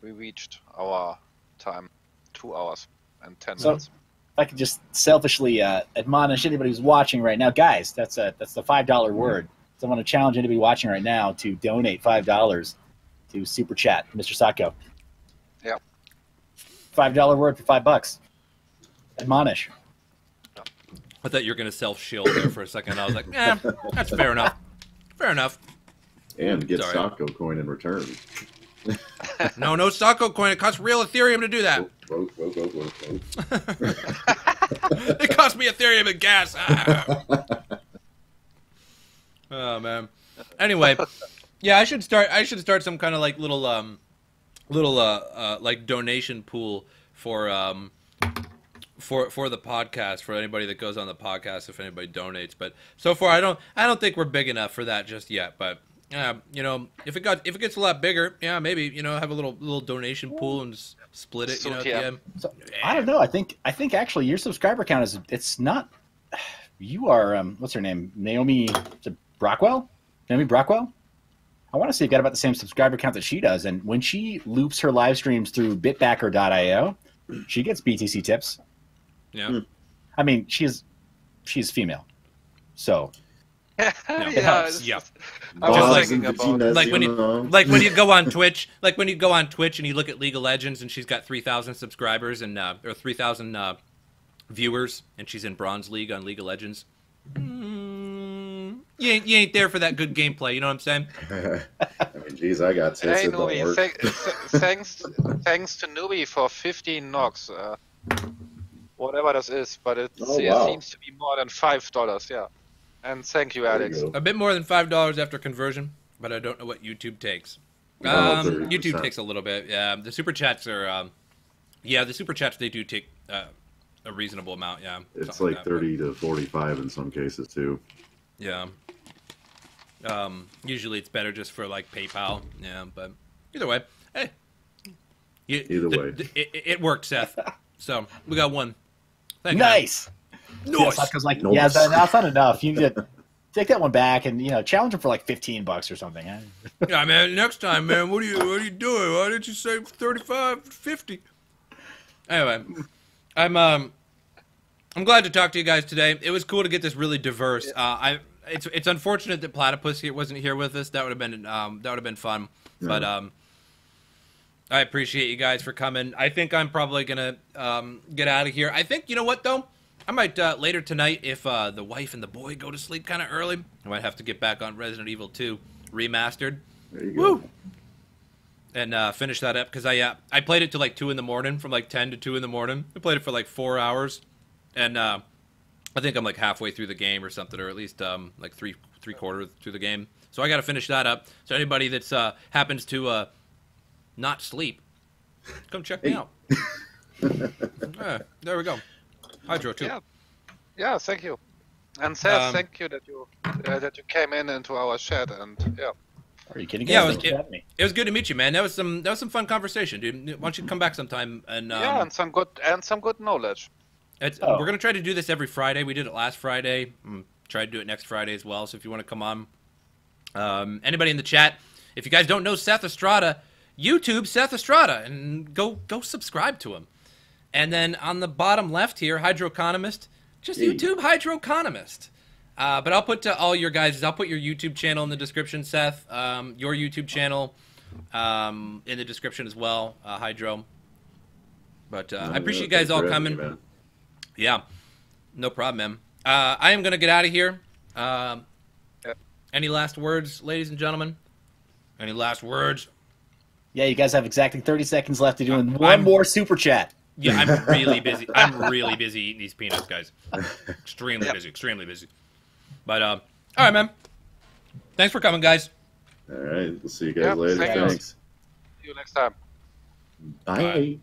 we reached our time, 2 hours and 10 minutes. If I could just selfishly admonish anybody who's watching right now, guys, that's the $5 word. So I want to challenge anybody watching right now to donate $5 to Super Chat, MrSotko. Yeah. $5 word for $5. Admonish. I thought you were going to self-shield there for a second. I was like, yeah, that's fair enough. Fair enough. And get Sotko coin in return. No Sotko coin. It costs real Ethereum to do that. Whoa. It cost me Ethereum and gas. Oh man. Anyway, yeah, I should start some kind of like little like donation pool for the podcast, for anybody that goes on the podcast, if anybody donates. But so far I don't think we're big enough for that just yet, but you know, if it gets a lot bigger, yeah, maybe, you know, have a little donation pool and just split it, you know, at the end. So, I don't know. I think actually your subscriber count it's not. You are what's her name? Naomi Brockwell? Naomi Brockwell? I want to say you've got about the same subscriber count that she does, and when she loops her live streams through bitbacker.io, she gets BTC tips. Yeah. I mean, she's female, so. Yeah. I was thinking about when you go on Twitch, and you look at League of Legends, and she's got 3,000 subscribers and or 3,000 viewers, and she's in Bronze League on League of Legends. You ain't there for that good gameplay. You know what I'm saying? I mean, geez, I got tits. Hey, Nubi, thanks to Nubi for 15 knocks. Whatever this is, but it seems to be more than $5. Yeah. And thank you, Alex. A bit more than $5 after conversion, but I don't know what YouTube takes. YouTube takes a little bit. Yeah, the super chats are. The super chats, they do take a reasonable amount. Yeah, it's like 30 to 45 in some cases too. Yeah. Usually it's better just for like PayPal. Yeah, but either way, hey. It worked, Seth. So we got one. Nice. Nice. Like, yeah, that's not enough. You get take that one back and challenge him for like $15 or something. Huh? Yeah, man. Next time, man. What are you doing? Why didn't you say 35, 50? Anyway, I'm glad to talk to you guys today. It was cool to get this really diverse. It's unfortunate that Platypus wasn't here with us. That would have been fun. Yeah. But I appreciate you guys for coming. I think I'm probably gonna get out of here. I think you know what though. I might later tonight, if the wife and the boy go to sleep kind of early, I might have to get back on Resident Evil 2 Remastered. There you go. Woo! And finish that up because I played it till like 2 in the morning, from like 10 to 2 in the morning. I played it for like 4 hours, and I think I'm like halfway through the game or something, or at least like three quarters through the game. So I got to finish that up. So anybody that's happens to not sleep, come check me out. There we go. Hydro too. Yeah, thank you. And Seth, thank you that you came into our chat and yeah. Are you kidding? Yeah, it was good to meet you, man. That was some fun conversation, dude. Why don't you come back sometime and and some good knowledge. We're gonna try to do this every Friday. We did it last Friday. Try to do it next Friday as well. So if you want to come on, anybody in the chat, if you guys don't know Seth Estrada, YouTube Seth Estrada, and go subscribe to him. And then on the bottom left here, Hydroeconomist, just YouTube Hydroeconomist. But I'll put all your guys', I'll put your YouTube channel in the description, Seth. Your YouTube channel in the description as well, Hydro. But I appreciate you guys all coming. Me, yeah, no problem, man. I am going to get out of here. Any last words, ladies and gentlemen? Any last words? Yeah, you guys have exactly 30 seconds left to do one more super chat. Yeah, I'm really busy. I'm really busy eating these peanuts, guys. Extremely busy. But, all right, man. Thanks for coming, guys. All right. We'll see you guys later. Thanks. See you next time. Bye.